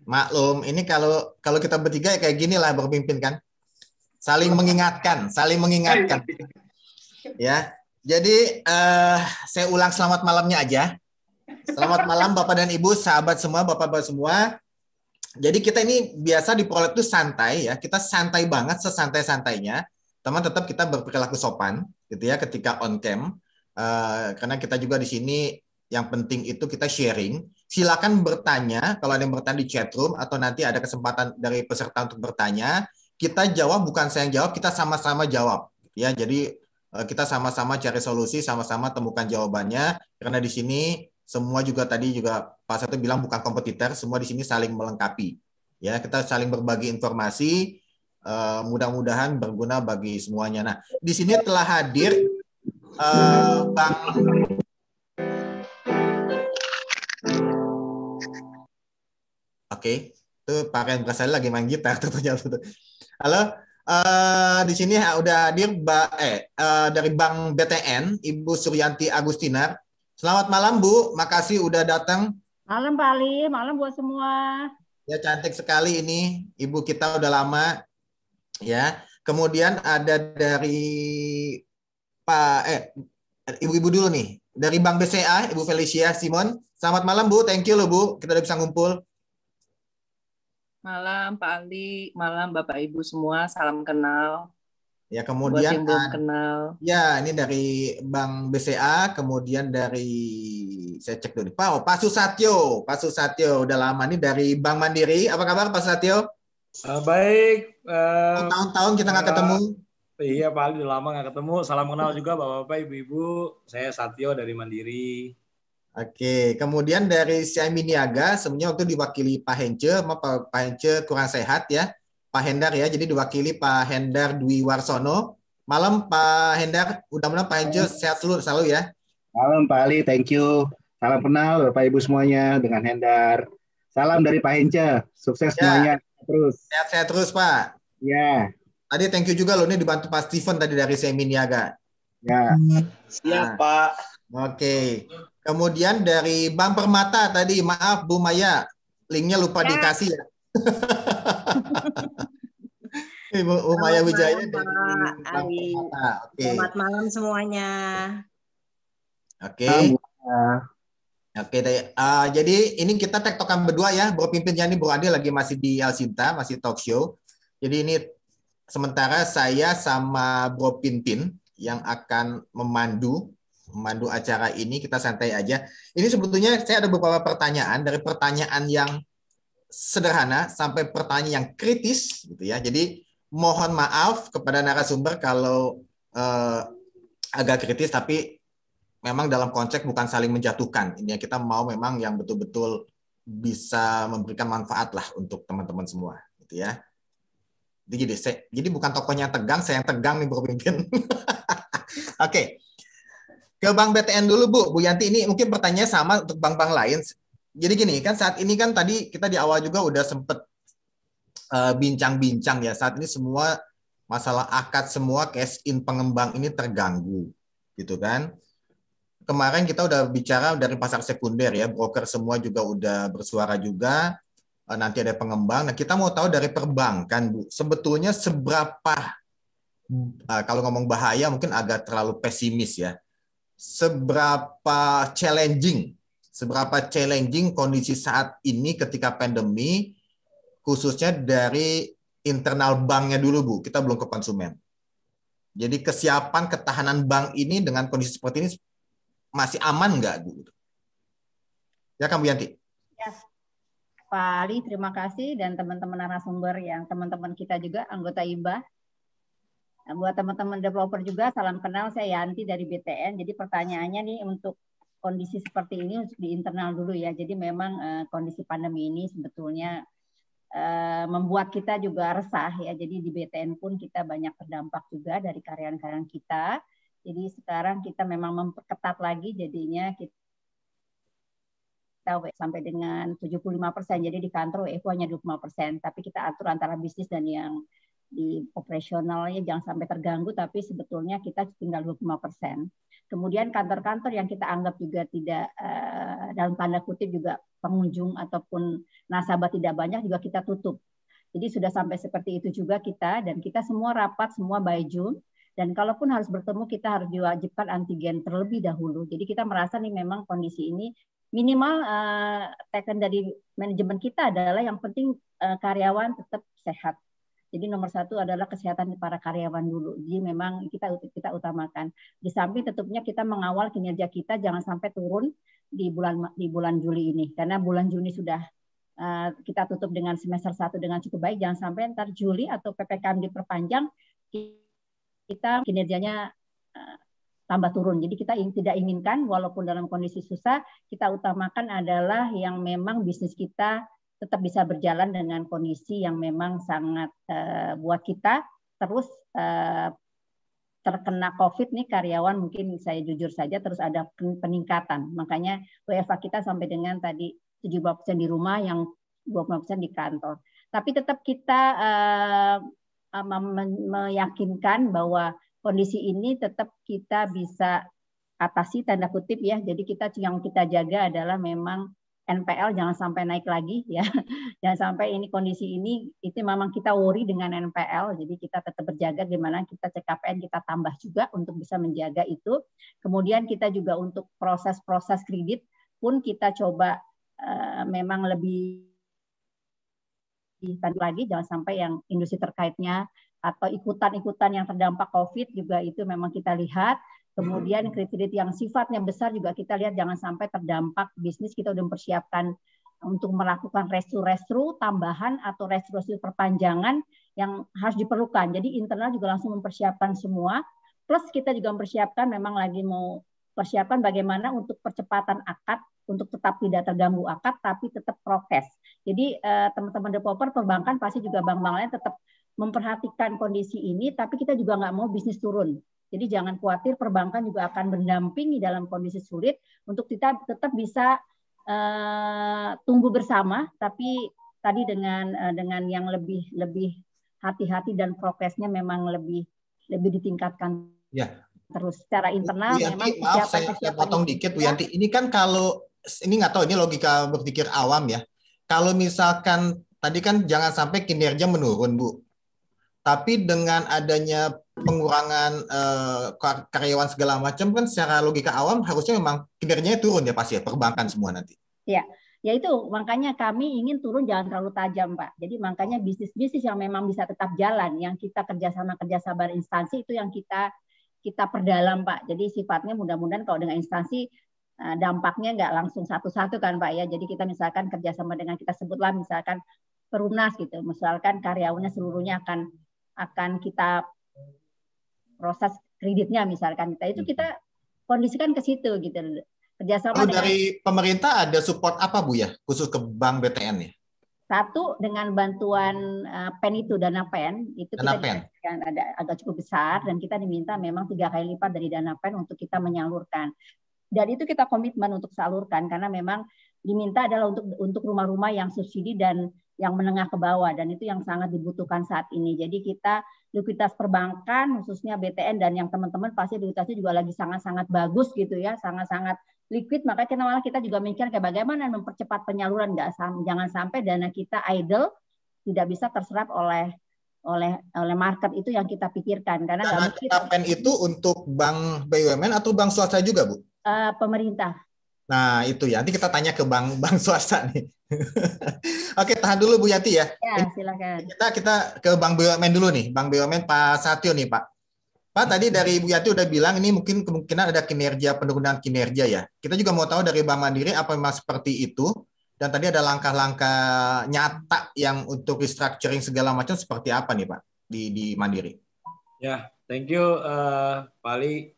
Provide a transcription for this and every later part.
Maklum, ini kalau kalau kita bertiga ya kayak gini lah berpimpin kan. Saling mengingatkan ya. Jadi saya ulang selamat malamnya aja. Selamat malam Bapak dan Ibu, sahabat semua, Bapak-bapak semua. Jadi kita ini biasa di Prolab itu santai ya, kita santai banget sesantai-santainya. Teman tetap kita berperilaku sopan gitu ya ketika on cam. Karena kita juga di sini yang penting itu kita sharing. Silakan bertanya kalau ada yang bertanya di chat room atau nanti ada kesempatan dari peserta untuk bertanya. Kita jawab bukan saya yang jawab, kita sama-sama jawab ya. Jadi kita sama-sama cari solusi, sama-sama temukan jawabannya karena di sini semua juga tadi juga Pak Satu bilang bukan kompetitor, semua di sini saling melengkapi. Ya, kita saling berbagi informasi, mudah-mudahan berguna bagi semuanya. Nah, di sini telah hadir Bang Oke, itu Pak Ren Brasali lagi main gitar tentunya. Halo, di sini udah hadir dari Bank BTN, Ibu Suryanti Agustina. Selamat malam Bu, makasih udah datang. Malam Pak Ali, malam buat semua. Ya cantik sekali ini, Ibu kita udah lama ya. Kemudian ada dari Pak Ibu-ibu dulu nih. Dari Bank BCA, Ibu Felicia Simon. Selamat malam Bu, thank you loh Bu. Kita udah bisa ngumpul. Malam Pak Ali, malam Bapak Ibu semua, salam kenal. Ya Buat kemudian yang belum kenal. ya ini dari Bank BCA, kemudian dari saya cek dulu. Pak Susatyo, Pak Susatyo udah lama nih dari Bank Mandiri. Apa kabar Pak Susatyo? Baik. Tahun-tahun kita nggak ketemu. Iya Pak Ali, udah lama nggak ketemu. Salam kenal juga Bapak-Bapak, Ibu-Ibu. Saya Satyo dari Mandiri. Oke, kemudian dari Siami Niaga, sebenarnya waktu diwakili Pak Hence, Pak Hence kurang sehat ya, Pak Hendar ya, jadi diwakili Pak Hendar Dwi Warsono. Malam Pak Hendar, mudah-mudahan Pak Hence sehat selalu ya. Malam Pak Ali, thank you. Salam kenal Bapak Ibu semuanya dengan Hendar. Salam dari Pak Hence, sukses semuanya terus. Sehat-sehat terus Pak. Ya. Tadi thank you juga loh, ini dibantu Pak Steven tadi dari Siami Niaga. Ya. Siap Pak. Oke. Kemudian dari Bank Permata tadi, maaf Bu Maya, linknya lupa dikasih ya. Bu Maya Wijaya dari Bank Permata. Oke. Selamat malam semuanya. Oke. Oke, jadi ini kita tektokan berdua ya, Bro Pimpinnya ini Bro Ade lagi masih di El Sinta, masih talk show. Jadi ini sementara saya sama Bro Pimpin yang akan memandu acara ini, kita santai aja. Ini sebetulnya saya ada beberapa pertanyaan, dari pertanyaan yang sederhana sampai pertanyaan yang kritis gitu ya. Jadi mohon maaf kepada narasumber kalau agak kritis, tapi memang dalam konteks bukan saling menjatuhkan. Ini kita mau memang yang betul-betul bisa memberikan manfaat lah untuk teman-teman semua gitu ya. Jadi bukan tokohnya tegang, saya yang tegang nih Bro Pimpin. Oke. Ke Bank BTN dulu Bu Yanti, ini mungkin pertanyaannya sama untuk bank-bank lain. Jadi gini kan saat ini kan tadi kita di awal juga udah sempet bincang-bincang ya, saat ini semua masalah akad semua cash in pengembang ini terganggu gitu kan. Kemarin kita udah bicara dari pasar sekunder ya, broker semua juga udah bersuara juga, nanti ada pengembang. Nah kita mau tahu dari perbankan Bu, sebetulnya seberapa, kalau ngomong bahaya mungkin agak terlalu pesimis ya, seberapa challenging kondisi saat ini ketika pandemi, khususnya dari internal banknya dulu Bu, kita belum ke konsumen. Jadi kesiapan ketahanan bank ini dengan kondisi seperti ini masih aman nggak Bu? Ya kan Bu Yanti? Ya, Pak Ali, terima kasih, dan teman-teman narasumber yang teman-teman kita juga anggota IBA. Buat teman-teman developer juga, salam kenal, saya Yanti dari BTN. Jadi pertanyaannya nih untuk kondisi seperti ini untuk di internal dulu ya. Jadi memang kondisi pandemi ini sebetulnya membuat kita juga resah ya. Jadi di BTN pun kita banyak terdampak juga dari karyawan-karyawan kita. Jadi sekarang kita memang memperketat lagi, jadinya kita sampai dengan 75%. Jadi di kantor WFO hanya 25%, tapi kita atur antara bisnis dan yang di operasionalnya jangan sampai terganggu, tapi sebetulnya kita tinggal 25%. Kemudian kantor-kantor yang kita anggap juga tidak dalam tanda kutip juga pengunjung ataupun nasabah tidak banyak juga kita tutup. Jadi sudah sampai seperti itu juga kita, dan kita semua rapat semua by Zoom. Dan kalaupun harus bertemu, kita harus diwajibkan antigen terlebih dahulu. Jadi kita merasa nih memang kondisi ini minimal teken dari manajemen kita adalah yang penting karyawan tetap sehat. Jadi nomor satu adalah kesehatan para karyawan dulu. Jadi memang kita utamakan. Di samping tentunya kita mengawal kinerja kita jangan sampai turun di bulan Juli ini. Karena bulan Juni sudah kita tutup dengan semester 1 dengan cukup baik. Jangan sampai ntar Juli atau PPKM diperpanjang kita kinerjanya tambah turun. Jadi kita tidak inginkan walaupun dalam kondisi susah, kita utamakan adalah yang memang bisnis kita tetap bisa berjalan dengan kondisi yang memang sangat buat kita terus terkena COVID nih karyawan mungkin saya jujur saja terus ada peningkatan. Makanya WFH kita sampai dengan tadi 70% di rumah yang 20% di kantor. Tapi tetap kita meyakinkan bahwa kondisi ini tetap kita bisa atasi tanda kutip ya. Jadi yang kita jaga adalah memang NPL jangan sampai naik lagi ya. Jangan sampai ini kondisi ini itu memang kita worry dengan NPL. Jadi kita tetap berjaga gimana kita CKPN kita tambah juga untuk bisa menjaga itu. Kemudian kita juga untuk proses-proses kredit pun kita coba memang lebih lagi jangan sampai yang industri terkaitnya atau ikutan-ikutan yang terdampak COVID juga itu memang kita lihat. Kemudian kredit yang sifatnya besar juga kita lihat jangan sampai terdampak bisnis. Kita udah mempersiapkan untuk melakukan restru tambahan atau restru perpanjangan yang harus diperlukan. Jadi internal juga langsung mempersiapkan semua. Plus kita juga mempersiapkan memang lagi mau persiapan bagaimana untuk percepatan akad untuk tetap tidak terganggu akad tapi tetap prokes. Jadi teman-teman developer perbankan pasti juga bank-bank lain tetap memperhatikan kondisi ini, tapi kita juga nggak mau bisnis turun. Jadi jangan khawatir, perbankan juga akan mendampingi dalam kondisi sulit untuk kita tetap bisa tumbuh bersama, tapi tadi dengan yang lebih hati-hati dan prokesnya memang lebih ditingkatkan. Ya. Terus secara internal Bu Yanti, memang maaf saya potong dikit Bu Yanti. Ini kan kalau ini nggak tahu ini logika berpikir awam ya. Kalau misalkan tadi kan jangan sampai kinerja menurun Bu. Tapi dengan adanya pengurangan karyawan segala macam kan secara logika awam harusnya memang kinerjanya turun ya pasti ya perbankan semua nanti. Ya, ya itu makanya kami ingin turun jangan terlalu tajam Pak. Jadi makanya bisnis-bisnis yang memang bisa tetap jalan, yang kita kerjasama instansi itu yang kita perdalam Pak. Jadi sifatnya mudah-mudahan kalau dengan instansi dampaknya nggak langsung satu-satu kan Pak ya. Jadi kita misalkan kerjasama dengan kita sebutlah misalkan Perumnas gitu, misalkan karyawannya seluruhnya akan kita proses kreditnya misalkan kita kondisikan ke situ gitu kerjasama dari pemerintah ada support apa Bu ya khusus ke Bank BTN ya? Satu dengan bantuan PEN itu dana PEN itu dana kita ada agak cukup besar dan kita diminta memang 3 kali lipat dari dana PEN untuk kita menyalurkan dan itu kita komitmen untuk salurkan karena memang diminta adalah untuk rumah-rumah yang subsidi dan yang menengah ke bawah dan itu yang sangat dibutuhkan saat ini. Jadi kita likuiditas perbankan khususnya BTN dan yang teman-teman pasti likuiditasnya juga lagi sangat-sangat bagus gitu ya, sangat-sangat liquid. Makanya kita juga mikir kayak bagaimana mempercepat penyaluran, jangan sampai dana kita idle tidak bisa terserap oleh market itu yang kita pikirkan karena dana PEN itu untuk bank BUMN atau bank swasta juga Bu? Pemerintah. Nah itu ya, nanti kita tanya ke bank swasta nih. Oke, tahan dulu Bu Yanti ya. Ya, silakan. Kita ke Bank BUMN dulu nih, Bank BUMN Pak Satyo nih Pak. Pak tadi dari Bu Yanti udah bilang ini mungkin kemungkinan ada penurunan kinerja ya. Kita juga mau tahu dari Bank Mandiri apa memang seperti itu. Dan tadi ada langkah-langkah nyata yang untuk restructuring segala macam seperti apa nih Pak di Mandiri? Ya, thank you Pak Ali.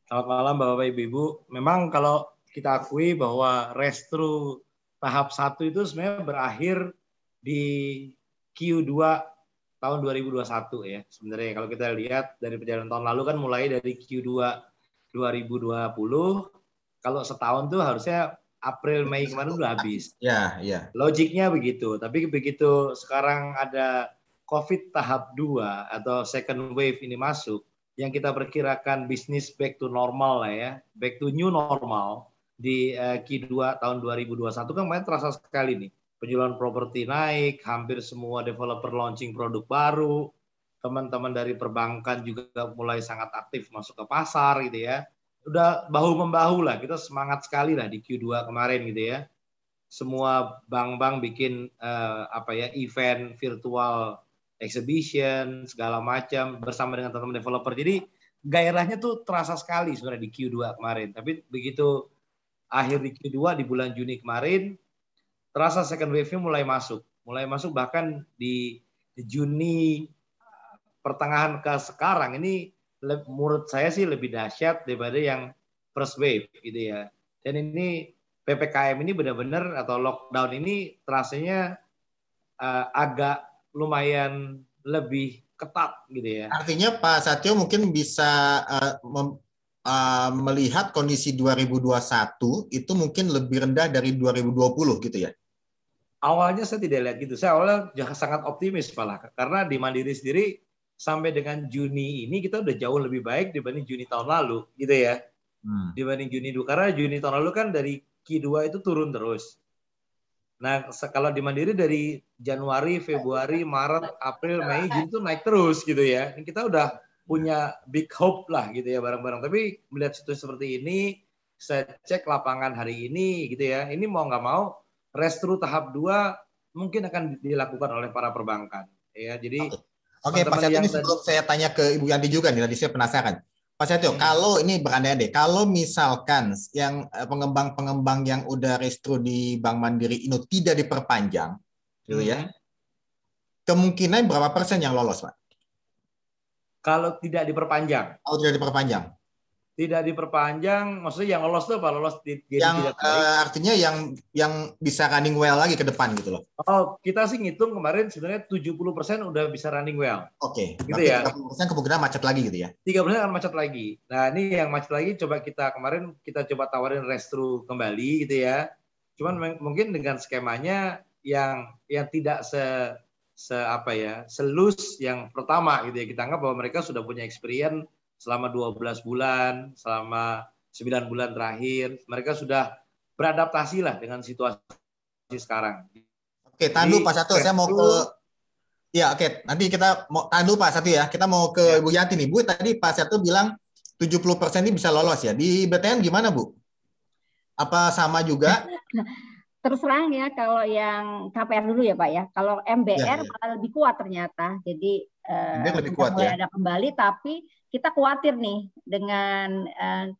Selamat malam Bapak Ibu. Memang kalau kita akui bahwa restru tahap 1 itu sebenarnya berakhir di Q2 tahun 2021 ya. Sebenarnya kalau kita lihat dari perjalanan tahun lalu kan mulai dari Q2 2020, kalau setahun tuh harusnya April Mei kemarin udah habis. Ya, ya. Logiknya begitu. Tapi begitu sekarang ada COVID tahap 2 atau second wave ini masuk, yang kita perkirakan bisnis back to normal lah ya, back to new normal di Q2 tahun 2021 kan kemarin terasa sekali nih. Penjualan properti naik, hampir semua developer launching produk baru, teman-teman dari perbankan juga mulai sangat aktif masuk ke pasar gitu ya. Udah bahu-membahu lah, kita semangat sekali lah di Q2 kemarin gitu ya. Semua bank-bank bikin event virtual exhibition segala macam bersama dengan teman-teman developer. Jadi gairahnya tuh terasa sekali sebenarnya di Q2 kemarin. Tapi begitu akhir di Q2 di bulan Juni kemarin terasa second wave-nya mulai masuk bahkan di Juni pertengahan ke sekarang ini menurut saya sih lebih dahsyat daripada yang first wave gitu ya. Dan ini PPKM ini benar-benar atau lockdown ini terasanya agak lumayan lebih ketat gitu ya. Artinya Pak Satyo mungkin bisa melihat kondisi 2021 itu mungkin lebih rendah dari 2020 gitu ya? Awalnya saya tidak lihat gitu. Saya awalnya sangat optimis malah. Karena di Mandiri sendiri sampai dengan Juni ini kita udah jauh lebih baik dibanding Juni tahun lalu gitu ya. Dibanding Juni dulu. Karena Juni tahun lalu kan dari Q2 itu turun terus. Nah, kalau di Mandiri dari Januari, Februari, Maret, April, Mei, Juni itu naik terus gitu ya. Ini kita udah punya big hope lah gitu ya bareng-bareng. Tapi melihat situasi seperti ini, saya cek lapangan hari ini gitu ya. Ini mau nggak mau, restru tahap 2 mungkin akan dilakukan oleh para perbankan. Ya, jadi Oke, Pak Satyo, ini sebelum saya tanya ke Ibu Yanti juga nih, tadi saya penasaran. Pak Satyo, kalau ini berandai-andai, kalau misalkan yang pengembang-pengembang yang udah restru di Bank Mandiri ini tidak diperpanjang, gitu ya, kemungkinan berapa persen yang lolos, Pak? Kalau tidak diperpanjang? Kalau tidak diperpanjang? Tidak diperpanjang, maksudnya yang lolos itu apa? Lolos yang artinya yang bisa running well lagi ke depan gitu loh. Oh, kita sih ngitung kemarin sebenarnya 70% udah bisa running well. Oke, gitu ya. 30% kemungkinan macet lagi gitu ya. 30% akan macet lagi. Nah, ini yang macet lagi coba kemarin kita coba tawarin restru kembali gitu ya. Cuman mungkin dengan skemanya yang tidak selus yang pertama gitu ya. Kita anggap bahwa mereka sudah punya experience selama 12 bulan, selama 9 bulan terakhir, mereka sudah beradaptasi lah dengan situasi sekarang. Oke, tahan dulu Pak Satyo, saya mau ke oke, nanti kita mau tahan dulu Pak Satyo ya. Kita mau ke Bu Yanti nih. Bu, tadi Pak Satyo bilang 70% ini bisa lolos ya. Di BTN gimana, Bu? Apa sama juga? Terus terang ya, kalau yang KPR dulu ya Pak ya. Kalau MBR malah lebih kuat ternyata. Jadi lebih kuat mulai ada kembali, tapi kita khawatir nih dengan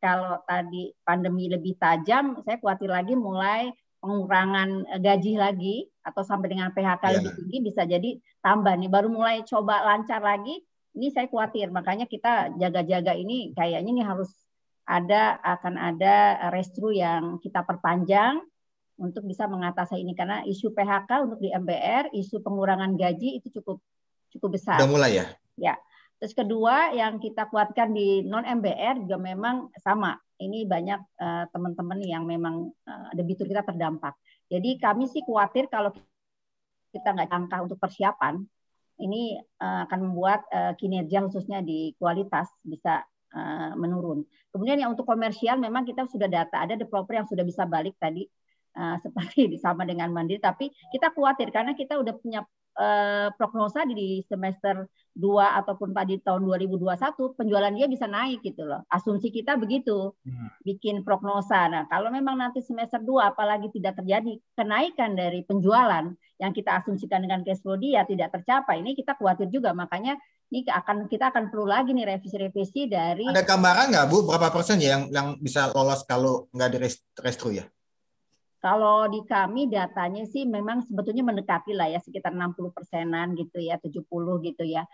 kalau tadi pandemi lebih tajam, saya khawatir lagi mulai pengurangan gaji lagi atau sampai dengan PHK lebih tinggi bisa jadi tambah nih. Baru mulai coba lancar lagi, ini saya khawatir. Makanya kita jaga-jaga ini kayaknya ini harus akan ada restru yang kita perpanjang untuk bisa mengatasi ini karena isu PHK untuk di MBR, isu pengurangan gaji itu cukup besar. Udah mulai ya? Ya. Terus kedua yang kita kuatkan di non MBR juga memang sama. Ini banyak teman-teman yang memang debitur kita terdampak. Jadi kami sih khawatir kalau kita nggak langkah untuk persiapan, ini akan membuat kinerja khususnya di kualitas bisa menurun. Kemudian yang untuk komersial memang kita sudah data, ada developer yang sudah bisa balik tadi seperti sama dengan Mandiri, tapi kita khawatir karena kita udah punya prognosa di semester 2 ataupun pada tahun 2021 penjualan dia bisa naik gitu loh. Asumsi kita begitu. Bikin prognosa. Nah, kalau memang nanti semester 2 apalagi tidak terjadi kenaikan dari penjualan yang kita asumsikan dengan cash flow dia tidak tercapai, ini kita khawatir juga. Makanya ini kita akan perlu lagi nih revisi dari. Ada gambaran nggak Bu berapa persen ya yang bisa lolos kalau nggak di restru ya? Kalau di kami datanya sih memang sebetulnya mendekati lah ya sekitar 60%-an gitu ya, 70 gitu ya.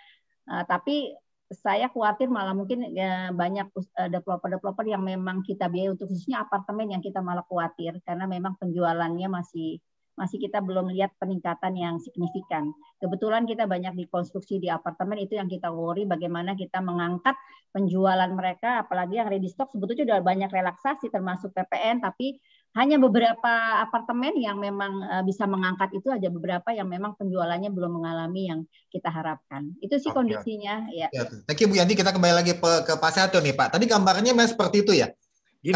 Tapi saya khawatir malah mungkin banyak developer-developer yang memang kita biaya untuk khususnya apartemen yang kita malah khawatir karena memang penjualannya masih kita belum lihat peningkatan yang signifikan. Kebetulan kita banyak dikonstruksi di apartemen, itu yang kita worry bagaimana kita mengangkat penjualan mereka, apalagi yang ready stock sebetulnya sudah banyak relaksasi termasuk PPN, tapi Hanya beberapa apartemen yang memang bisa mengangkat itu aja, beberapa yang memang penjualannya belum mengalami yang kita harapkan. Itu sih kondisinya. Ya. Thank you Bu Yanti. Kita kembali lagi ke Pak Satyo nih Pak. Tadi gambarnya memang seperti itu ya. Gini,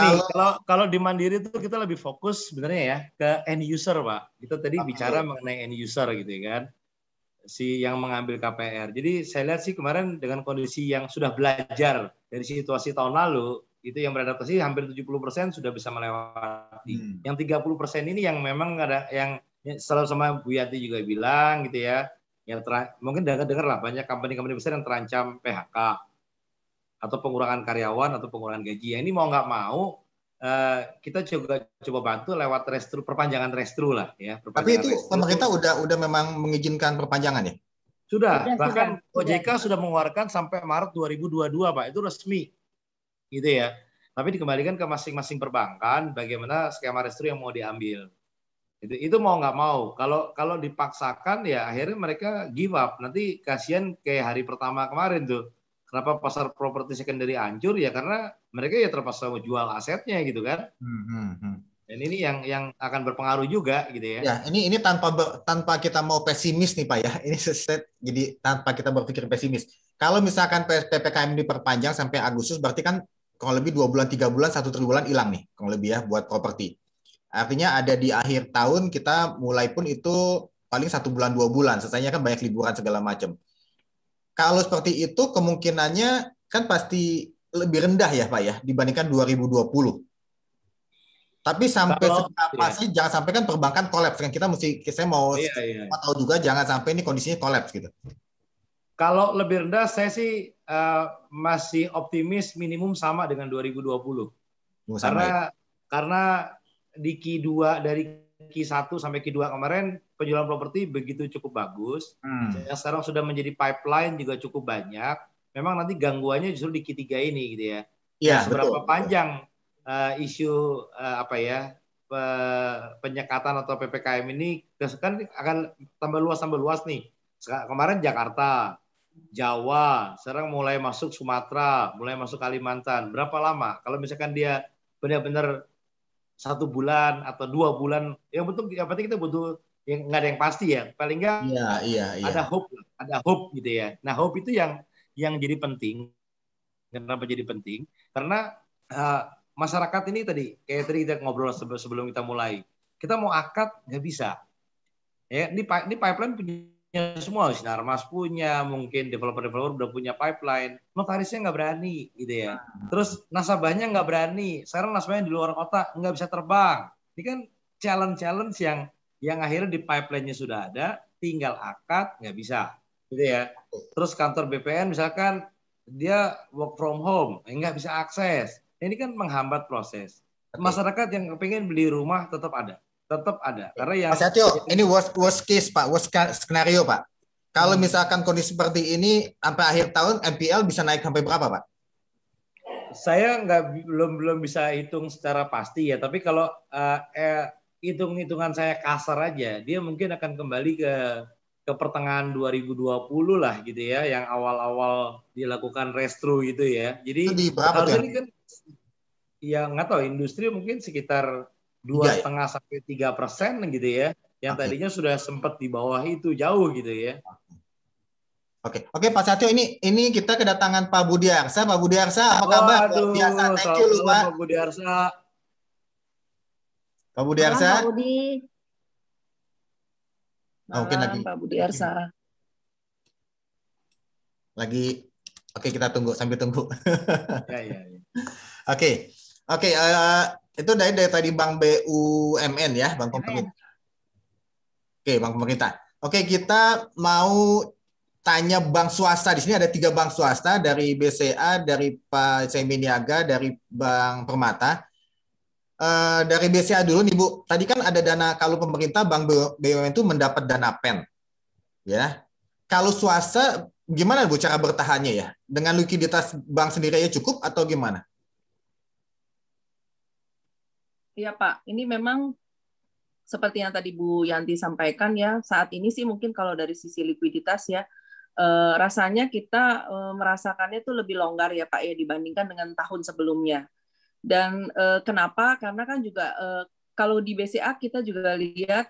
kalau di Mandiri itu kita lebih fokus sebenarnya ya ke end user, Pak. Kita tadi bicara mengenai end user gitu ya kan. Si yang mengambil KPR. Jadi saya lihat sih kemarin dengan kondisi yang sudah belajar dari situasi tahun lalu, itu yang beradaptasi hampir 70% sudah bisa melewati. Yang 30% ini yang memang ada yang selalu sama Bu Yanti juga bilang gitu ya. Yang mungkin dengar lah banyak company-company besar yang terancam PHK atau pengurangan karyawan atau pengurangan gaji. Yang ini mau nggak mau kita juga coba bantu lewat perpanjangan restru lah ya. Tapi itu pemerintah udah memang mengizinkan perpanjangan ya? Sudah, bahkan OJK sudah mengeluarkan sampai Maret 2022 Pak, itu resmi gitu ya. Tapi dikembalikan ke masing-masing perbankan bagaimana skema restru yang mau diambil. Itu mau nggak mau. Kalau dipaksakan ya akhirnya mereka give up. Nanti kasihan kayak hari pertama kemarin tuh. Kenapa pasar properti secondary hancur ya karena mereka ya terpaksa menjual asetnya gitu kan. Dan ini yang akan berpengaruh juga gitu ya. Ya, ini tanpa kita mau pesimis nih Pak ya. Ini jadi tanpa kita berpikir pesimis. Kalau misalkan PPKM diperpanjang sampai Agustus berarti kan kurang lebih 2 bulan 3 bulan 1 triwulan hilang nih kurang lebih ya buat properti. Artinya ada di akhir tahun kita mulai pun itu paling 1 bulan 2 bulan. Selesainya kan banyak liburan segala macam. Kalau seperti itu kemungkinannya kan pasti lebih rendah ya Pak ya dibandingkan 2020. Tapi sampai seberapa sih jangan sampai kan perbankan kolaps kan saya mau tahu juga jangan sampai ini kondisinya kolaps gitu. Kalau lebih rendah saya sih masih optimis minimum sama dengan 2020. Karena di Q2 dari Q1 sampai Q2 kemarin penjualan properti begitu cukup bagus. Yang sekarang sudah menjadi pipeline juga cukup banyak. Memang nanti gangguannya justru di Q3 ini gitu ya. Ya, seberapa panjang isu penyekatan atau PPKM ini kan akan tambah luas nih. Kemarin Jakarta, Jawa, sekarang mulai masuk Sumatera, mulai masuk Kalimantan. Berapa lama? Kalau misalkan dia benar-benar 1 bulan atau 2 bulan, yang penting kita butuh yang nggak ada yang pasti ya. Paling nggak ada hope gitu ya. Nah hope itu yang jadi penting. Kenapa jadi penting? Karena masyarakat ini tadi kayak tadi kita ngobrol sebelum kita mulai, kita mau akad nggak bisa. Ya, ini pipeline punya semua, Sinarmas punya, mungkin developer udah punya pipeline, notarisnya nggak berani gitu ya. Terus nasabahnya nggak berani. Sekarang nasabahnya di luar kota nggak bisa terbang. Ini kan challenge yang akhirnya di pipeline-nya sudah ada, tinggal akad nggak bisa, gitu ya. Terus kantor BPN misalkan dia work from home, nggak bisa akses. Ini kan menghambat proses. Masyarakat yang pengen beli rumah tetap ada. Karena yang Mas Satyo, ini worst case Pak, worst skenario Pak. Kalau misalkan kondisi seperti ini sampai akhir tahun NPL bisa naik sampai berapa Pak? Saya belum bisa hitung secara pasti ya, tapi kalau hitung-hitungan saya kasar aja, dia mungkin akan kembali ke pertengahan 2020 lah gitu ya, yang awal-awal dilakukan restru gitu ya. Jadi harusnya ini kan ya nggak tahu, industri mungkin sekitar 2,5 sampai 3% gitu ya, yang tadinya sudah sempat di bawah itu jauh gitu ya. Oke Pak Satyo, ini kita kedatangan Pak Budiarsa. Pak Budiarsa, apa kabar? Biasa, thank you loh Pak Budiarsa. Pak Budiarsa. Pak Budi. Mungkin lagi Pak Budiarsa. Lagi, oke kita tunggu sambil tunggu. Ya. Oke, itu dari tadi Bank BUMN ya, Bank Pemerintah. Oke, Bank Pemerintah. Oke, kita mau tanya bank swasta. Di sini ada 3 bank swasta, dari BCA, dari Pak Seminiaga, dari Bank Permata. Dari BCA dulu nih Bu. Tadi kan ada dana, kalau pemerintah Bank BUMN itu mendapat dana PEN. Ya. Kalau swasta gimana Bu cara bertahannya ya? Dengan likuiditas bank sendiri aja cukup atau gimana? Iya Pak, ini memang seperti yang tadi Bu Yanti sampaikan ya, saat ini sih mungkin kalau dari sisi likuiditas ya, rasanya kita merasakannya itu lebih longgar ya Pak ya dibandingkan dengan tahun sebelumnya. Dan kenapa? Karena kan juga kalau di BCA kita juga lihat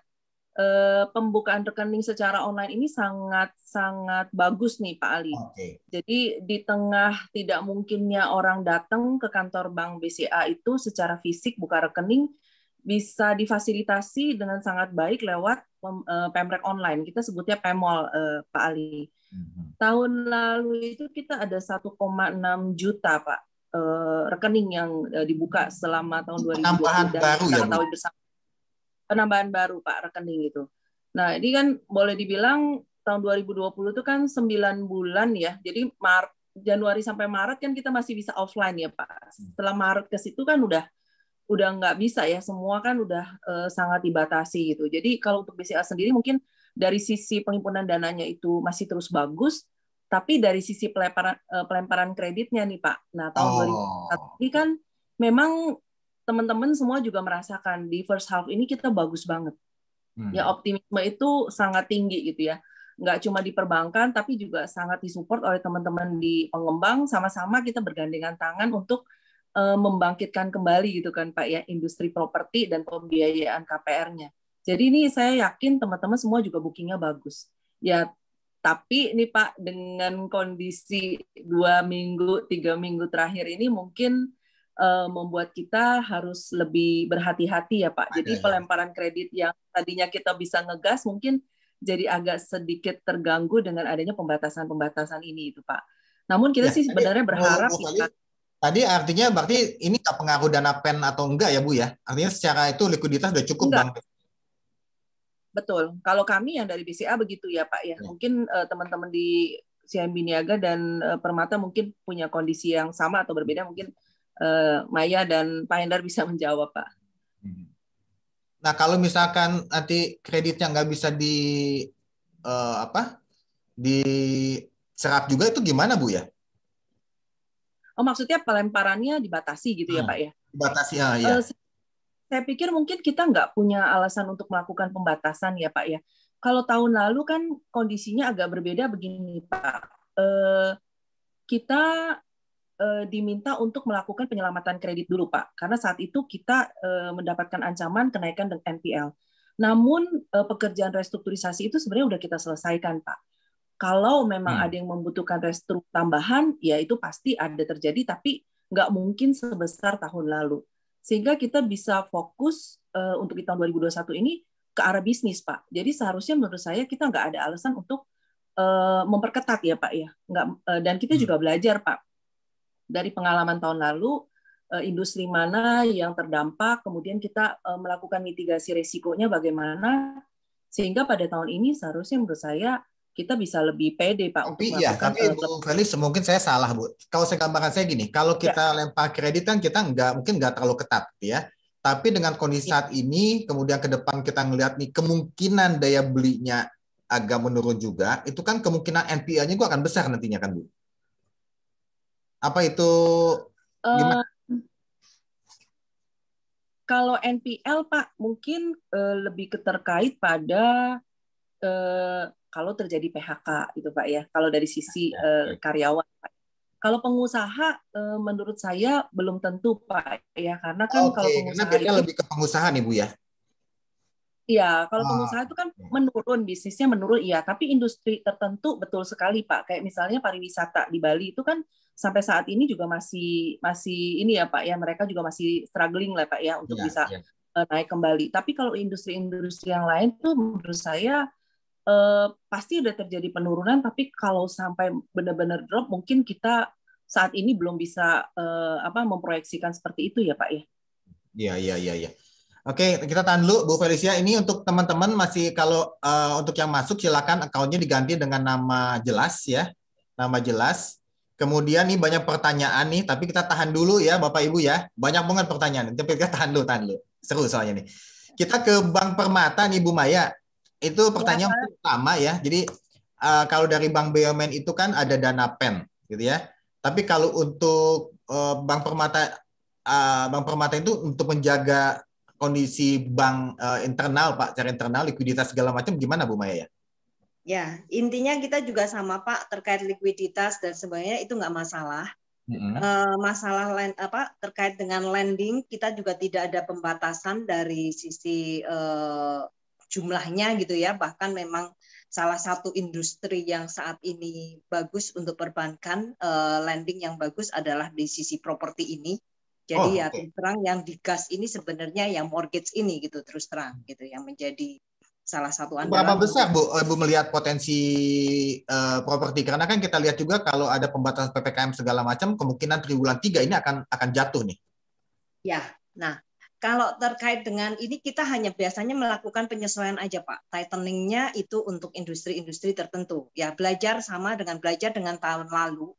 pembukaan rekening secara online ini sangat bagus nih Pak Ali. Jadi di tengah tidak mungkinnya orang datang ke kantor bank BCA itu secara fisik buka rekening, bisa difasilitasi dengan sangat baik lewat Pemrek online. Kita sebutnya Pemol, Pak Ali. Tahun lalu itu kita ada 1,6 juta Pak rekening yang dibuka selama tahun 2020. Penambahan baru ya, Bu? Penambahan baru Pak rekening itu. Nah ini kan boleh dibilang tahun 2020 itu kan 9 bulan ya. Jadi Januari sampai Maret kan kita masih bisa offline ya Pak. Setelah Maret ke situ kan udah nggak bisa ya, semua kan udah sangat dibatasi gitu. Jadi kalau untuk BCA sendiri mungkin dari sisi penghimpunan dananya itu masih terus bagus, tapi dari sisi pelemparan kreditnya nih Pak. Nah tahun 2021 ini kan memang teman-teman semua juga merasakan di first half ini kita bagus banget. Ya optimisme itu sangat tinggi gitu ya. Nggak cuma di perbankan, tapi juga sangat disupport oleh teman-teman di pengembang. Sama-sama kita bergandengan tangan untuk membangkitkan kembali gitu kan Pak ya, industri properti dan pembiayaan KPR-nya. Jadi ini saya yakin teman-teman semua juga bookingnya bagus. Ya, tapi nih Pak, dengan kondisi 2 minggu, 3 minggu terakhir ini mungkin membuat kita harus lebih berhati-hati ya Pak. Jadi pelemparan kredit yang tadinya kita bisa ngegas mungkin jadi agak sedikit terganggu dengan adanya pembatasan-pembatasan ini itu Pak. Namun kita sih sebenarnya berharap tadi artinya berarti ini nggak pengaruh dana pen atau enggak ya Bu ya? Artinya secara itu likuiditas sudah cukup Bang. Betul. Kalau kami yang dari BCA begitu ya Pak ya. Mungkin teman-teman di CIMB Niaga dan Permata mungkin punya kondisi yang sama atau berbeda. Mungkin Maya dan Pak Hendar bisa menjawab Pak. Nah kalau misalkan nanti kreditnya nggak bisa diserap juga itu gimana Bu ya? Oh maksudnya pelemparannya dibatasi gitu ya Pak ya? Dibatasi ya. Saya pikir mungkin kita nggak punya alasan untuk melakukan pembatasan ya Pak ya. Kalau tahun lalu kan kondisinya agak berbeda begini Pak. Kita diminta untuk melakukan penyelamatan kredit dulu Pak, karena saat itu kita mendapatkan ancaman kenaikan NPL. Namun pekerjaan restrukturisasi itu sebenarnya udah kita selesaikan Pak. Kalau memang ada yang membutuhkan restruktur tambahan, ya itu pasti ada terjadi, tapi nggak mungkin sebesar tahun lalu. Sehingga kita bisa fokus untuk di tahun 2021 ini ke arah bisnis Pak. Jadi seharusnya menurut saya kita nggak ada alasan untuk memperketat ya Pak ya. Dan kita juga belajar Pak. Dari pengalaman tahun lalu, industri mana yang terdampak, kemudian kita melakukan mitigasi risikonya bagaimana, sehingga pada tahun ini seharusnya menurut saya kita bisa lebih pede Pak untuk melakukan. Tapi Bu Felis, mungkin saya salah Bu. Kalau saya gambarkan saya gini, kalau kita lempar kredit kan kita mungkin nggak terlalu ketat ya. Tapi dengan kondisi saat ini, kemudian ke depan kita ngelihat nih kemungkinan daya belinya agak menurun juga, itu kan kemungkinan NPL-nya juga akan besar nantinya kan Bu. Apa itu gimana? Kalau NPL Pak mungkin lebih terkait pada kalau terjadi PHK itu Pak ya. Kalau dari sisi karyawan Pak. Kalau pengusaha menurut saya belum tentu Pak ya, karena kan kalau pengusaha karena lebih ke pengusaha nih Bu ya. Iya, kalau pengusaha itu kan menurun, bisnisnya menurun, iya. Tapi industri tertentu betul sekali Pak. Kayak misalnya pariwisata di Bali itu kan sampai saat ini juga masih ini ya Pak ya, mereka juga masih struggling lah Pak ya untuk bisa naik kembali. Tapi kalau industri-industri yang lain tuh menurut saya pasti udah terjadi penurunan. Tapi kalau sampai benar-benar drop, mungkin kita saat ini belum bisa memproyeksikan seperti itu ya Pak ya. Iya. Oke, kita tahan dulu Bu Felicia. Ini untuk teman-teman masih kalau untuk yang masuk silakan akunnya diganti dengan nama jelas ya. Nama jelas. Kemudian nih banyak pertanyaan nih, tapi kita tahan dulu ya Bapak Ibu ya. Banyak banget pertanyaan, tapi kita tahan dulu. Seru soalnya nih. Kita ke Bank Permata nih Bu Maya. Itu pertanyaan pertama ya. Jadi kalau dari Bank BUMN itu kan ada dana pen gitu ya. Tapi kalau untuk Bank Permata itu untuk menjaga kondisi bank internal Pak, secara internal likuiditas segala macam gimana Bu Maya ya? Ya, intinya kita juga sama Pak terkait likuiditas dan sebenarnya itu nggak masalah. masalah terkait dengan lending, kita juga tidak ada pembatasan dari sisi jumlahnya gitu ya. Bahkan memang salah satu industri yang saat ini bagus untuk perbankan, lending yang bagus adalah di sisi properti ini. Jadi terus terang yang digas ini sebenarnya yang mortgage ini gitu, terus terang gitu yang menjadi salah satu andalan. Berapa besar Bu melihat potensi properti? Karena kan kita lihat juga kalau ada pembatasan PPKM segala macam, kemungkinan triwulan 3 ini akan jatuh nih. Ya, nah kalau terkait dengan ini kita hanya biasanya melakukan penyesuaian aja Pak. Tightening-nya itu untuk industri-industri tertentu. Ya belajar dengan tahun lalu.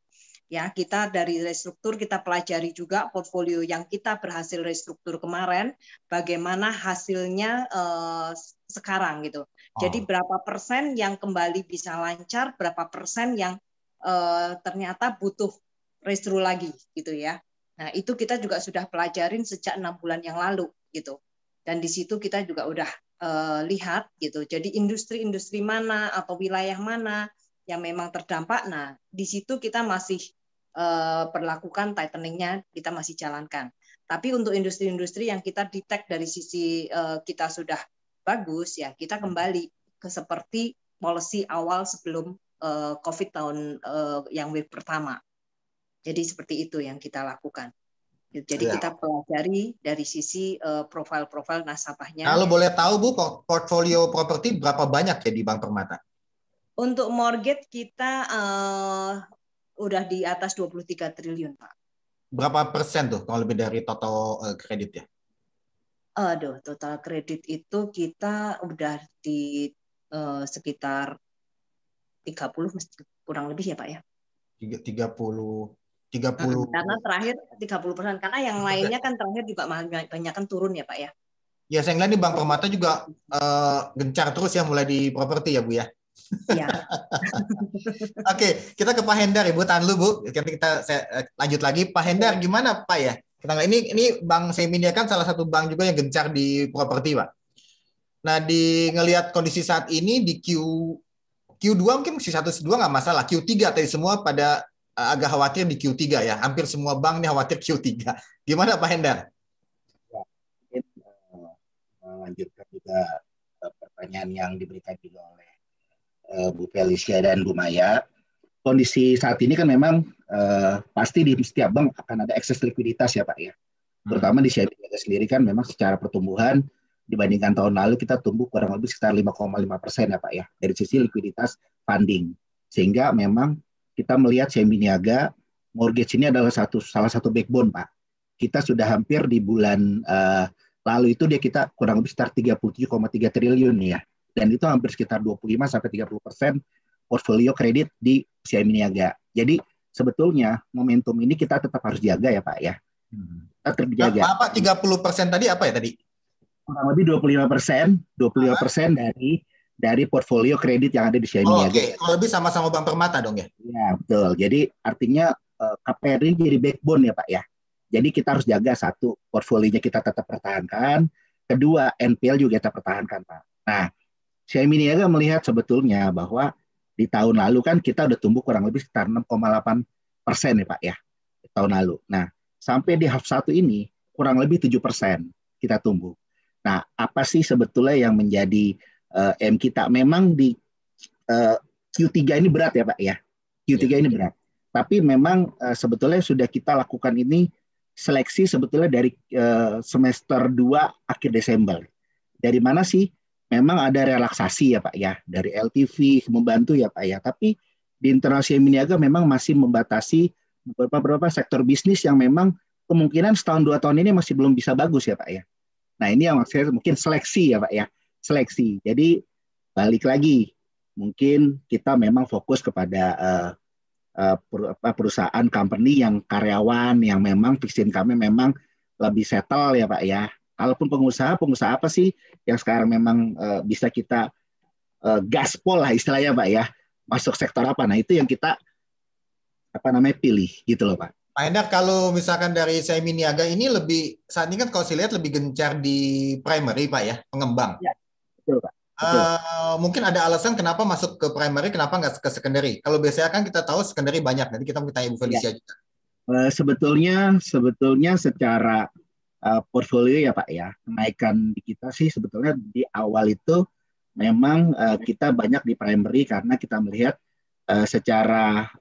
Ya, kita dari restruktur kita pelajari juga portfolio yang kita berhasil restruktur kemarin, bagaimana hasilnya sekarang gitu. Jadi berapa persen yang kembali bisa lancar, berapa persen yang ternyata butuh restru lagi gitu ya. Nah, itu kita juga sudah pelajarin sejak 6 bulan yang lalu gitu. Dan di situ kita juga udah lihat gitu. Jadi industri-industri mana atau wilayah mana yang memang terdampak. Nah, di situ kita masih perlakukan tightening-nya, kita masih jalankan. Tapi untuk industri-industri yang kita detect dari sisi kita sudah bagus, ya kita kembali ke seperti policy awal sebelum COVID tahun yang wave pertama. Jadi seperti itu yang kita lakukan. Jadi kita pelajari dari sisi profil-profil nasabahnya. Kalau boleh tahu Bu, portfolio properti berapa banyak ya di Bank Permata? Untuk mortgage kita udah di atas 23 triliun, Pak. Berapa persen tuh kalau lebih dari total kredit ya? Aduh, total kredit itu kita udah di sekitar 30 kurang lebih ya, Pak ya. 30. Karena terakhir 30%, karena yang lainnya kan terakhir juga banyak kan turun ya, Pak ya. Ya, saya ngeliat nih Bank Permata juga gencar terus ya mulai di properti ya, Bu ya. Iya. Oke, kita ke Pak Hendar, Ibu tahan dulu Bu. Saya lanjut lagi. Pak Hendar, gimana Pak ya? Ini Bank Seminia kan salah satu bank juga yang gencar di properti, Pak. Nah, ngelihat kondisi saat ini di Q2 mungkin Q1 Q2 nggak masalah. Q3 tadi semua pada agak khawatir di Q3 ya. Hampir semua bank nih khawatir Q3. Gimana Pak Hendar? Ya, melanjutkan juga pertanyaan yang diberikan juga oleh Bu Felicia dan Bu Maya. Kondisi saat ini kan memang pasti di setiap bank akan ada ekses likuiditas ya Pak ya. Terutama di Seminia sendiri kan memang secara pertumbuhan dibandingkan tahun lalu kita tumbuh kurang lebih sekitar 5,5% ya Pak ya dari sisi likuiditas funding. Sehingga memang kita melihat Seminiaga mortgage ini adalah salah satu backbone Pak. Kita sudah hampir di bulan lalu itu kita kurang lebih sekitar 37,3 triliun ya. Dan itu hampir sekitar 25-30% portfolio kredit di Seminiaga. Jadi sebetulnya momentum ini kita tetap harus jaga ya Pak ya. Kita terjaga. Apa 30% tadi apa ya tadi? Kurang lebih 25% dari portfolio kredit yang ada di Seminiaga. Oke, kalau lebih sama-sama Bank Permata dong ya? Ya betul. Jadi artinya KPR ini jadi backbone ya Pak ya. Jadi kita harus jaga satu, portfolionya kita tetap pertahankan. Kedua, NPL juga kita pertahankan Pak. Nah, Seminiaga melihat sebetulnya bahwa di tahun lalu kan kita udah tumbuh kurang lebih sekitar 6,8% ya Pak ya. Di tahun lalu. Nah, sampai di half 1 ini kurang lebih 7% kita tumbuh. Nah, apa sih sebetulnya yang menjadi M kita? Memang di Q3 ini berat ya Pak ya. Q3 ini berat. Tapi memang sebetulnya sudah kita lakukan ini seleksi sebetulnya dari semester 2 akhir Desember. Dari mana sih? Memang ada relaksasi ya Pak ya. Dari LTV membantu ya Pak ya. Tapi di internal Seminiaga memang masih membatasi beberapa sektor bisnis yang memang kemungkinan setahun 2 tahun ini masih belum bisa bagus ya Pak ya. Nah ini yang maksudnya mungkin seleksi ya Pak ya. Seleksi. Jadi balik lagi. Mungkin kita memang fokus kepada perusahaan company yang karyawan yang memang fixed income memang lebih settle ya Pak ya. Kalaupun pengusaha apa sih yang sekarang memang bisa kita gaspol lah istilahnya Pak ya, masuk sektor apa? Nah itu yang kita pilih gitu loh Pak. Pak Hendar, kalau misalkan dari Seminiaga ini lebih saat ini kan kalau saya lihat lebih gencar di primary Pak ya, pengembang. Ya, betul Pak. Betul. Mungkin ada alasan kenapa masuk ke primary, kenapa nggak ke secondary? Kalau biasanya kan kita tahu secondary banyak, nanti kita mau tanya Ibu Felicia juga. Sebetulnya secara portfolio ya Pak ya, kenaikan di kita sih sebetulnya di awal itu memang kita banyak di primary karena kita melihat secara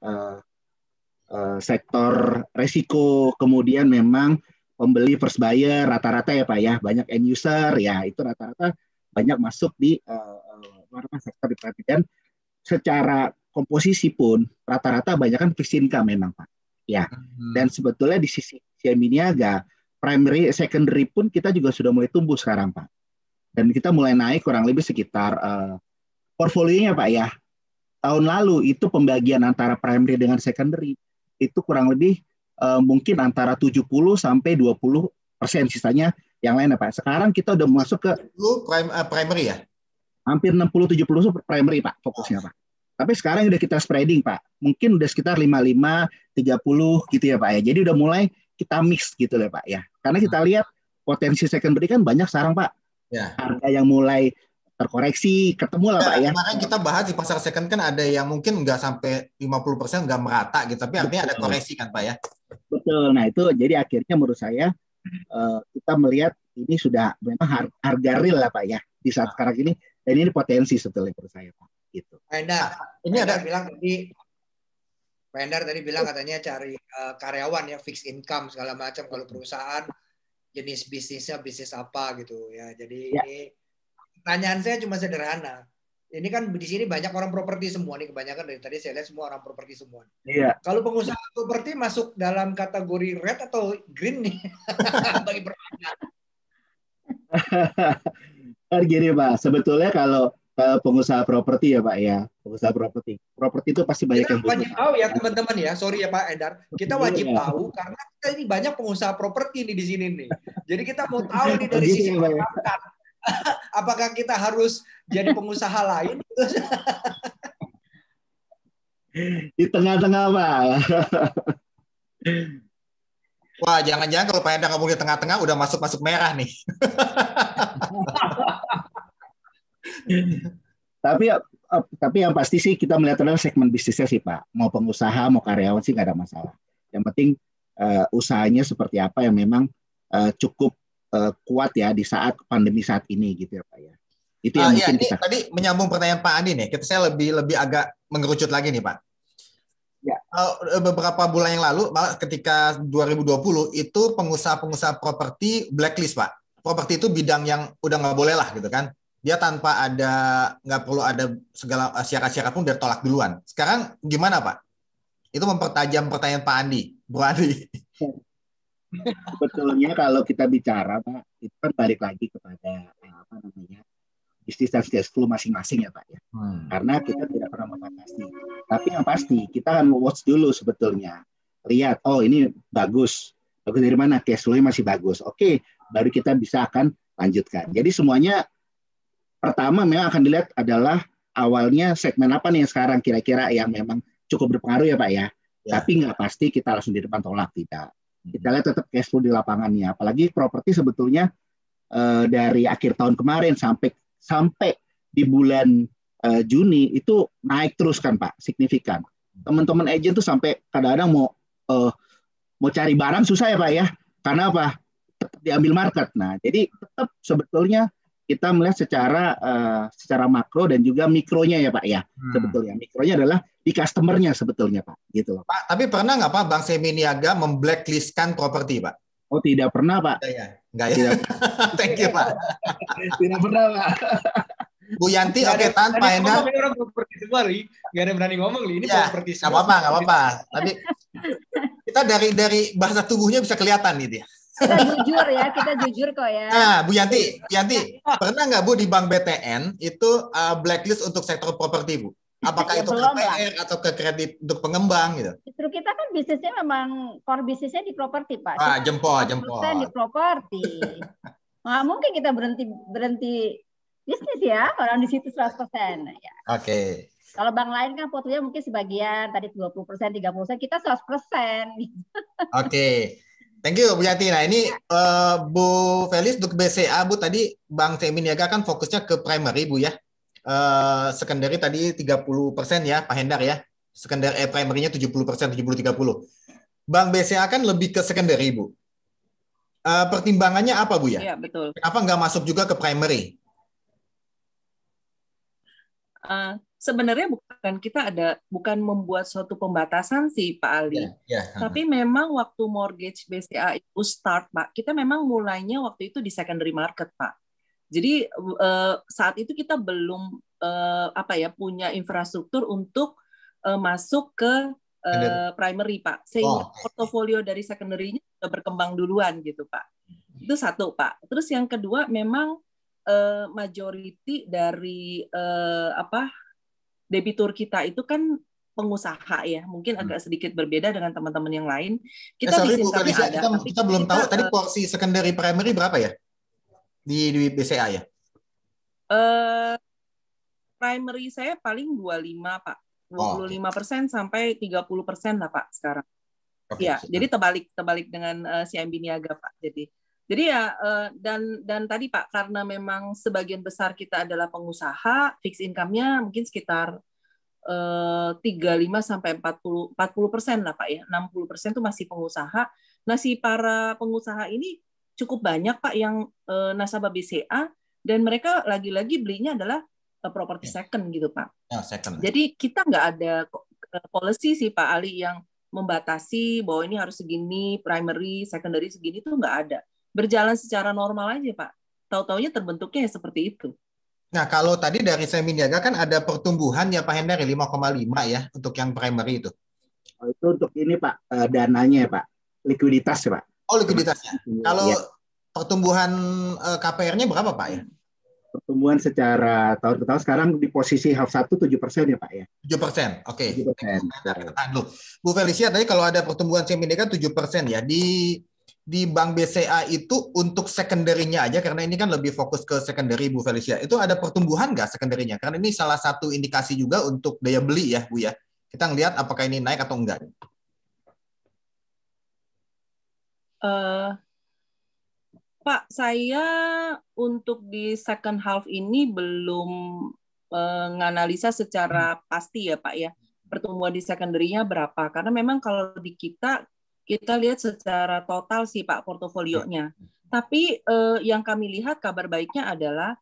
sektor resiko, kemudian memang pembeli first buyer rata-rata ya Pak ya, banyak end user ya, itu rata-rata banyak masuk di sektor diperhatikan. Secara komposisi pun rata-rata banyak kan fixed income memang Pak ya. Dan sebetulnya di sisi CME Niaga primary, secondary pun kita juga sudah mulai tumbuh sekarang Pak. Dan kita mulai naik kurang lebih sekitar portfolionya Pak ya. Tahun lalu itu pembagian antara primary dengan secondary itu kurang lebih mungkin antara 70 sampai 20%, sisanya yang lain Pak. Sekarang kita udah masuk ke primary ya? Hampir 60-70 primary Pak fokusnya Pak. Tapi sekarang udah kita spreading Pak. Mungkin udah sekitar 55-30 gitu ya Pak ya. Jadi udah mulai kita mix gitu ya Pak ya. Karena kita lihat potensi secondary kan banyak sekarang Pak. Ya. Harga yang mulai terkoreksi, ketemu lah Pak ya. Kemarin kita bahas di pasar second kan ada yang mungkin nggak sampai 50%, nggak merata gitu. Tapi artinya ada koreksi kan Pak ya. Betul. Nah itu jadi akhirnya menurut saya kita melihat ini sudah memang harga real lah Pak ya. Di saat sekarang ini. Dan ini potensi sebetulnya menurut saya Pak. Gitu. Pak Endar tadi bilang katanya cari karyawan ya, fixed income segala macam. Kalau perusahaan jenis bisnisnya bisnis apa gitu ya. Jadi ini pertanyaan saya cuma sederhana. Ini kan di sini banyak orang properti semua nih, kebanyakan dari tadi saya lihat semua orang properti semua. Iya. Kalau pengusaha properti masuk dalam kategori red atau green nih bagi pertanyaan. Gini Pak, sebetulnya kalau pengusaha properti ya Pak ya, pengusaha properti itu pasti banyak kita yang wajib tahu ya teman-teman ya, sorry ya Pak Endar, kita wajib tahu karena kita ini banyak pengusaha properti nih di sini nih. Jadi kita mau tahu nih dari sisi perbankan, apakah kita harus jadi pengusaha lain? Di tengah-tengah Pak. Wah, jangan-jangan kalau Pak Endar ngomong di tengah-tengah udah masuk merah nih. Tapi yang pasti sih kita melihat adalah segmen bisnisnya sih Pak. Mau pengusaha, mau karyawan sih nggak ada masalah. Yang penting usahanya seperti apa yang memang cukup kuat ya di saat pandemi saat ini gitu ya Pak ya. Itu yang mungkin kita. Tadi menyambung pertanyaan Pak Andi nih. Saya lebih agak mengerucut lagi nih Pak. Ya. Beberapa bulan yang lalu, ketika 2020 itu pengusaha-pengusaha properti blacklist Pak. Properti itu bidang yang udah nggak boleh lah gitu kan. Dia tanpa nggak perlu ada segala syarat-syarat pun udah tolak duluan. Sekarang gimana Pak? Itu mempertajam pertanyaan Pak Andi, Bro Andi. Sebetulnya kalau kita bicara Pak, itu kan balik lagi kepada bisnis dan cash flow masing-masing ya Pak ya. Karena kita tidak pernah membatasi. Tapi yang pasti kita akan watch dulu sebetulnya. Lihat, oh ini bagus. Bagus dari mana? Cash flow-nya masih bagus. Oke, baru kita bisa akan lanjutkan. Jadi semuanya pertama memang akan dilihat adalah awalnya segmen apa nih yang sekarang kira-kira yang memang cukup berpengaruh ya Pak ya. Tapi nggak pasti kita langsung di depan tolak, tidak. Kita lihat tetap cash flow di lapangannya. Apalagi properti sebetulnya dari akhir tahun kemarin sampai di bulan Juni itu naik terus kan Pak, signifikan. Teman-teman agent tuh sampai kadang-kadang mau cari barang susah ya Pak ya. Karena apa? Tetap diambil market. Nah, jadi tetap sebetulnya kita melihat secara makro dan juga mikronya ya Pak ya. Sebetulnya mikronya adalah di customer-nya sebetulnya Pak, gitu loh. Pak, tapi pernah nggak Pak Bank CME Niaga memblacklistkan properti Pak? Oh, tidak pernah Pak. Enggak ya. Thank you Pak. Tidak pernah Pak. Bu Yanti, oke, Pak Endar. Orang properti semua, nggak ada berani ngomong ini properti semua. Nggak apa-apa. Tapi kita dari bahasa tubuhnya bisa kelihatan gitu ya. Kita jujur kok ya. Nah, Bu Yanti, pernah nggak Bu di Bank BTN itu blacklist untuk sektor properti Bu? Apakah itu KPR atau ke kredit untuk pengembang gitu? Justru kita kan bisnisnya memang core bisnisnya di properti Pak. Jempol. Di properti. Nggak mungkin kita berhenti bisnis ya, orang di situ 100%. Ya. Oke. Kalau bank lain kan portofolio mungkin sebagian, tadi 20%, 30%, kita 100%. Oke. Thank you Bu Yanti. Nah ini Bu Felis untuk BCA Bu tadi Bank CME Niaga kan fokusnya ke primary Bu ya. Secondary tadi 30% ya Pak Hendar ya. Secondary primary-nya 70%, 70-30. Bank BCA kan lebih ke secondary, Bu. Pertimbangannya apa, Bu ya? Iya, betul. Kenapa nggak masuk juga ke primary? Sebenarnya bukan membuat suatu pembatasan sih Pak Ali, tapi memang waktu mortgage BCA itu start Pak, kita memang mulainya waktu itu di secondary market Pak. Jadi saat itu kita belum punya infrastruktur untuk masuk ke primary Pak, sehingga portofolio dari secondary-nya sudah berkembang duluan gitu Pak. Itu satu Pak. Terus yang kedua memang majority dari debitur kita itu kan pengusaha ya, mungkin agak sedikit berbeda dengan teman-teman yang lain. Kita sorry, Bu Felicia, kita belum tahu tadi porsi secondary primary berapa ya di BCA ya? Primary saya paling 25 Pak, 25% sampai 30% lah Pak sekarang. Ya, jadi terbalik dengan CIMB Niaga Pak. Jadi ya dan tadi Pak, karena memang sebagian besar kita adalah pengusaha, fixed income-nya mungkin sekitar 35 sampai 40% lah Pak ya. 60% itu masih pengusaha. Nah, si para pengusaha ini cukup banyak Pak yang nasabah BCA, dan mereka lagi-lagi belinya adalah properti second gitu Pak. Jadi kita nggak ada policy sih Pak Ali yang membatasi bahwa ini harus segini, primary, secondary segini, itu nggak ada. Berjalan secara normal aja Pak. Tahu-taunya terbentuknya seperti itu. Nah, kalau tadi dari CIMB Niaga kan ada pertumbuhan ya Pak Hendry 5,5 ya untuk yang primary itu. Oh, itu untuk ini Pak, dananya ya Pak, likuiditas ya Pak. Oh, likuiditasnya. Kalau pertumbuhan KPR-nya berapa Pak ya? Pertumbuhan secara tahun ke tahun sekarang di posisi half 1 7% ya Pak ya. 7%. Oke. 7%. Bu Felicia tadi kalau ada pertumbuhan CIMB Niaga 7% ya. Di Bank BCA itu untuk secondary-nya aja, karena ini kan lebih fokus ke secondary Bu Felicia. Itu ada pertumbuhan nggak secondary-nya? Karena ini salah satu indikasi juga untuk daya beli ya Bu ya. Kita ngelihat apakah ini naik atau enggak. Pak, saya untuk di second half ini belum menganalisa secara pasti ya Pak ya, pertumbuhan di secondary-nya berapa. Karena memang kalau di kita lihat secara total sih Pak portofolionya. Tapi yang kami lihat kabar baiknya adalah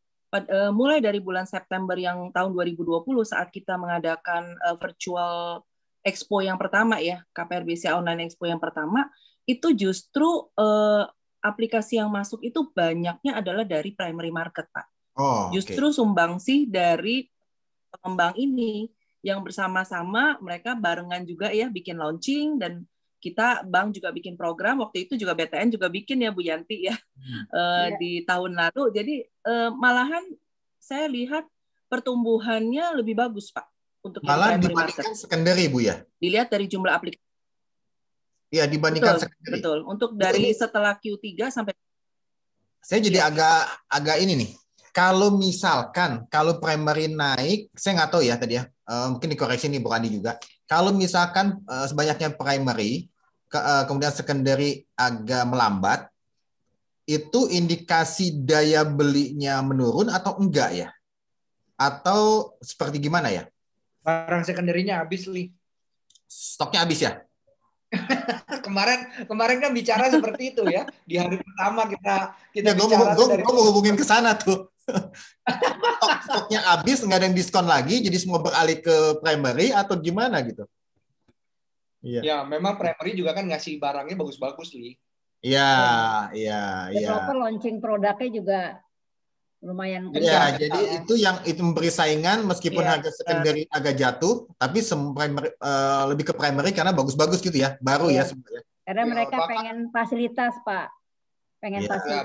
mulai dari bulan September yang tahun 2020 saat kita mengadakan virtual expo yang pertama ya, KPR BCA Online Expo yang pertama, itu justru aplikasi yang masuk itu banyaknya adalah dari primary market Pak. Justru sumbangsi dari pengembang ini yang bersama-sama mereka barengan juga ya bikin launching, dan kita bank juga bikin program, waktu itu juga BTN juga bikin ya Bu Yanti ya di tahun lalu. Jadi malahan saya lihat pertumbuhannya lebih bagus Pak untuk malah dibandingkan secondary Bu ya. Dilihat dari jumlah aplikasi. Iya, dibandingkan secondary. Betul. Untuk dari setelah Q3 sampai saya jadi agak ini nih. Kalau misalkan kalau primary naik, saya nggak tahu ya tadi ya. Mungkin dikoreksi nih Bu Andi juga. Kalau misalkan sebanyaknya primary, kemudian secondary agak melambat, itu indikasi daya belinya menurun atau enggak ya? Atau seperti gimana ya? Barang secondary-nya habis, Li. Stoknya habis ya? kemarin kan bicara seperti itu ya. Di hari pertama kita ya, bicara. Gue mau hubungin ke sana tuh. Stoknya habis, nggak ada yang diskon lagi, jadi semua beralih ke primary atau gimana gitu? Iya. Ya, memang primary juga kan ngasih barangnya bagus-bagus, Li. Iya. Developer launching produknya juga lumayan kencang. Ya, jadi itu memberi saingan meskipun harga secondary agak jatuh, tapi lebih ke primary karena bagus-bagus gitu ya, baru ya sebenarnya. Karena mereka pengen fasilitas Pak. Pengen fasilitas,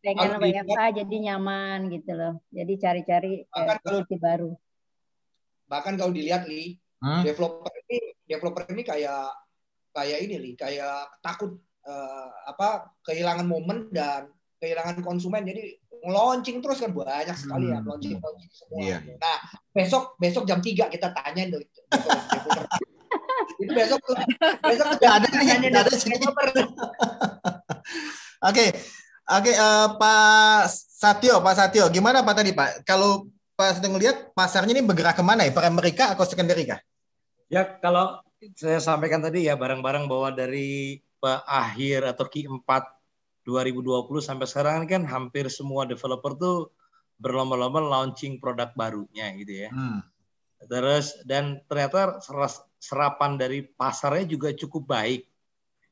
pengen WFA jadi nyaman gitu loh. Jadi cari-cari solusi baru. Bahkan kalau dilihat Li, developer ini kayak ini Li, kayak takut kehilangan momen dan kehilangan konsumen, jadi launching terus kan banyak sekali ya launching semua. Yeah. Nah besok jam 3 kita tanyain itu besok ada sini. Oke, Pak Satyo, gimana Pak tadi Pak? Kalau Pak sedang melihat pasarnya ini bergerak kemana ya? Primary kah atau secondary kah? Ya, kalau saya sampaikan tadi ya bareng-bareng bahwa dari akhir atau Q4 2020 sampai sekarang kan hampir semua developer tuh berlomba-lomba launching produk barunya gitu ya. Terus dan ternyata serapan dari pasarnya juga cukup baik.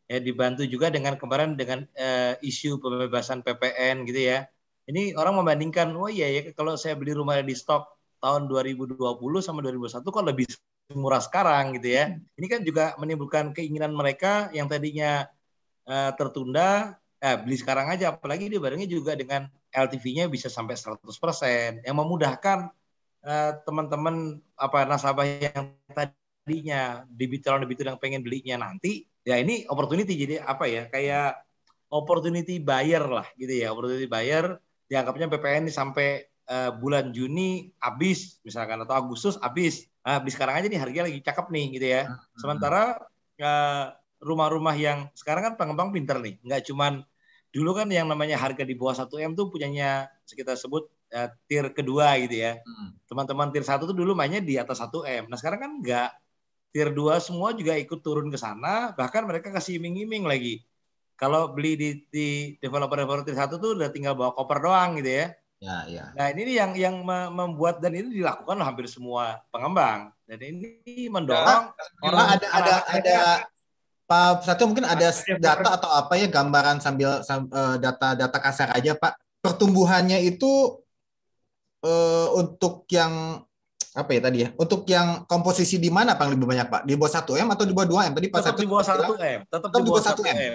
Ya, dibantu juga dengan kemarin dengan isu pembebasan PPN gitu ya. Ini orang membandingkan, oh iya ya kalau saya beli rumah di stok tahun 2020 sama 2021 kok lebih murah sekarang gitu ya. Ini kan juga menimbulkan keinginan mereka yang tadinya tertunda, beli sekarang aja. Apalagi dibarengnya juga dengan LTV-nya bisa sampai 100%, yang memudahkan teman-teman nasabah yang tadinya debitur yang pengen belinya nanti. Ya ini opportunity, jadi apa ya, kayak opportunity buyer lah gitu ya, opportunity buyer dianggapnya PPN ini sampai bulan Juni habis misalkan atau Agustus habis. Beli sekarang aja nih harganya lagi cakep nih gitu ya. Sementara rumah-rumah yang sekarang kan pengembang pinter nih, nggak cuman dulu kan yang namanya harga di bawah 1M tuh punyanya kita sebut tier kedua gitu ya. Teman-teman tier 1 tuh dulu mainnya di atas 1M. Nah sekarang kan enggak. Tier 2 semua juga ikut turun ke sana, bahkan mereka kasih iming-iming lagi. Kalau beli di developer tier 1 tuh udah tinggal bawa koper doang gitu ya. Ya. Nah ini yang membuat, dan ini dilakukan hampir semua pengembang. Dan ini mendorong orang ada Pak Satyo, mungkin ada data atau apa ya, gambaran sambil data kasar aja Pak. Pertumbuhannya itu untuk yang apa ya tadi ya? Untuk yang komposisi di mana Pak lebih banyak Pak? Di bawah 1M atau di bawah 2M? Tadi Pak tetap Satyo di bawah 1M. Tetap di bawah 1M. 1M.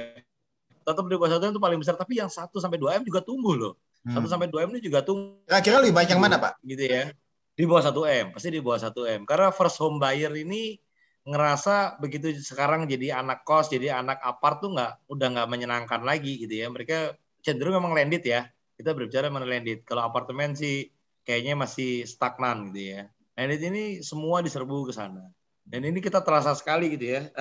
Tetap di bawah 1M itu paling besar, tapi yang 1 sampai 2M juga tumbuh loh. 1 sampai 2M ini juga tumbuh. Kira-kira lebih banyak yang mana Pak? Gitu ya. Di bawah 1M, pasti di bawah 1M. Karena first home buyer ini ngerasa begitu sekarang jadi anak kos, jadi anak apart tuh udah nggak menyenangkan lagi gitu ya. Mereka cenderung memang landed ya. Kita berbicara mengenai landed. Kalau apartemen sih kayaknya masih stagnan gitu ya. Landed ini semua diserbu ke sana. Dan ini kita terasa sekali gitu ya.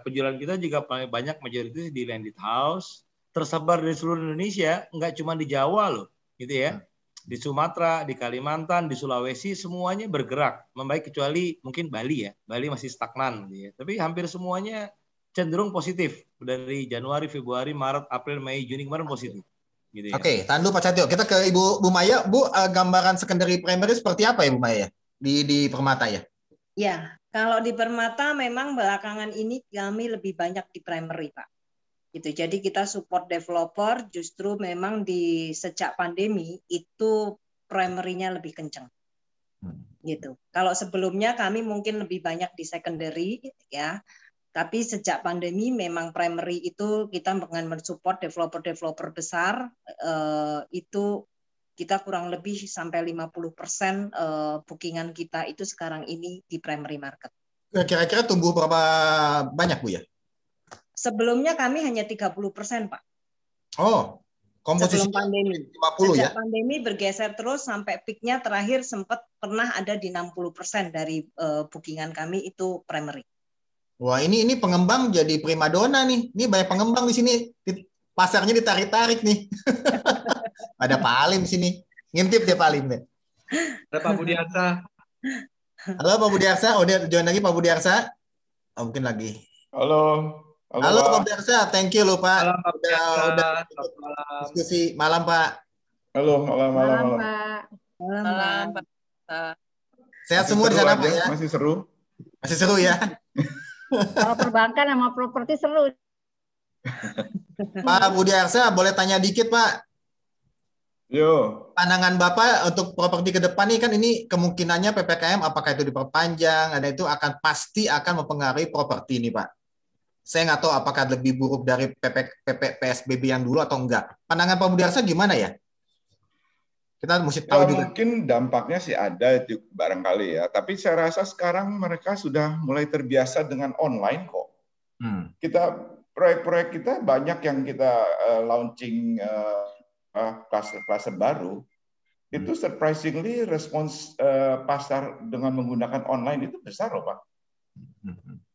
Penjualan kita juga banyak mayoritas di landed house, tersebar di seluruh Indonesia, nggak cuma di Jawa loh, gitu ya. Di Sumatera, di Kalimantan, di Sulawesi, semuanya bergerak membaik kecuali mungkin Bali ya. Bali masih stagnan gitu ya. Tapi hampir semuanya cenderung positif dari Januari, Februari, Maret, April, Mei, Juni kemarin positif. Gitu ya. Oke, tahan dulu Pak Satyo. Kita ke Bu Maya. Bu, gambaran secondary primary seperti apa ya Bu Maya di Permata ya? Ya, kalau di Permata memang belakangan ini kami lebih banyak di primary Pak. Gitu. Jadi kita support developer, justru memang sejak pandemi itu primary-nya lebih kenceng. Gitu. Kalau sebelumnya kami mungkin lebih banyak di secondary ya. Tapi sejak pandemi memang primary itu kita dengan mensupport developer-developer besar itu kita kurang lebih sampai 50% bookingan kita itu sekarang ini di primary market. Kira-kira tumbuh berapa banyak Bu ya? Sebelumnya kami hanya 30%, Pak. Oh, komposisi sebelum pandemi. 50 Sejak ya? pandemi bergeser terus sampai peaknya terakhir sempat pernah ada di 60% dari bookingan kami itu primary. Wah, ini pengembang jadi primadona nih. Ini banyak pengembang di sini. Pasarnya ditarik-tarik nih. Ada Pak Alim di sini. Ngintip dia Pak Alim deh. Ada Pak Budiarsa. Halo Pak Budiarsa, udah join lagi Pak Budiarsa? Oh, mungkin lagi. Halo. Halo Pak Budiarsa, thank you loh Pak. Malam Pak Budiarsa. Udah diskusi malam Pak. Halo, malam. Pak. Malam Pak. Sehat semua di sana Pak ya? Masih seru. Masih seru ya? Kalau perbankan sama properti seru. Pak Budiarsa, boleh tanya dikit Pak? Yo. Pandangan Bapak untuk properti ke depan nih, kan ini kemungkinannya PPKM apakah itu diperpanjang, ada itu pasti akan mempengaruhi properti nih Pak. Saya nggak tahu apakah lebih buruk dari PSBB yang dulu atau enggak. Pandangan Pak Budiarsa gimana ya? Kita mesti tahu juga. Mungkin dampaknya sih ada barangkali ya, tapi saya rasa sekarang mereka sudah mulai terbiasa dengan online kok. Kita proyek-proyek kita banyak yang kita launching kluster baru. Itu surprisingly respons pasar dengan menggunakan online itu besar loh Pak.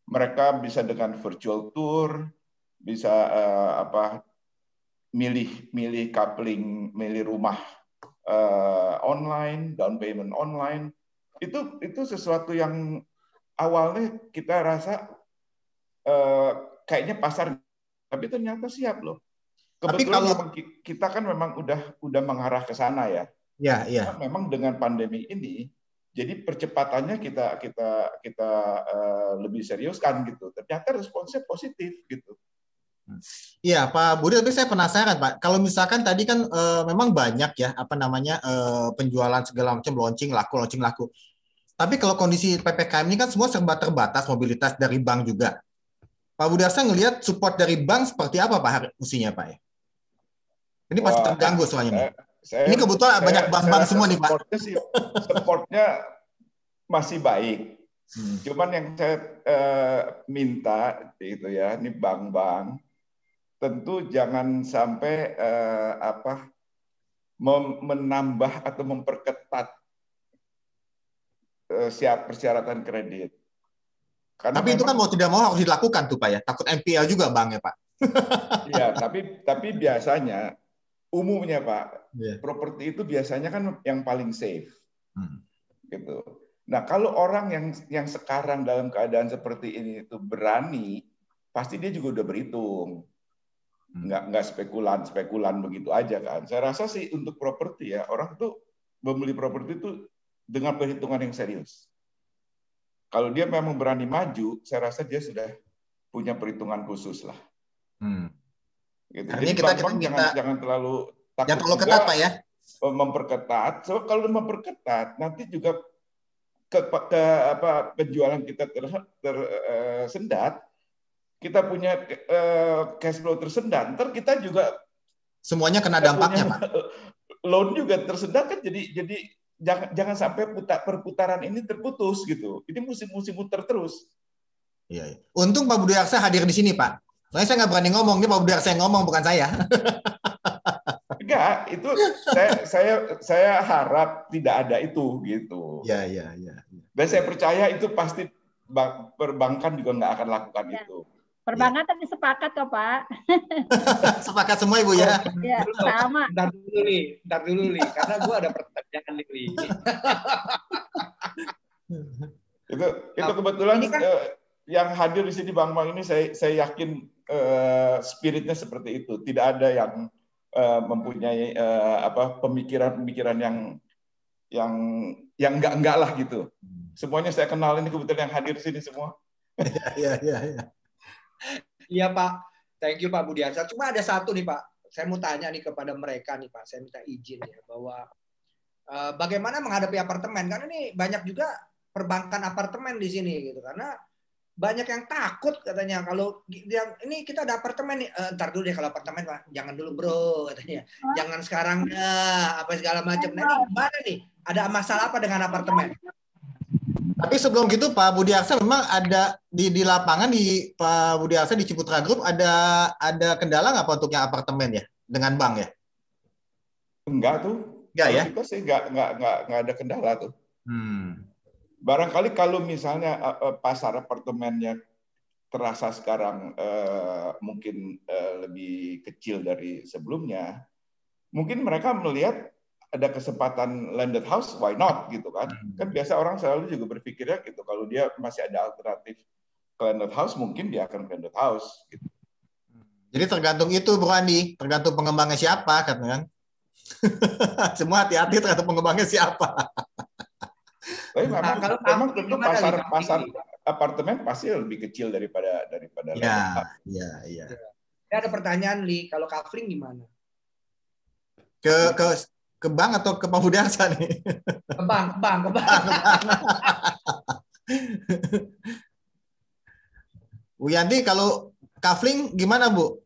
Mereka bisa dengan virtual tour, bisa milih coupling, milih rumah online, down payment online. Itu sesuatu yang awalnya kita rasa kayaknya pasar, tapi ternyata siap loh. Tapi Kebetulan kalau memang kita kan memang udah mengarah ke sana ya. Ya, ya. Nah, memang dengan pandemi ini, jadi percepatannya kita lebih seriuskan gitu. Ternyata responsnya positif gitu. Iya, Pak Budi, tapi saya penasaran, Pak. Kalau misalkan tadi kan memang banyak ya, penjualan segala macam, launching laku. Tapi kalau kondisi PPKM ini kan semua serba terbatas, mobilitas dari bank juga. Pak Budi Arsa ngelihat support dari bank seperti apa, Pak, mestinya, Pak? Ya? Ini pasti terganggu soalnya. Ini kebetulan banyak bank-bank semua nih, Pak. Supportnya masih baik. Cuman yang saya minta gitu ya, ini bank-bank tentu jangan sampai menambah atau memperketat persyaratan kredit. Karena tapi itu kan mau tidak mau harus dilakukan tuh, Pak ya. Takut NPL juga bank ya, Pak. Iya, tapi biasanya umumnya Pak, properti itu biasanya kan yang paling safe. Gitu. Nah, kalau orang yang sekarang dalam keadaan seperti ini itu berani, pasti dia juga udah berhitung. Nggak spekulan begitu aja kan. Saya rasa sih untuk properti ya, orang tuh membeli properti itu dengan perhitungan yang serius. Kalau dia memang berani maju, saya rasa dia sudah punya perhitungan khusus lah. Gitu. Jadi bank-bank jangan terlalu takut juga ketat, Pak ya. Memperketat. So kalau memperketat, nanti juga penjualan kita tersendat, kita punya cash flow tersendat, ntar kita juga semuanya kena dampaknya, Pak. Loan juga tersendat kan, jadi jangan sampai perputaran ini terputus gitu. Ini musim muter terus. Iya. Untung Pak Budi Arsa hadir di sini, Pak. Soalnya saya nggak berani ngomong, ini Pak Budi Arsa yang ngomong, bukan saya. Enggak, itu saya harap tidak ada itu gitu. Iya. Dan saya percaya itu pasti perbankan juga nggak akan lakukan itu. Perbankan tadi sepakat kok, Pak. Sepakat semua Ibu ya. Iya, sama. Ntar dulu nih, karena gue ada pertanyaan nih. Itu kebetulan kan, yang hadir di sini bank-bank ini saya yakin spiritnya seperti itu. Tidak ada yang mempunyai pemikiran yang enggak lah gitu. Semuanya saya kenal, ini kebetulan yang hadir di sini semua. Iya. Iya Pak, thank you Pak Budi Arsa. Cuma ada satu nih Pak, saya mau tanya nih kepada mereka nih Pak, saya minta izin ya bahwa bagaimana menghadapi apartemen, karena ini banyak juga perbankan apartemen di sini gitu, karena banyak yang takut katanya kalau ini kita ada apartemen nih, ntar dulu deh kalau apartemen Pak, jangan dulu bro katanya, jangan sekarang apa segala macam. Nah ini gimana nih, ada masalah apa dengan apartemen? Tapi sebelum gitu Pak Budi Arsa memang ada di lapangan di Pak Budi Arsa di Ciputra Group ada kendala nggak Pak untuk yang apartemen ya dengan bank ya? Enggak tuh. Enggak ya? Kita sih enggak ada kendala tuh. Barangkali kalau misalnya pasar apartemennya terasa sekarang mungkin lebih kecil dari sebelumnya, mungkin mereka melihat ada kesempatan landed house, why not gitu kan? Kan biasa orang selalu juga berpikirnya gitu, kalau dia masih ada alternatif ke landed house, mungkin dia akan ke landed house. Gitu. Jadi tergantung itu, Bro Andi, tergantung pengembangnya siapa, kan? Semua hati-hati tergantung pengembangnya siapa. Tapi memang tentu pasar apartemen pasti lebih kecil daripada landed house. Iya. Ada pertanyaan Li, kalau kafling gimana? Ke bank atau ke Pak Budi Arsa nih? Ke bank. Bu Yanti, kalau kafling gimana Bu?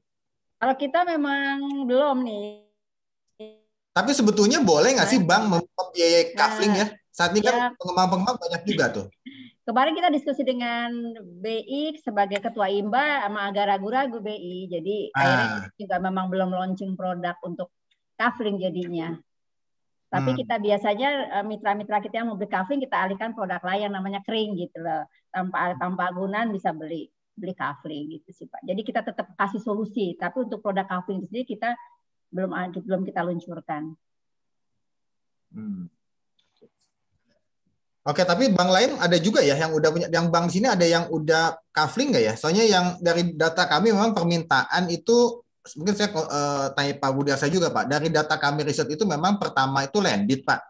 Kalau kita memang belum nih. Tapi sebetulnya boleh nggak sih bank membiayai kafling ya? Saat ini kan pengembang-pengembang banyak juga tuh. Kemarin kita diskusi dengan BI sebagai ketua IMBA, sama agak ragu-ragu BI. Jadi akhirnya juga memang belum launching produk untuk kafling jadinya. Tapi kita biasanya mitra-mitra kita yang mau beli kafling kita alihkan produk lain yang namanya kering gitu loh. Tanpa agunan bisa beli kafling gitu sih Pak. Jadi kita tetap kasih solusi, tapi untuk produk kafling sendiri kita belum kita luncurkan. Oke, tapi bank lain ada juga ya yang udah punya, yang bank di sini ada yang udah kafling nggak ya? Soalnya yang dari data kami memang permintaan itu, mungkin saya tanya Pak Budiarsa juga Pak, dari data kami riset itu memang pertama itu landed Pak,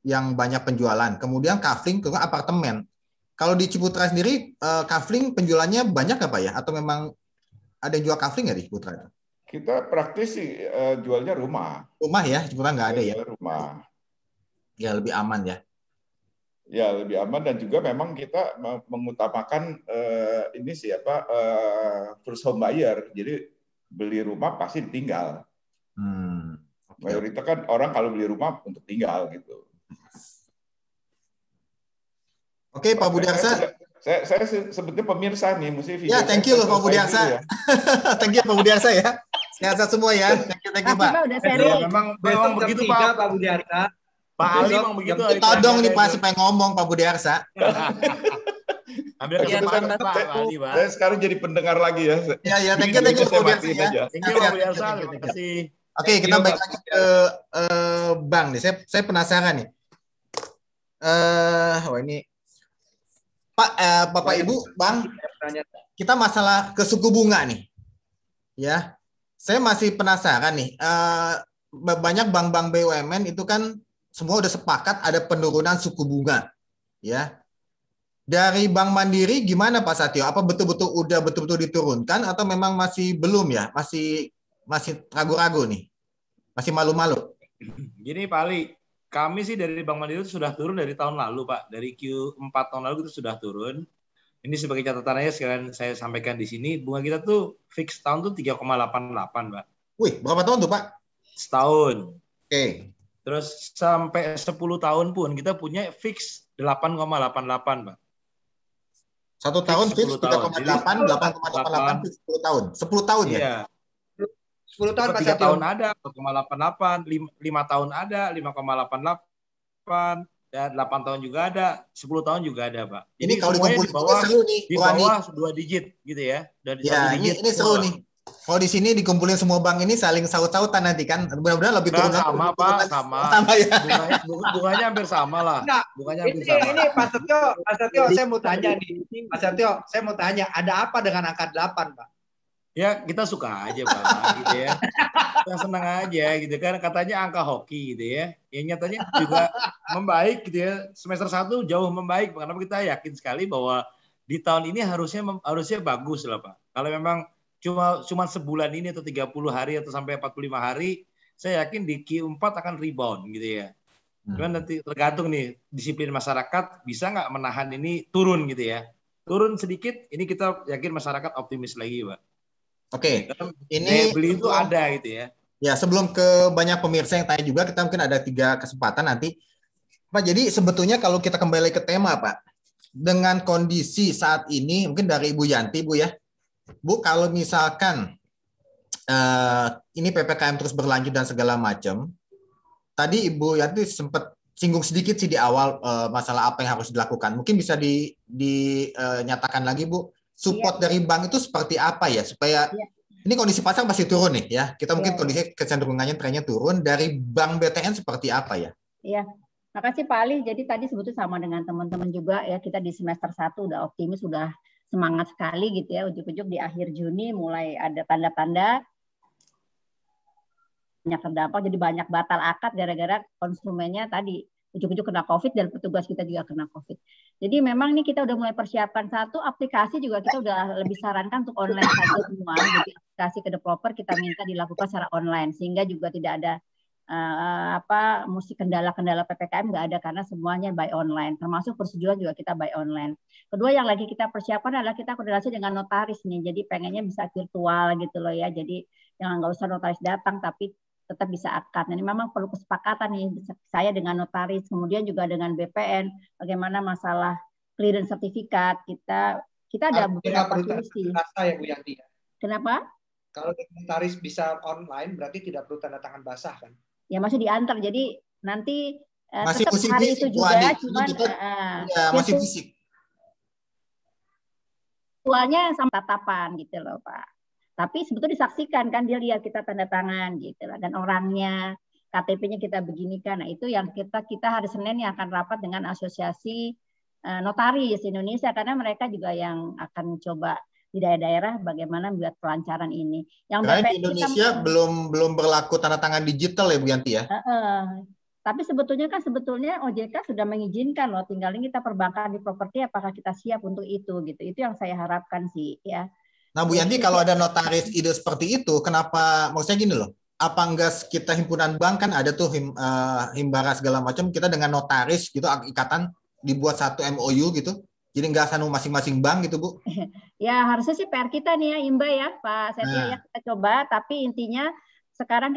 yang banyak penjualan, kemudian kafling ke apartemen. Kalau di Ciputra sendiri, kafling penjualannya banyak nggak Pak ya? Atau memang ada yang jual kafling nggak di Ciputra? Kita praktis sih jualnya rumah. Rumah ya, Ciputra nggak ada ya? Rumah. Ya lebih aman ya. Ya lebih aman, dan juga memang kita mengutamakan ini siapa first home buyer. Jadi beli rumah pasti ditinggal. Mayoritas kan orang kalau beli rumah untuk tinggal gitu. Oke, Pak Budiarsa. Saya sebetulnya pemirsa nih, mesti video. Ya, thank you loh Pak Budiarsa. Ya. Thank you Pak Budiarsa ya. Sehat semua ya. Thank you Pak. Ya, memang begitu Pak Budiarsa. Pak Ali memang begitu. Todong nih Pak supaya ngomong Pak Budiarsa. Ambil kesempatan Pak Ali, Pak. Saya sekarang jadi pendengar lagi ya. Ya, thank you Pak Budiarsa ya. Thank you Pak Budiarsa. Terima kasih. Oke, kita balik lagi ke Bang nih. Saya penasaran nih. Ini Pak, Bapak Ibu, Bang, kita masalah ke suku bunga nih. Ya. Saya masih penasaran nih. Banyak bank-bank BUMN itu kan semua udah sepakat ada penurunan suku bunga. Ya. Dari Bank Mandiri gimana Pak Satyo? Apa betul-betul diturunkan atau memang masih belum ya? Masih ragu-ragu nih. Masih malu-malu. Gini Pak Ali, kami sih dari Bank Mandiri itu sudah turun dari tahun lalu, Pak. Dari Q4 tahun lalu itu sudah turun. Ini sebagai catatan aja sekalian saya sampaikan di sini. Bunga kita tuh fix tahun tuh 3,88, Pak. Wih, berapa tahun tuh, Pak? Setahun. Oke. Terus sampai 10 tahun pun kita punya fix 8,88, Pak. 1 tahun fix 3,8, 8,88 fix 10 tahun. 10 tahun ya? Iya. 10 tahun 3 tahun ada 4,88, 5 tahun ada 5,88, dan 8 tahun juga ada, 10 tahun juga ada, Pak. Jadi ini kalau dikumpulin di bawah 2 digit gitu ya. Dari ya, ini seru nih. Kalau di sini dikumpulin semua bank ini saling saut-sautan nanti kan. Mudah-mudahan lebih turun. Sama, Pak, sama ya. Bunganya hampir sama lah. Nah, bunganya hampir sama. Ini Pak Setio, saya mau tanya nih. Pak Setio, saya mau tanya, ada apa dengan angka 8, Pak? Ya kita suka aja Pak, gitu ya. Kita senang aja gitu kan, katanya angka hoki gitu ya. Yang nyatanya juga membaik gitu ya. Semester 1 jauh membaik, karena kita yakin sekali bahwa di tahun ini harusnya bagus lah Pak. Kalau memang cuma sebulan ini atau 30 hari atau sampai 45 hari, saya yakin di Q4 akan rebound gitu ya. Cuman nanti tergantung nih disiplin masyarakat bisa nggak menahan ini turun gitu ya. Turun sedikit, ini kita yakin masyarakat optimis lagi Pak. Oke, ini beli itu ada gitu ya. Ya, sebelum ke banyak pemirsa yang tanya juga, kita mungkin ada 3 kesempatan nanti. Pak, jadi sebetulnya kalau kita kembali ke tema, Pak, dengan kondisi saat ini, mungkin dari Ibu Yanti, Bu ya. Bu, kalau misalkan ini PPKM terus berlanjut dan segala macam, tadi Ibu Yanti sempat singgung sedikit sih di awal masalah apa yang harus dilakukan. Mungkin bisa dinyatakan lagi, Bu. Support dari bank itu seperti apa ya supaya ini kondisi pasar masih turun nih ya, kita mungkin kondisi kecenderungannya trennya turun, dari Bank BTN seperti apa ya? Iya, makasih Pak Ali. Jadi tadi sebetulnya sama dengan teman-teman juga ya, kita di semester 1 udah optimis, udah semangat sekali gitu ya, ujuk-ujuk di akhir Juni mulai ada tanda-tanda banyak terdampak, jadi banyak batal akad gara-gara konsumennya tadi ujuk-ujuk kena COVID dan petugas kita juga kena COVID. Jadi memang ini kita udah mulai persiapkan satu aplikasi juga kita udah lebih sarankan untuk online saja semua. Jadi aplikasi ke developer kita minta dilakukan secara online sehingga juga tidak ada mesti kendala-kendala PPKM nggak ada karena semuanya by online. Termasuk persetujuan juga kita by online. Kedua yang lagi kita persiapkan adalah kita koordinasi dengan notaris nih. Jadi pengennya bisa virtual gitu loh ya. Jadi jangan nggak usah notaris datang tapi tetap bisa akad. Ini memang perlu kesepakatan nih saya dengan notaris, kemudian juga dengan BPN, bagaimana masalah clearance sertifikat kita ada beberapa solusi. Ya Bu Yanti. Kenapa? Kalau notaris bisa online, berarti tidak perlu tanda tangan basah kan? Ya masih diantar, jadi nanti masih tetap hari itu juga, cuman masih fisik. Tuanya sama tatapan gitu loh Pak. Tapi sebetulnya disaksikan kan, dia lihat kita tanda tangan gitu lah, dan orangnya KTP-nya kita beginikan. Nah, itu yang kita hari Senin yang akan rapat dengan Asosiasi Notaris Indonesia, karena mereka juga yang akan coba di daerah-daerah bagaimana membuat pelancaran ini. Yang BPN di Indonesia belum berlaku tanda tangan digital ya Bu Yanti ya? Tapi sebetulnya OJK sudah mengizinkan loh, tinggal ini kita perbankan di properti apakah kita siap untuk itu gitu. Itu yang saya harapkan sih ya. Nah Bu Yanti, kalau ada notaris ide seperti itu, kenapa, maksudnya gini loh, apa enggak kita himpunan bank kan ada tuh himbara segala macam, kita dengan notaris gitu ikatan dibuat satu MOU gitu, jadi enggak sanu masing-masing bank gitu Bu? Ya harusnya sih PR kita nih ya Imba ya Pak Setia ya, kita coba, tapi intinya sekarang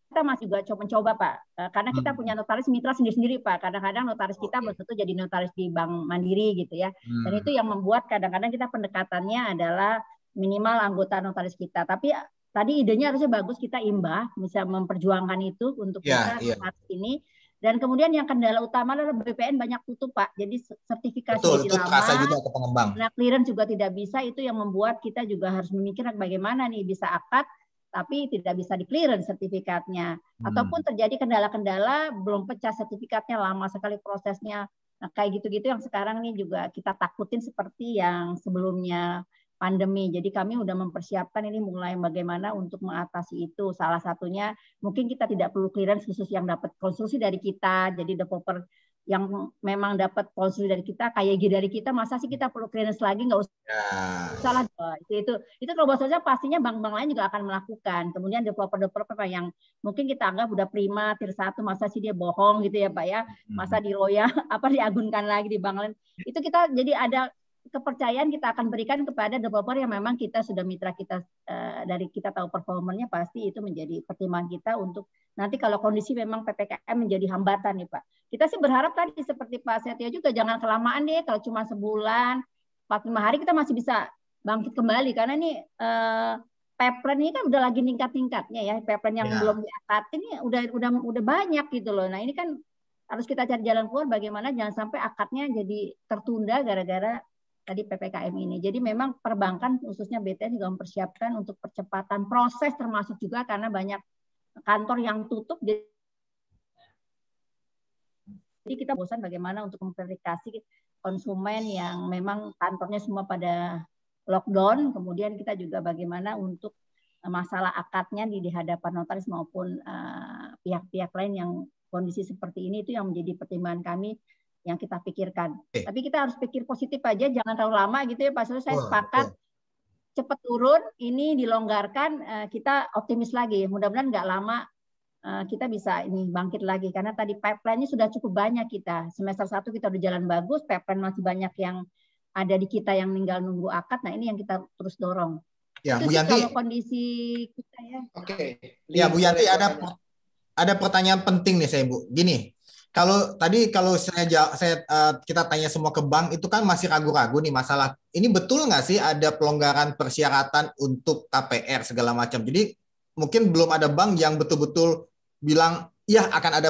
kita masih juga mencoba Pak, karena kita punya notaris mitra sendiri-sendiri Pak. Kadang-kadang notaris kita belum tentu jadi notaris di Bank Mandiri gitu ya. Dan itu yang membuat kadang-kadang kita pendekatannya adalah minimal anggota notaris kita. Tapi tadi idenya harusnya bagus, kita Imba bisa memperjuangkan itu untuk kita saat ini. Dan kemudian yang kendala utama adalah BPN banyak tutup Pak. Jadi sertifikasi jadi lama. Juga ke pengembang. Nah, clearance juga tidak bisa, itu yang membuat kita juga harus memikirkan bagaimana nih bisa akad tapi tidak bisa di clearance sertifikatnya, ataupun terjadi kendala-kendala belum pecah sertifikatnya, lama sekali prosesnya. Nah, kayak gitu-gitu yang sekarang ini juga kita takutin seperti yang sebelumnya pandemi. Jadi kami udah mempersiapkan ini mulai bagaimana untuk mengatasi itu. Salah satunya mungkin kita tidak perlu clearance khusus yang dapat konstruksi dari kita, jadi developer yang memang dapat konstruksi dari kita, KYG dari kita, masa sih kita perlu clearance lagi? Nggak usah. Salah. Itu terobos saja, pastinya bank-bank lain juga akan melakukan. Kemudian developer yang mungkin kita anggap udah prima, tier 1, masa sih dia bohong gitu ya Pak ya, masa diroya, diagunkan lagi di bank lain. Itu kita jadi ada kepercayaan kita akan berikan kepada developer yang memang kita sudah mitra kita, dari kita tahu performanya, pasti itu menjadi pertimbangan kita untuk nanti kalau kondisi memang PPKM menjadi hambatan nih Pak. Kita sih berharap tadi seperti Pak Setia juga jangan kelamaan deh, kalau cuma sebulan, 45 hari kita masih bisa bangkit kembali, karena ini pipeline ini kan udah lagi tingkat-tingkatnya ya, pipeline yang belum diakatin ini udah banyak gitu loh. Nah ini kan harus kita cari jalan keluar bagaimana jangan sampai akadnya jadi tertunda gara-gara tadi PPKM ini. Jadi memang perbankan khususnya BTN juga mempersiapkan untuk percepatan proses, termasuk juga karena banyak kantor yang tutup. Jadi kita bosan bagaimana untuk memverifikasi konsumen yang memang kantornya semua pada lockdown. Kemudian kita juga bagaimana untuk masalah akadnya di hadapan notaris maupun pihak-pihak lain yang kondisi seperti ini, itu yang menjadi pertimbangan kami yang kita pikirkan. Tapi kita harus pikir positif aja, jangan terlalu lama gitu ya Pak. Saya sepakat cepat turun, ini dilonggarkan, kita optimis lagi. Mudah-mudahan nggak lama kita bisa ini bangkit lagi, karena tadi pipeline-nya sudah cukup banyak kita. Semester 1 kita udah jalan bagus, pipeline masih banyak yang ada di kita yang tinggal nunggu akad. Nah ini yang kita terus dorong. Ya, itu Bu Yanti. kalau kondisi kita ya. Oke. Ya Bu Yanti, ada pertanyaan penting nih saya Bu. Gini. Kalau kita tanya semua ke bank, itu kan masih ragu-ragu nih masalah. Ini betul nggak sih ada pelonggaran persyaratan untuk KPR segala macam? Jadi mungkin belum ada bank yang betul-betul bilang ya akan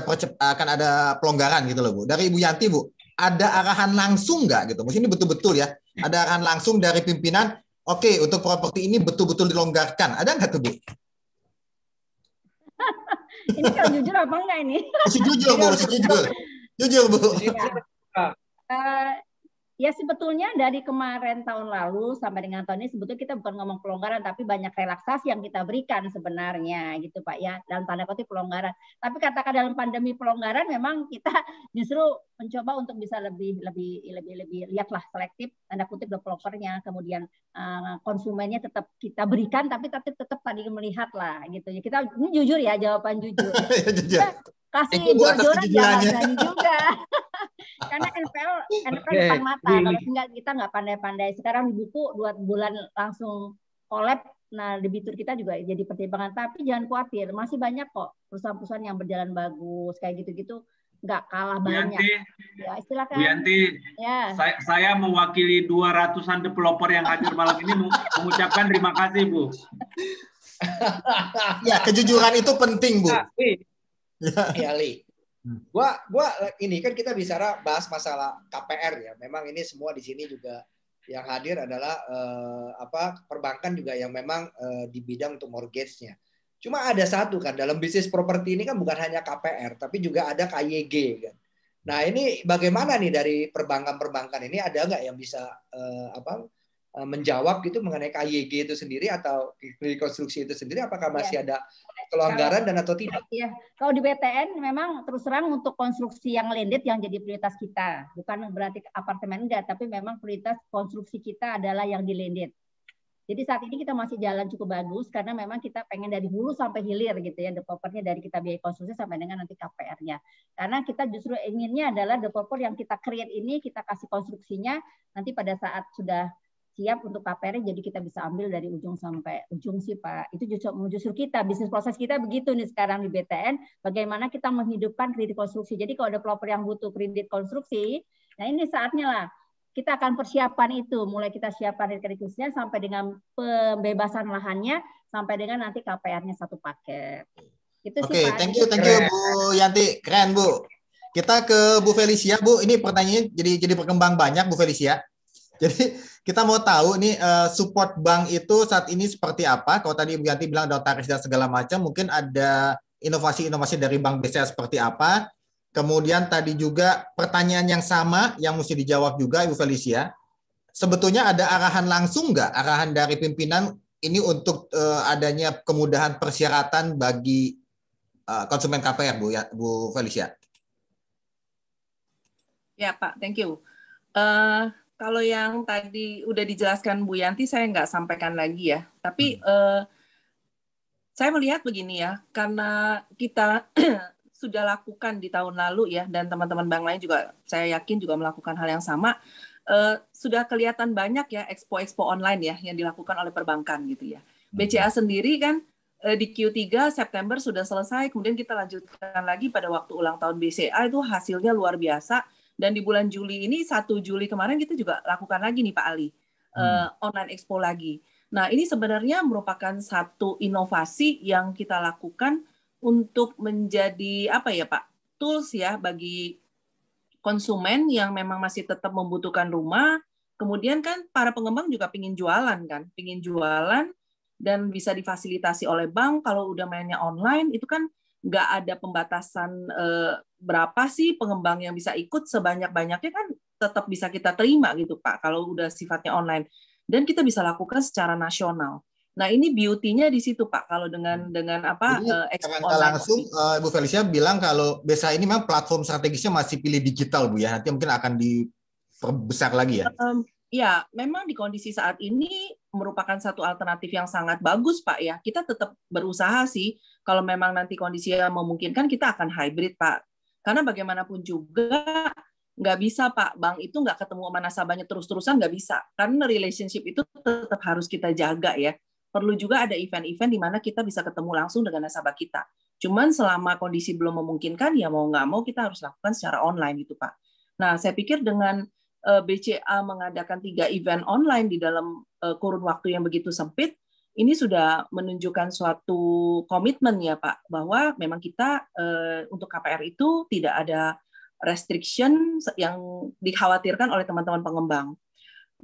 ada pelonggaran gitu loh Bu. Dari Ibu Yanti Bu, ada arahan langsung nggak gitu? Maksudnya ini betul-betul ya, ada arahan langsung dari pimpinan. Oke, untuk properti ini betul-betul dilonggarkan. Ada nggak tuh Bu? Ini kalau jujur apa enggak ini? Jujur Bu. Jujur Bu. Ya sebetulnya dari kemarin tahun lalu sampai dengan tahun ini sebetulnya kita bukan ngomong pelonggaran, tapi banyak relaksasi yang kita berikan sebenarnya gitu Pak ya, dalam tanda kutip pelonggaran. Tapi katakan dalam pandemi pelonggaran memang kita justru mencoba untuk bisa lebih lihatlah selektif tanda kutip developernya, kemudian konsumennya tetap kita berikan, tapi tetap tadi melihat lah gitu. Kita ini jujur ya, jawaban jujur. Kita kasih jor-joran jangan berani juga. Karena NPL depan mata, kalau enggak kita nggak pandai-pandai. Sekarang di buku 2 bulan langsung collab, nah debitur kita juga jadi pertimbangan. Tapi jangan khawatir, masih banyak kok perusahaan-perusahaan yang berjalan bagus kayak gitu-gitu, nggak kalah banyak. Ya, silakan. Bu Yanti, ya. Saya mewakili 200-an developer yang hadir malam ini mengucapkan terima kasih Bu. Ya, kejujuran itu penting Bu. Ya, Li. Gua ini kan kita bicara bahas masalah KPR ya. Memang ini semua di sini juga yang hadir adalah perbankan juga yang memang di bidang untuk mortgage-nya. Cuma ada satu kan, dalam bisnis properti ini kan bukan hanya KPR, tapi juga ada KYG kan. Nah ini bagaimana nih dari perbankan-perbankan ini, ada nggak yang bisa menjawab gitu mengenai KYG itu sendiri atau rekonstruksi itu sendiri, apakah masih ada kelonggaran dan atau tidak? Iya, kalau di BTN memang terus terang untuk konstruksi yang landed yang jadi prioritas kita, bukan berarti apartemen enggak, tapi memang prioritas konstruksi kita adalah yang di landed. Jadi saat ini kita masih jalan cukup bagus karena memang kita pengen dari hulu sampai hilir gitu ya, developernya dari kita biaya konstruksi sampai dengan nanti KPR-nya. Karena kita justru inginnya adalah developer yang kita create ini, kita kasih konstruksinya, nanti pada saat sudah siap untuk KPR, jadi kita bisa ambil dari ujung sampai ujung sih Pak. Itu justru kita, bisnis proses kita begitu nih sekarang di BTN, bagaimana kita menghidupkan kredit konstruksi. Jadi kalau developer yang butuh kredit konstruksi, nah ini saatnya lah. Kita akan persiapan itu, mulai kita siapkan kreditnya sampai dengan pembebasan lahannya, sampai dengan nanti KPR-nya satu paket. Oke, thank you Bu Yanti, keren Bu. Kita ke Bu Felicia Bu, ini pertanyaannya jadi berkembang banyak Bu Felicia. Jadi kita mau tahu nih support bank itu saat ini seperti apa? Kalau tadi Bu Yanti bilang notaris dan segala macam, mungkin ada inovasi-inovasi dari Bank BCA seperti apa? Kemudian tadi juga pertanyaan yang sama yang mesti dijawab juga Ibu Felicia. Sebetulnya ada arahan langsung nggak, arahan dari pimpinan ini untuk adanya kemudahan persyaratan bagi konsumen KPR Bu Felicia? Ya Pak, thank you. Kalau yang tadi udah dijelaskan Bu Yanti, saya nggak sampaikan lagi ya. Tapi saya melihat begini ya, karena kita sudah lakukan di tahun lalu ya, dan teman-teman bank lain juga saya yakin juga melakukan hal yang sama, sudah kelihatan banyak ya expo online ya yang dilakukan oleh perbankan gitu ya. BCA sendiri kan di Q3 September sudah selesai, kemudian kita lanjutkan lagi pada waktu ulang tahun BCA, itu hasilnya luar biasa, dan di bulan Juli ini 1 Juli kemarin kita juga lakukan lagi nih Pak Ali, online expo lagi. Nah ini sebenarnya merupakan satu inovasi yang kita lakukan untuk menjadi apa ya Pak, tools ya bagi konsumen yang memang masih tetap membutuhkan rumah. Kemudian kan para pengembang juga pingin jualan dan bisa difasilitasi oleh bank. Kalau udah mainnya online itu kan nggak ada pembatasan berapa sih pengembang yang bisa ikut, sebanyak-banyaknya kan tetap bisa kita terima gitu Pak kalau udah sifatnya online, dan kita bisa lakukan secara nasional. Nah ini beauty-nya di situ Pak, kalau dengan apa? Jadi langsung Bu Felicia bilang kalau BCA ini memang platform strategisnya masih pilih digital Bu ya, nanti mungkin akan diperbesar lagi ya. Ya, memang di kondisi saat ini merupakan satu alternatif yang sangat bagus Pak ya. Kita tetap berusaha sih, kalau memang nanti kondisinya memungkinkan kita akan hybrid Pak. Karena bagaimanapun juga nggak bisa Pak, bank itu nggak ketemu sama nasabahnya terus-terusan, nggak bisa. Karena relationship itu tetap harus kita jaga ya. Perlu juga ada event-event di mana kita bisa ketemu langsung dengan nasabah kita. Cuman selama kondisi belum memungkinkan, ya mau nggak mau kita harus lakukan secara online gitu Pak. Nah, saya pikir dengan BCA mengadakan 3 event online di dalam kurun waktu yang begitu sempit, ini sudah menunjukkan suatu komitmen ya Pak, bahwa memang kita untuk KPR itu tidak ada restriction yang dikhawatirkan oleh teman-teman pengembang.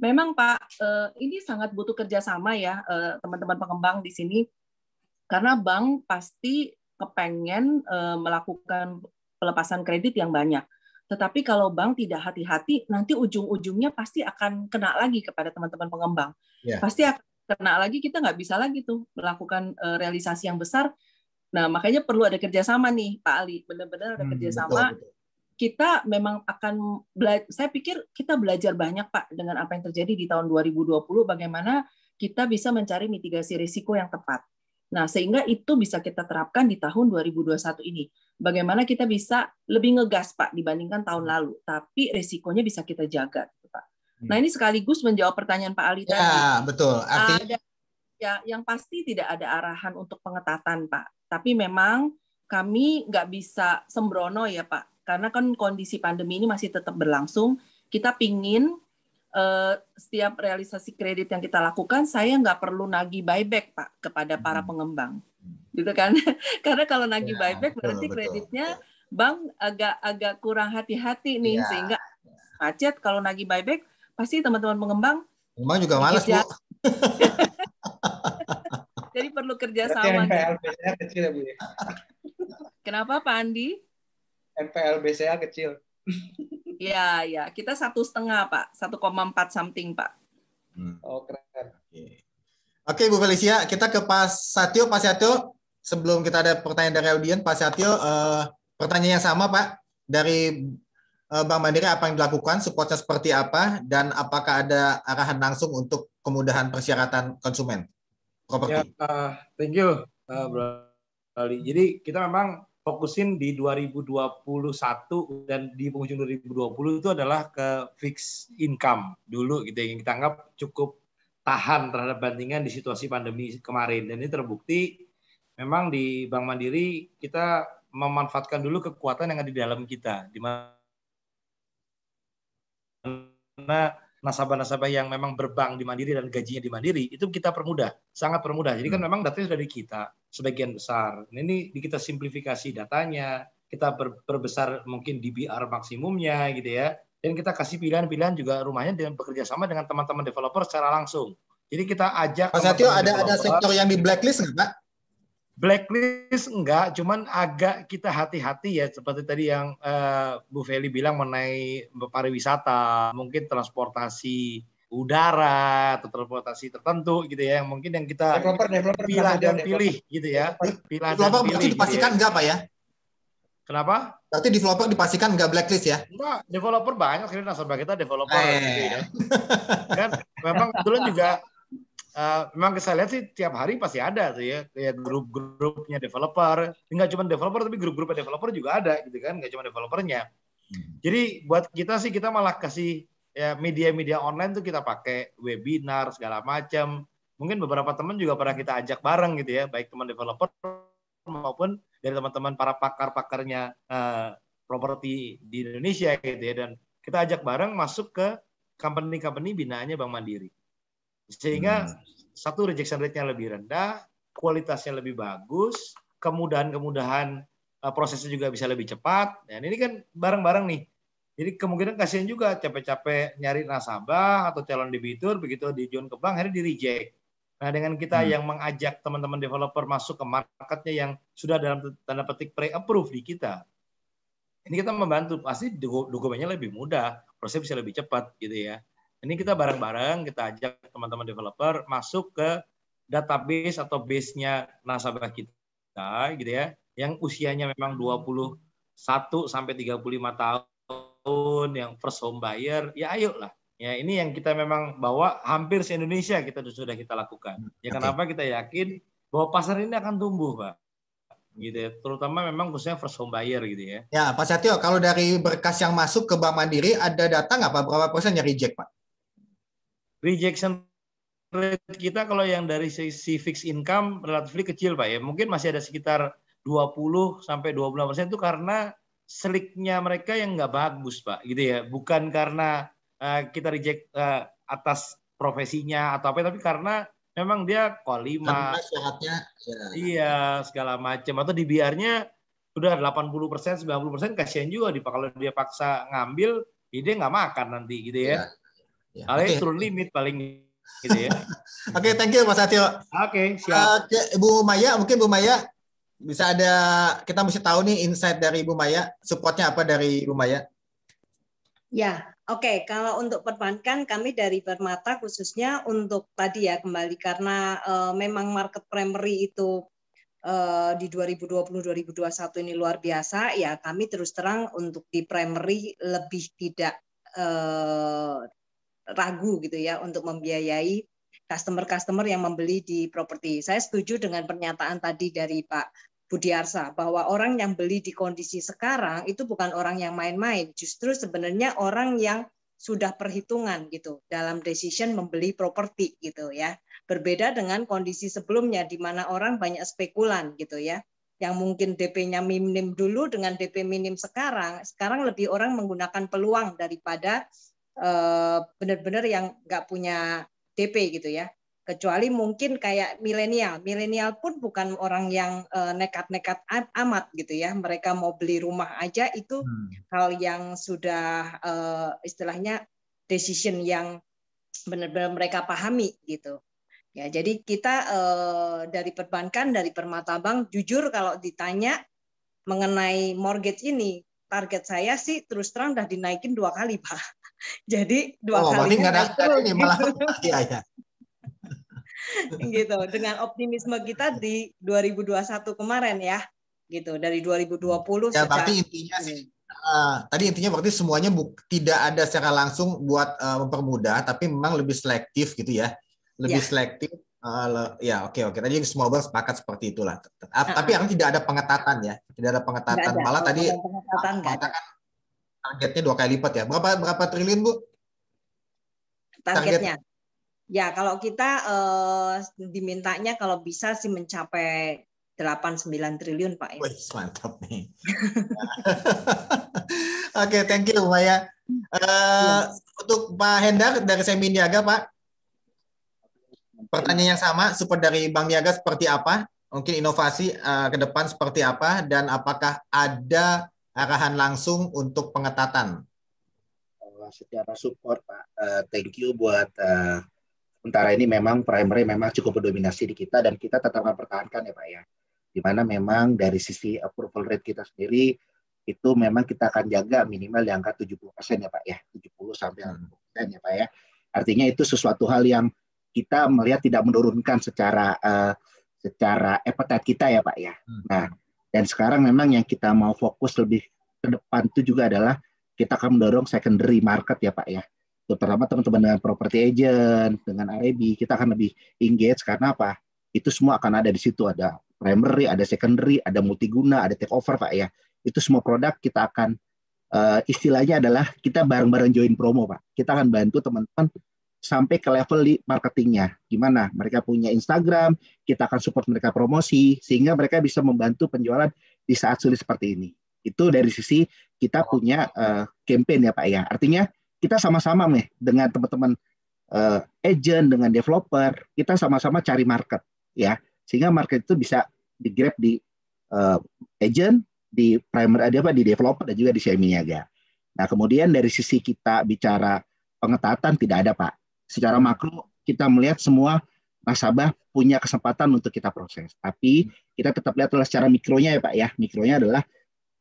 Memang Pak, ini sangat butuh kerjasama ya teman-teman pengembang di sini, karena bank pasti kepengen melakukan pelepasan kredit yang banyak. Tetapi kalau bank tidak hati-hati, nanti ujung-ujungnya pasti akan kena lagi kepada teman-teman pengembang. Yeah. Pasti akan kena lagi, kita nggak bisa lagi tuh melakukan realisasi yang besar. Nah makanya perlu ada kerjasama nih Pak Ali, benar-benar ada kerjasama. Betul. Kita memang akan saya pikir kita belajar banyak Pak dengan apa yang terjadi di tahun 2020, bagaimana kita bisa mencari mitigasi risiko yang tepat. Nah, sehingga itu bisa kita terapkan di tahun 2021 ini. Bagaimana kita bisa lebih ngegas Pak dibandingkan tahun lalu, tapi risikonya bisa kita jaga Pak. Nah, ini sekaligus menjawab pertanyaan Pak Ali tadi. Ya, betul. Artinya ya yang pasti tidak ada arahan untuk pengetatan Pak, tapi memang kami nggak bisa sembrono ya Pak. Karena kan kondisi pandemi ini masih tetap berlangsung, kita pingin setiap realisasi kredit yang kita lakukan, saya nggak perlu nagih buyback Pak kepada para pengembang, gitu kan? Karena kalau nagih buyback berarti kreditnya bank agak kurang hati-hati nih, sehingga macet. Kalau nagih buyback pasti teman-teman pengembang juga malas Bu. Jadi perlu kerjasama. NPL BCA kecil ya Bu ya? Kenapa Pak Andi? NPL BCA kecil. Ya, kita 1,5 Pak, 1,4 something Pak. Oh keren. Oke Bu Felicia, kita ke Pak Satyo. Pak Satyo, sebelum kita ada pertanyaan dari audiens, Pak Satyo, pertanyaan yang sama Pak, dari Bank Mandiri apa yang dilakukan, supportnya seperti apa, dan apakah ada arahan langsung untuk kemudahan persyaratan konsumen properti? Ya, thank you, Bro Ali. Jadi kita memang fokusin di 2021 dan di penghujung 2020 itu adalah ke fixed income dulu gitu yang kita anggap cukup tahan terhadap bantingan di situasi pandemi kemarin, dan ini terbukti memang di Bank Mandiri kita memanfaatkan dulu kekuatan yang ada di dalam kita, di mana nasabah-nasabah yang memang berbank di Mandiri dan gajinya di Mandiri itu kita permudah, sangat permudah. Jadi kan memang datanya sudah di kita sebagian besar. Ini kita simplifikasi datanya, kita perbesar mungkin DBR maksimumnya gitu ya. Dan kita kasih pilihan-pilihan juga rumahnya dengan bekerja sama dengan teman-teman developer secara langsung. Jadi kita ajak Pak Satyo, ada sektor yang di blacklist nggak Pak? Blacklist enggak, cuman agak kita hati-hati ya, seperti tadi yang Bu Feli bilang mengenai pariwisata, mungkin transportasi udara atau transportasi tertentu gitu ya, mungkin yang kita pilih dan pilih gitu ya. Developer berarti dipastikan enggak Pak ya? Kenapa? Berarti developer dipastikan nggak blacklist ya? Enggak, developer banyak, akhirnya nasabah kita developer gitu ya. Kan memang kebetulan juga memang saya lihat sih tiap hari pasti ada tuh ya, kayak grup-grupnya developer. Nggak cuma developer tapi grup-grupnya developer juga ada gitu kan, nggak cuma developernya. Jadi buat kita sih kita malah kasih ya media-media online tuh kita pakai webinar segala macam. Mungkin beberapa teman juga pernah kita ajak bareng gitu ya, baik teman developer maupun dari teman-teman para pakar-pakarnya properti di Indonesia gitu ya, dan kita ajak bareng masuk ke company-company binaannya Bank Mandiri. Sehingga satu rejection rate-nya lebih rendah, kualitasnya lebih bagus, kemudahan-kemudahan prosesnya juga bisa lebih cepat. Dan ini kan bareng-bareng nih. Jadi kemungkinan kasihan juga capek-capek nyari nasabah atau calon debitur, begitu dijual ke bank akhirnya di-reject. Nah, dengan kita yang mengajak teman-teman developer masuk ke marketnya yang sudah dalam tanda petik pre-approve di kita, ini kita membantu, pasti dokumennya lebih mudah, prosesnya bisa lebih cepat gitu ya. Ini kita bareng-bareng, kita ajak teman-teman developer masuk ke database atau base-nya nasabah kita gitu ya, yang usianya memang 21 sampai 35 tahun, yang first home buyer, ya ayo lah. Ya, ini yang kita memang bawa hampir se-Indonesia kita sudah kita lakukan. Ya kenapa kita yakin bahwa pasar ini akan tumbuh, Pak. Gitu ya. Terutama memang khususnya first home buyer gitu ya. Ya, Pak Satyo, kalau dari berkas yang masuk ke Bank Mandiri ada data nggak Pak? Berapa persen yang reject, Pak? Rejection rate kita kalau yang dari sisi fixed income relatif kecil, Pak ya. Mungkin masih ada sekitar 20 sampai 25% itu karena seliknya mereka yang nggak bagus, Pak, gitu ya. Bukan karena kita reject atas profesinya atau apa, tapi karena memang dia Q5. Syaratnya iya, segala macam. Atau di biarnya udah 80%, 90%, kasihan juga kalau dia paksa ngambil, dia nggak makan nanti gitu ya. Paling turun limit paling gitu ya. Oke, thank you Pak Satyo. Oke, siap. Bu Maya, mungkin Bu Maya bisa ada, kita mesti tahu nih insight dari Bu Maya, supportnya apa dari Bu Maya? Ya, oke. Kalau untuk perbankan kami dari Permata khususnya untuk tadi ya kembali karena memang market primary itu di 2020-2021 ini luar biasa, ya kami terus terang untuk di primary lebih tidak ragu gitu ya untuk membiayai customer-customer yang membeli di properti. Saya setuju dengan pernyataan tadi dari Pak Budiarsa bahwa orang yang beli di kondisi sekarang itu bukan orang yang main-main, justru sebenarnya orang yang sudah perhitungan gitu dalam decision membeli properti gitu ya. Berbeda dengan kondisi sebelumnya di mana orang banyak spekulan gitu ya. Yang mungkin DP-nya minim dulu dengan DP minim sekarang lebih orang menggunakan peluang daripada benar-benar yang nggak punya DP gitu ya. Kecuali mungkin kayak milenial pun bukan orang yang nekat-nekat amat gitu ya. Mereka mau beli rumah aja itu hal yang sudah istilahnya decision yang benar-benar mereka pahami gitu. Ya, jadi kita dari perbankan, dari Permata Bank, jujur kalau ditanya mengenai mortgage ini, target saya sih terus terang udah dinaikin 2 kali, Pak. Jadi 2 kalinya naik terus. Ini malah ya. Gitu. Dengan optimisme kita di 2021 kemarin ya, gitu. Dari 2020 ya, berarti intinya sih tadi intinya berarti semuanya tidak ada secara langsung buat mempermudah, tapi memang lebih selektif gitu ya. Lebih selektif. Ya, oke. Tadi semua orang sepakat seperti itulah. Tapi yang tidak ada pengetatan ya. Tidak ada pengetatan. Malah tadi mengatakan targetnya 2 kali lipat ya. Berapa triliun, Bu? Targetnya. Ya, kalau kita dimintanya kalau bisa sih mencapai 8-9 triliun, Pak. Ya. Wih, mantap nih. Oke, thank you, Maya. Untuk Pak Hendar dari Semi Niaga, Pak. Pertanyaan yang sama, support dari Bank Niaga seperti apa? Mungkin inovasi ke depan seperti apa? Dan apakah ada arahan langsung untuk pengetatan? Secara support, Pak, thank you buat sementara ini memang primary memang cukup mendominasi di kita dan kita tetap mempertahankan ya Pak ya. Di mana memang dari sisi approval rate kita sendiri itu memang kita akan jaga minimal di angka 70% ya Pak ya. 70 sampai 80% ya Pak ya. Artinya itu sesuatu hal yang kita melihat tidak menurunkan secara appetite kita ya Pak ya. Nah, dan sekarang memang yang kita mau fokus lebih ke depan itu juga adalah kita akan mendorong secondary market ya Pak ya. Terutama teman-teman dengan property agent, dengan REB, kita akan lebih engage karena apa? Itu semua akan ada di situ, ada primary, ada secondary, ada multiguna, ada take over Pak ya. Itu semua produk kita akan istilahnya adalah kita bareng-bareng join promo Pak. Kita akan bantu teman-teman sampai ke level di marketingnya. Gimana? Mereka punya Instagram, kita akan support mereka promosi sehingga mereka bisa membantu penjualan di saat sulit seperti ini. Itu dari sisi kita punya campaign ya Pak ya. Artinya kita sama-sama nih dengan teman-teman agent, dengan developer, kita sama-sama cari market ya. Sehingga market itu bisa di-grab di agent, di primary di developer dan juga di semi niaga. Nah, kemudian dari sisi kita bicara pengetatan tidak ada Pak. Secara makro kita melihat semua nasabah punya kesempatan untuk kita proses. Tapi kita tetap lihat secara mikronya ya Pak ya. Mikronya adalah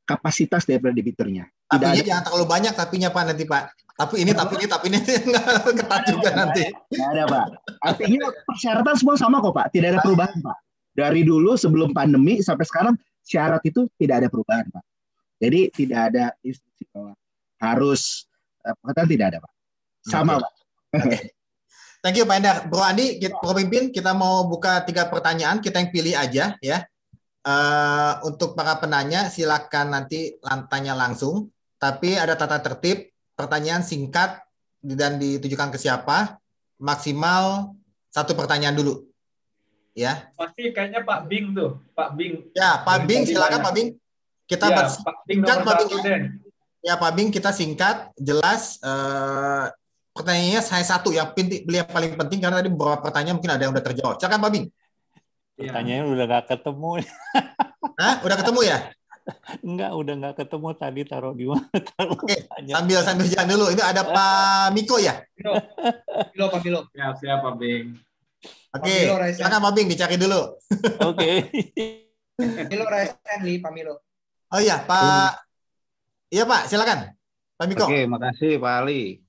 kapasitas daripada debiturnya. Tapinya jangan terlalu banyak tapinya Pak nanti Pak. Tapi ini ketat juga nanti. Nggak ada Pak. Artinya persyaratan semua sama kok Pak. Tidak ada perubahan Pak. Dari dulu sebelum pandemi sampai sekarang syarat itu tidak ada perubahan Pak. Jadi tidak ada instruksi bahwa harus pengetatan tidak ada Pak. Sama Pak. Thank you Pak Endar. Bro Andi, pemimpin kita mau buka 3 pertanyaan. Kita yang pilih aja ya. Untuk para penanya silakan nanti tanya langsung, tapi ada tata tertib, pertanyaan singkat dan ditujukan ke siapa, maksimal 1 pertanyaan dulu ya. Pasti kayaknya Pak Bing tuh, Pak Bing ya. Pak Bing silakan Pak Bing, kita ya, Pak Bing nomor 1 ya Pak Bing, kita singkat jelas. Pertanyaannya saya 1 yang beliau paling penting karena tadi beberapa pertanyaan mungkin ada yang udah terjawab. Silakan Pak Bing. Pertanyaannya udah nggak ketemu. Hah? Udah ketemu ya? Enggak, udah nggak ketemu tadi taruh di mana. Oke, sambil jalan dulu. Ini ada Pak Miko ya? Pak Milo. Ya, siap Pak Bing. Oke, silakan Pak Bing dicari dulu. Oke. Milo Stanley, Pak Milo. Oh iya, Pak. Iya Pak, silakan. Pak Miko. Oke, makasih Pak Ali.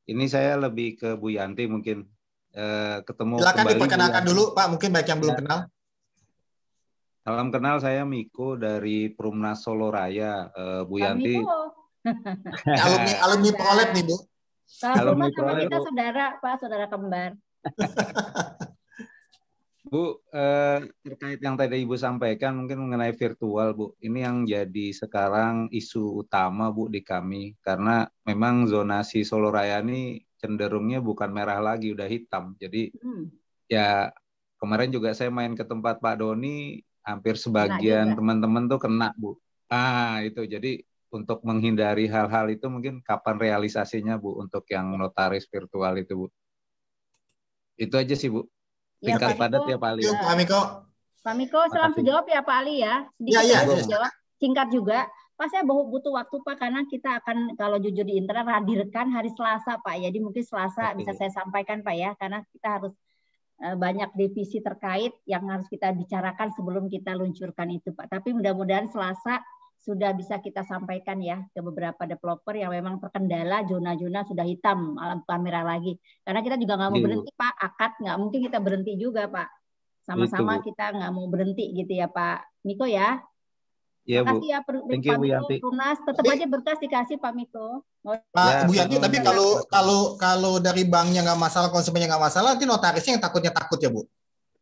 Ini saya lebih ke Bu Yanti mungkin. Ketemu silakan kembali diperkenalkan dulu Pak, mungkin banyak yang belum kenal. Salam kenal, saya Miko dari Perumnas Solo Raya, Bu Yanti. alumni Prolab nih Bu. Alumni Prolab. Kita saudara kembar. Bu, terkait yang tadi Ibu sampaikan mungkin mengenai virtual Bu, ini yang jadi sekarang isu utama Bu di kami, karena memang zonasi Solo Raya ini cenderungnya bukan merah lagi, udah hitam. Jadi ya kemarin juga saya main ke tempat Pak Doni, hampir sebagian teman-teman tuh kena Bu. Itu jadi untuk menghindari hal-hal itu mungkin kapan realisasinya Bu untuk yang notaris virtual itu Bu. Itu aja sih Bu. Singkat padat ya Pak Ali. Pak Miko langsung jawab ya Pak Ali ya. Sedikit jawab. Singkat juga. Pak, saya butuh waktu Pak, karena kita akan, kalau jujur di internal, hadirkan hari Selasa Pak. Jadi mungkin Selasa bisa saya sampaikan Pak ya, karena kita harus banyak divisi terkait yang harus kita bicarakan sebelum kita luncurkan itu Pak. Tapi mudah-mudahan Selasa sudah bisa kita sampaikan ya ke beberapa developer yang memang terkendala, zona-zona sudah hitam, lampu merah lagi. Karena kita juga nggak mau berhenti Pak, akad nggak mungkin kita berhenti juga Pak. Sama-sama kita nggak mau berhenti gitu ya Pak Miko ya. Iya, Bu. Makasih ya Thank you, Pak Bu Miko, Yanti. Tunas, tetap aja berkas dikasih Pak Miko. Pak Bu Yanti, tapi kalau dari banknya nggak masalah, konsumennya nggak masalah, nanti notarisnya yang takut ya Bu?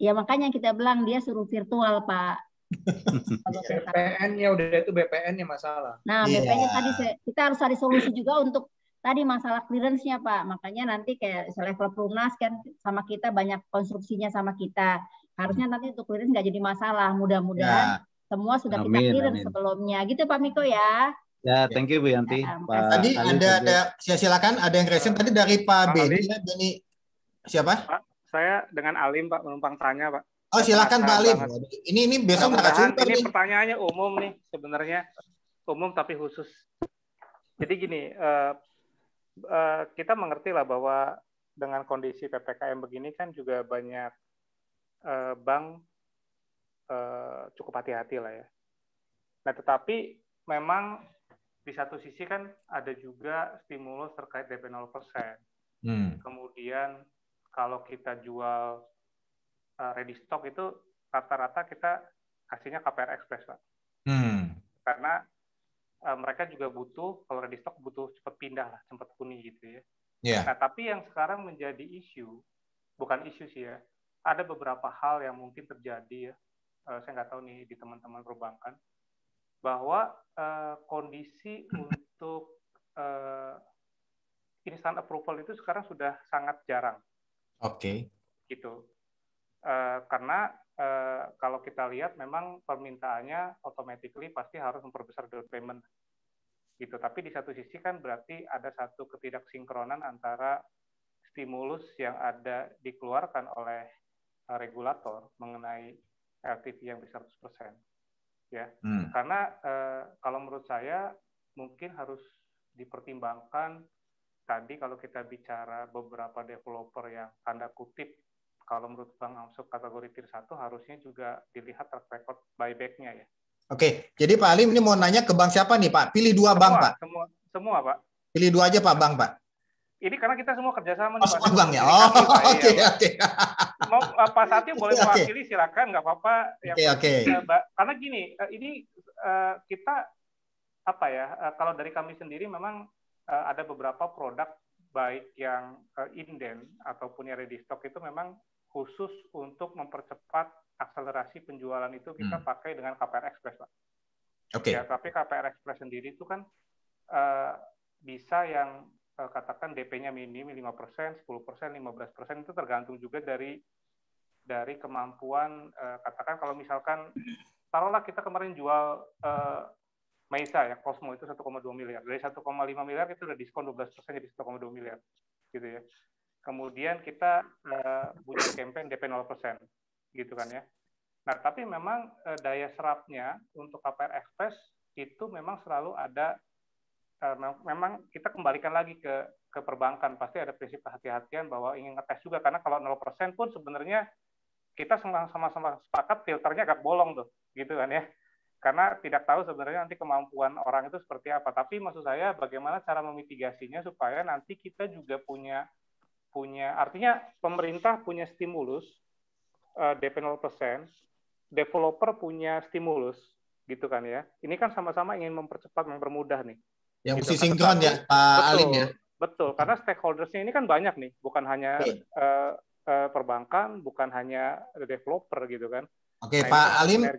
Ya makanya kita bilang dia suruh virtual Pak. BPN-nya udah itu BPN-nya masalah. Nah BPN-nya tadi kita harus cari solusi juga untuk tadi masalah clearance-nya Pak. Makanya nanti kayak level Perunas kan sama kita banyak konstruksinya sama kita. Harusnya nanti untuk clearance nggak jadi masalah. Mudah-mudahan semua sudah kita clearance sebelumnya. Gitu Pak Miko ya. Ya, thank you Bu Yanti. Tadi ada silakan ada yang resen tadi dari Pak Beni. Siapa? Pak, saya dengan Alim Pak, menumpang tanya Pak. Oh silakan Pak Alim. Ini besok narasumber ini pertanyaannya umum nih sebenarnya, umum tapi khusus. Jadi gini, kita mengerti lah bahwa dengan kondisi PPKM begini kan juga banyak bank cukup hati-hati lah ya. Nah tetapi memang di satu sisi kan ada juga stimulus terkait DP 0%. Kemudian kalau kita jual ready stock itu rata-rata kita kasihnya KPR Express Pak. Karena mereka juga butuh, kalau ready stock butuh cepat pindah lah, cepat huni gitu ya. Nah tapi yang sekarang menjadi isu, bukan isu sih ya, ada beberapa hal yang mungkin terjadi ya, saya nggak tahu nih di teman-teman perbankan, bahwa kondisi untuk instant approval itu sekarang sudah sangat jarang. Gitu. Karena kalau kita lihat memang permintaannya automatically pasti harus memperbesar down payment. Gitu. Tapi di satu sisi kan berarti ada satu ketidaksinkronan antara stimulus yang ada dikeluarkan oleh regulator mengenai LTV yang bisa 100%. Ya. Karena kalau menurut saya mungkin harus dipertimbangkan tadi kalau kita bicara beberapa developer yang tanda kutip kalau menurut Bang masuk kategori tier 1 harusnya juga dilihat track record buyback-nya ya. Oke, jadi Pak Alim ini mau nanya ke bank siapa nih Pak? Pilih dua bank Pak. Semua Pak. Pilih dua aja Pak bank Pak. Ini karena kita semua kerjasama nih Pak. Semua bank ya. Oke. Mau Pak Satyo boleh mewakili silakan, nggak apa-apa. Oke. Karena gini, ini kita apa ya? Kalau dari kami sendiri memang ada beberapa produk baik yang inden ataupun yang ready stock itu memang khusus untuk mempercepat akselerasi penjualan itu kita pakai dengan KPR Express Pak. Ya, tapi KPR Express sendiri itu kan bisa yang katakan DP-nya minim 5%, 10%, 15% itu tergantung juga dari kemampuan katakan kalau misalkan taruhlah kita kemarin jual Meisa ya, Cosmo itu 1,2 miliar. Dari 1,5 miliar itu udah diskon 12% jadi 1,2 miliar. Gitu ya. Kemudian kita punya campaign DP 0%. Gitu kan ya. Nah, tapi memang daya serapnya untuk KPR Express itu memang selalu ada, memang kita kembalikan lagi ke perbankan. Pasti ada prinsip kehati-hatian bahwa ingin ngetes juga. Karena kalau 0% pun sebenarnya kita sama-sama sepakat filternya agak bolong tuh. Gitu kan ya. Karena tidak tahu sebenarnya nanti kemampuan orang itu seperti apa. Tapi maksud saya bagaimana cara memitigasinya supaya nanti kita juga punya artinya pemerintah punya stimulus DP 0%, developer punya stimulus, gitu kan ya. Ini kan sama-sama ingin mempercepat, mempermudah nih. Yang mesti gitu, sinkron ya Pak Alim ya. Betul, karena stakeholders-nya ini kan banyak nih, bukan hanya perbankan, bukan hanya developer gitu kan. Oke, Pak Alim.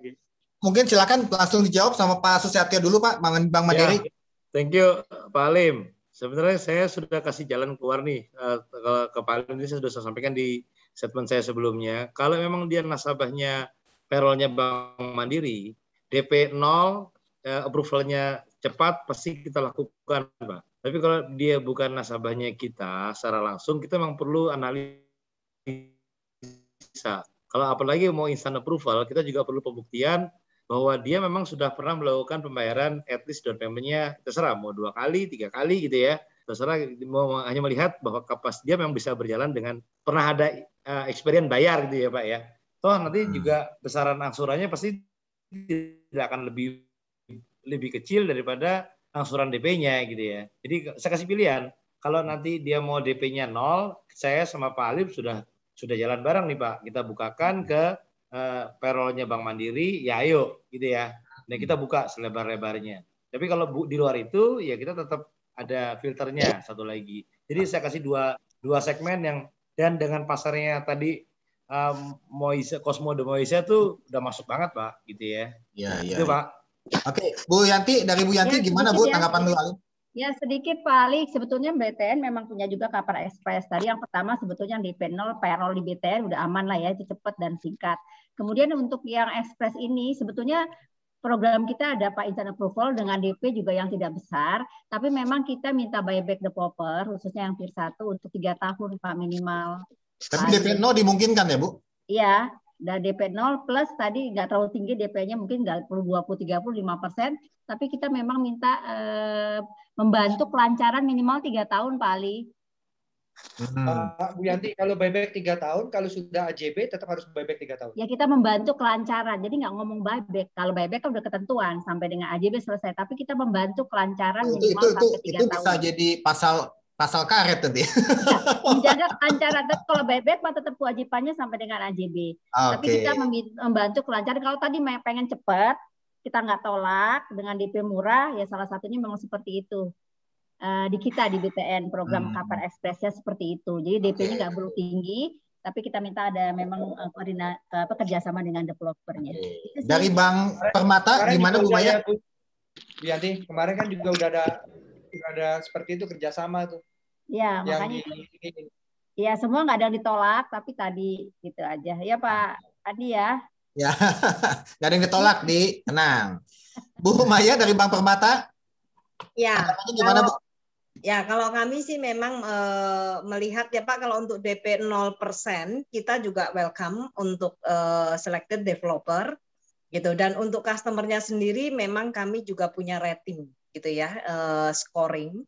Mungkin silakan langsung dijawab sama Pak Susiatyo dulu Pak, Bank Mandiri. Ya, thank you Pak Alim. Sebenarnya saya sudah kasih jalan keluar nih ke Pak Alim, ini saya sudah sampaikan di statement saya sebelumnya. Kalau memang dia nasabahnya payroll-nya Bank Mandiri, DP 0, approval-nya cepat, pasti kita lakukan Pak. Tapi kalau dia bukan nasabahnya kita secara langsung, kita memang perlu analisa. Kalau apalagi mau instant approval, kita juga perlu pembuktian bahwa dia memang sudah pernah melakukan pembayaran at least down payment-nya terserah mau 2 kali, 3 kali gitu ya. Terserah mau hanya melihat bahwa kapasitas dia memang bisa berjalan dengan pernah ada experience bayar gitu ya Pak ya. Toh nanti juga besaran angsurannya pasti tidak akan lebih kecil daripada angsuran DP-nya gitu ya. Jadi saya kasih pilihan. Kalau nanti dia mau DP-nya 0, saya sama Pak Alim sudah jalan bareng nih Pak. Kita bukakan ke payroll-nya Bank Mandiri, ya ayo gitu ya. Nah kita buka selebar-lebarnya. Tapi kalau di luar itu ya kita tetap ada filternya satu lagi. Jadi saya kasih dua segmen yang dan dengan pasarnya tadi Cosmo de Moisa tuh udah masuk banget Pak gitu ya. Iya. Itu Pak. Oke, Bu Yanti, dari Bu Yanti gimana Bu tanggapan lu Alim? Ya sedikit Pak Ali, sebetulnya BTN memang punya juga Kapar Express. Tadi yang pertama sebetulnya DP0 payroll di BTN udah aman lah ya, itu cepat dan singkat. Kemudian untuk yang Express ini sebetulnya program kita ada Pak Instant Approval dengan DP juga yang tidak besar, tapi memang kita minta buyback developer khususnya yang tier 1 untuk 3 tahun Pak minimal. Tapi DP0 dimungkinkan ya Bu? Iya. Dan DP0 plus tadi nggak terlalu tinggi DP-nya mungkin nggak perlu 20-35%, tapi kita memang minta membantu kelancaran minimal 3 tahun Pak Ali. Bu Yanti, kalau buyback 3 tahun, kalau sudah AJB tetap harus buyback 3 tahun. Ya kita membantu kelancaran, jadi nggak ngomong buyback. Kalau buyback kan udah ketentuan sampai dengan AJB selesai, tapi kita membantu kelancaran minimal sampai 3 tahun. Itu bisa jadi pasal karet nanti. Ya, menjaga kelancaran. Kalau buyback mah tetap kewajibannya sampai dengan AJB. Tapi kita membantu kelancaran. Kalau tadi pengen cepat, kita nggak tolak dengan DP murah, ya salah satunya memang seperti itu. Di kita di BTN program Kapar Express-nya seperti itu. Jadi DP-nya nggak perlu tinggi, tapi kita minta ada memang kerjasama dengan developernya. Dari Bank Permata gimana Bu Maya? Bu Yanti, kemarin kan juga udah ada seperti itu kerjasama tuh. Ya makanya. Ya semua nggak ada yang ditolak, tapi tadi gitu aja. Ya Pak Adi ya. Ya, nggak ada yang ditolak di tenang. Bu Maya dari Bank Permata. Ya. Gimana Bu? Ya, kalau kami sih memang melihat ya Pak, kalau untuk DP 0% kita juga welcome untuk selected developer gitu. Dan untuk customernya sendiri memang kami juga punya rating gitu ya, scoring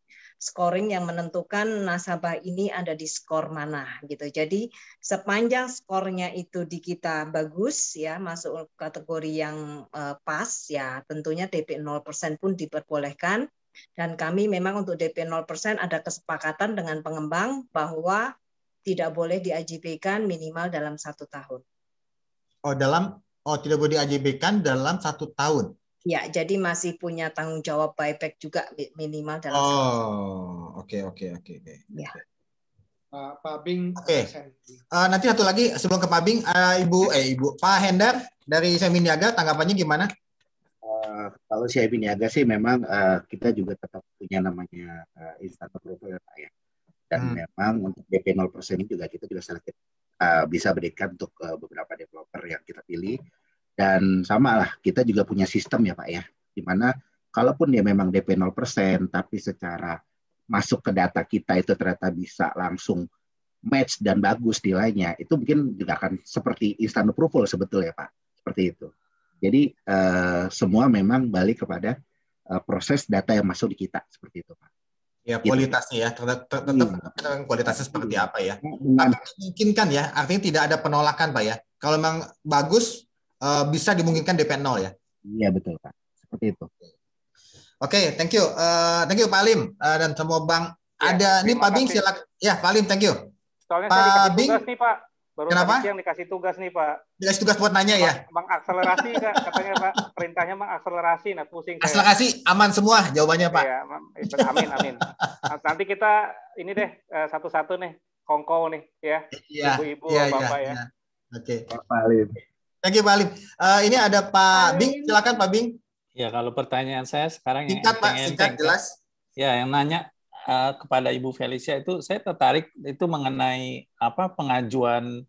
yang menentukan nasabah ini ada di skor mana gitu. Jadi sepanjang skornya itu di kita bagus ya, masuk kategori yang pas ya, tentunya DP 0% pun diperbolehkan. Dan kami memang untuk DP 0% ada kesepakatan dengan pengembang bahwa tidak boleh di-AJB-kan minimal dalam 1 tahun. Tidak boleh di-AJB-kan dalam 1 tahun. Ya, jadi masih punya tanggung jawab buyback juga minimal dalam 1 tahun. Oke. Ya. Pak Bing. Oke. Nanti satu lagi sebelum ke Pak Bing, Ibu Pak Hendar dari Seminiaga tanggapannya gimana? Kalau CIB Niaga sih memang kita juga tetap punya namanya instant approval Pak ya. Dan memang untuk DP 0% ini juga kita juga selektif bisa berikan untuk beberapa developer yang kita pilih. Dan sama lah, kita juga punya sistem ya Pak ya, di mana kalaupun dia memang DP 0%, tapi secara masuk ke data kita itu ternyata bisa langsung match dan bagus nilainya, itu mungkin juga akan seperti instant approval sebetulnya Pak, seperti itu. Jadi semua memang balik kepada proses data yang masuk di kita seperti itu Pak. Ya kualitasnya ya, tetap kualitasnya seperti apa ya. Tapi memungkinkan ya, artinya tidak ada penolakan Pak ya. Kalau memang bagus bisa dimungkinkan DP 0 ya. Iya betul Pak, seperti itu. Oke, thank you. Thank you Pak Alim dan semua Bang. Ada nih Pak Bing silakan. Ya Pak Alim, thank you. Soalnya Pak saya dikasih Bing, tugas nih Pak. Baru kenapa? yang dikasih tugas nih Pak. Dikasih tugas buat nanya ya? Mengakselerasi katanya Pak. Perintahnya mengakselerasi, nah pusing. Akselerasi aman semua jawabannya Pak. Iya, amin. Nanti kita ini deh satu-satu nih, kongko nih ya. Ibu-ibu, Bapak ya. Oke. Pak Alim. Thank you Pak Alim. Ini ada Pak Bing, silakan Pak Bing. Ya, kalau pertanyaan saya sekarang singkat, Pak, singkat jelas. Ya, yang nanya kepada Ibu Felicia itu saya tertarik itu mengenai pengajuan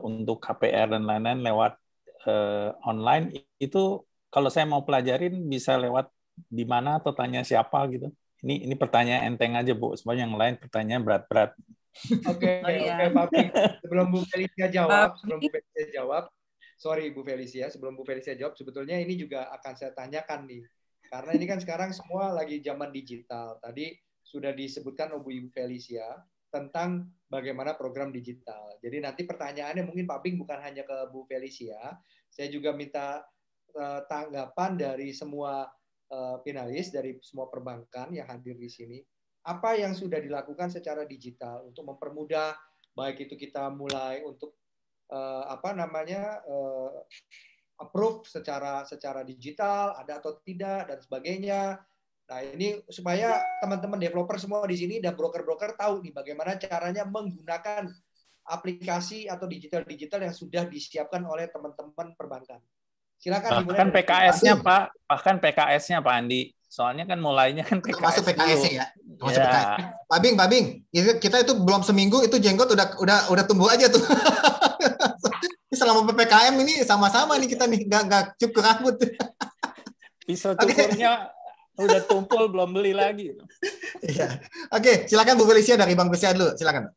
untuk KPR dan lain-lain lewat online itu kalau saya mau pelajarin bisa lewat di mana atau tanya siapa gitu. Ini pertanyaan enteng aja Bu, semuanya yang lain pertanyaan berat-berat. Oke, Pak Bing. Sebelum Bu Felicia jawab, Sorry Bu Felicia, sebelum Bu Felicia jawab, sebetulnya ini juga akan saya tanyakan nih. Karena ini kan sekarang semua lagi zaman digital. Tadi sudah disebutkan oleh Ibu Felicia tentang bagaimana program digital. Jadi nanti pertanyaannya mungkin Pak Bing bukan hanya ke Bu Felicia, saya juga minta tanggapan dari semua finalis, dari semua perbankan yang hadir di sini. Apa yang sudah dilakukan secara digital untuk mempermudah, baik itu kita mulai untuk approve secara digital, ada atau tidak dan sebagainya. Nah, ini supaya teman-teman developer semua di sini dan broker-broker tahu nih bagaimana caranya menggunakan aplikasi atau digital yang sudah disiapkan oleh teman-teman perbankan. Silakan. Bahkan PKS-nya Pak, Pak Andi. Soalnya kan mulainya kan PKS. Masuk PKS ya. Masuk PKS. Pak Bing, kita itu belum seminggu itu jenggot udah tumbuh aja tuh. Selama PPKM ini sama-sama nih kita nih nggak cukup rambut. Pisau cukurnya udah tumpul belum beli lagi. Iya. Oke, silakan Bu Felicia dari Bank BCA dulu, silakan.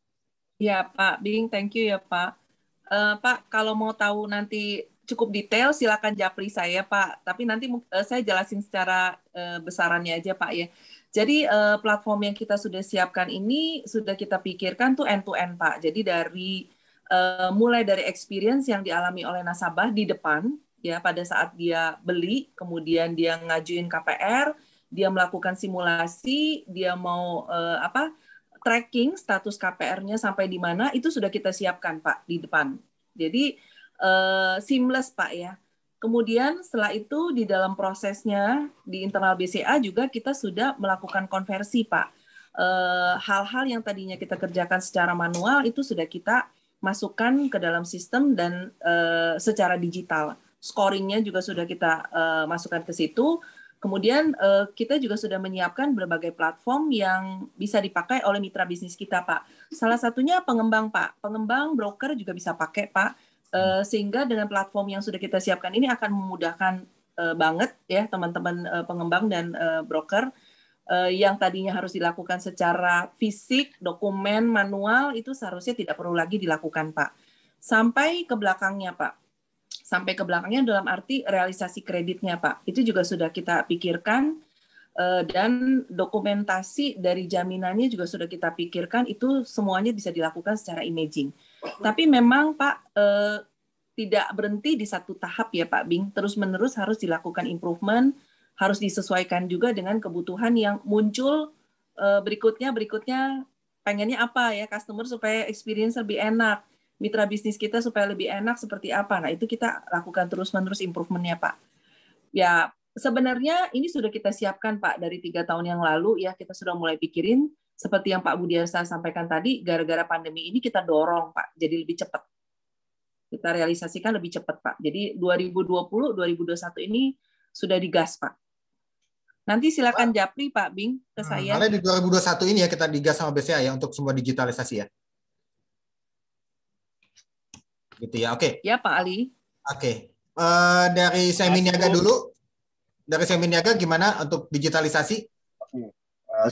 Ya Pak Bing, thank you ya Pak. Pak, kalau mau tahu nanti cukup detail silakan japri saya Pak. Tapi nanti saya jelasin secara besarannya aja Pak ya. Jadi platform yang kita sudah siapkan ini sudah kita pikirkan tuh end to end Pak. Jadi mulai dari experience yang dialami oleh nasabah di depan ya pada saat dia beli, kemudian dia ngajuin KPR, dia melakukan simulasi, dia mau tracking status KPR-nya sampai di mana, itu sudah kita siapkan Pak di depan. Jadi seamless Pak ya. Kemudian setelah itu di dalam prosesnya di internal BCA juga kita sudah melakukan konversi Pak. Hal-hal yang tadinya kita kerjakan secara manual itu sudah kita masukkan ke dalam sistem dan secara digital. Scoringnya juga sudah kita masukkan ke situ. Kemudian kita juga sudah menyiapkan berbagai platform yang bisa dipakai oleh mitra bisnis kita, Pak. Salah satunya pengembang, Pak. Pengembang, broker juga bisa pakai, Pak. Sehingga dengan platform yang sudah kita siapkan ini akan memudahkan banget ya teman-teman pengembang dan broker. Yang tadinya harus dilakukan secara fisik, dokumen, manual, itu seharusnya tidak perlu lagi dilakukan, Pak. Sampai ke belakangnya, Pak. Sampai ke belakangnya dalam arti realisasi kreditnya, Pak. Itu juga sudah kita pikirkan, dan dokumentasi dari jaminannya juga sudah kita pikirkan, itu semuanya bisa dilakukan secara imaging. Tapi memang, Pak, tidak berhenti di satu tahap ya, Pak Bing. Terus-menerus harus dilakukan improvement, harus disesuaikan juga dengan kebutuhan yang muncul berikutnya pengennya apa ya customer supaya experience lebih enak, mitra bisnis kita supaya lebih enak seperti apa. Nah, itu kita lakukan terus-menerus improvementnya Pak. Ya, sebenarnya ini sudah kita siapkan Pak dari 3 tahun yang lalu ya, kita sudah mulai pikirin seperti yang Pak Budiarsa sampaikan tadi, gara-gara pandemi ini kita dorong Pak, jadi lebih cepat. Kita realisasikan lebih cepat Pak. Jadi 2020, 2021 ini sudah digas Pak. Nanti silakan japri Pak Bing ke saya. Karena di 2021 ini ya kita digas sama BCA ya untuk semua digitalisasi ya. Gitu ya, oke. Ya Pak Ali. Oke. Dari Seminiaga dulu. Dari Seminiaga gimana untuk digitalisasi?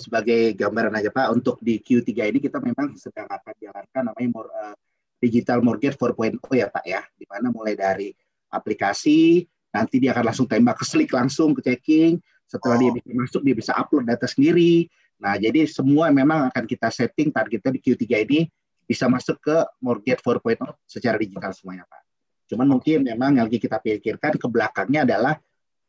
Sebagai gambaran aja Pak, untuk di Q3 ini kita memang sedang akan jalankan namanya Digital Mortgage 4.0 ya Pak ya. Di mana mulai dari aplikasi, nanti dia akan langsung tembak ke klik langsung ke checking. Setelah dia bisa masuk, dia bisa upload data sendiri. Nah, jadi semua memang akan kita setting targetnya di Q3 ini bisa masuk ke Mortgage 4.0 secara digital semuanya, Pak. Cuman mungkin memang yang lagi kita pikirkan ke belakangnya adalah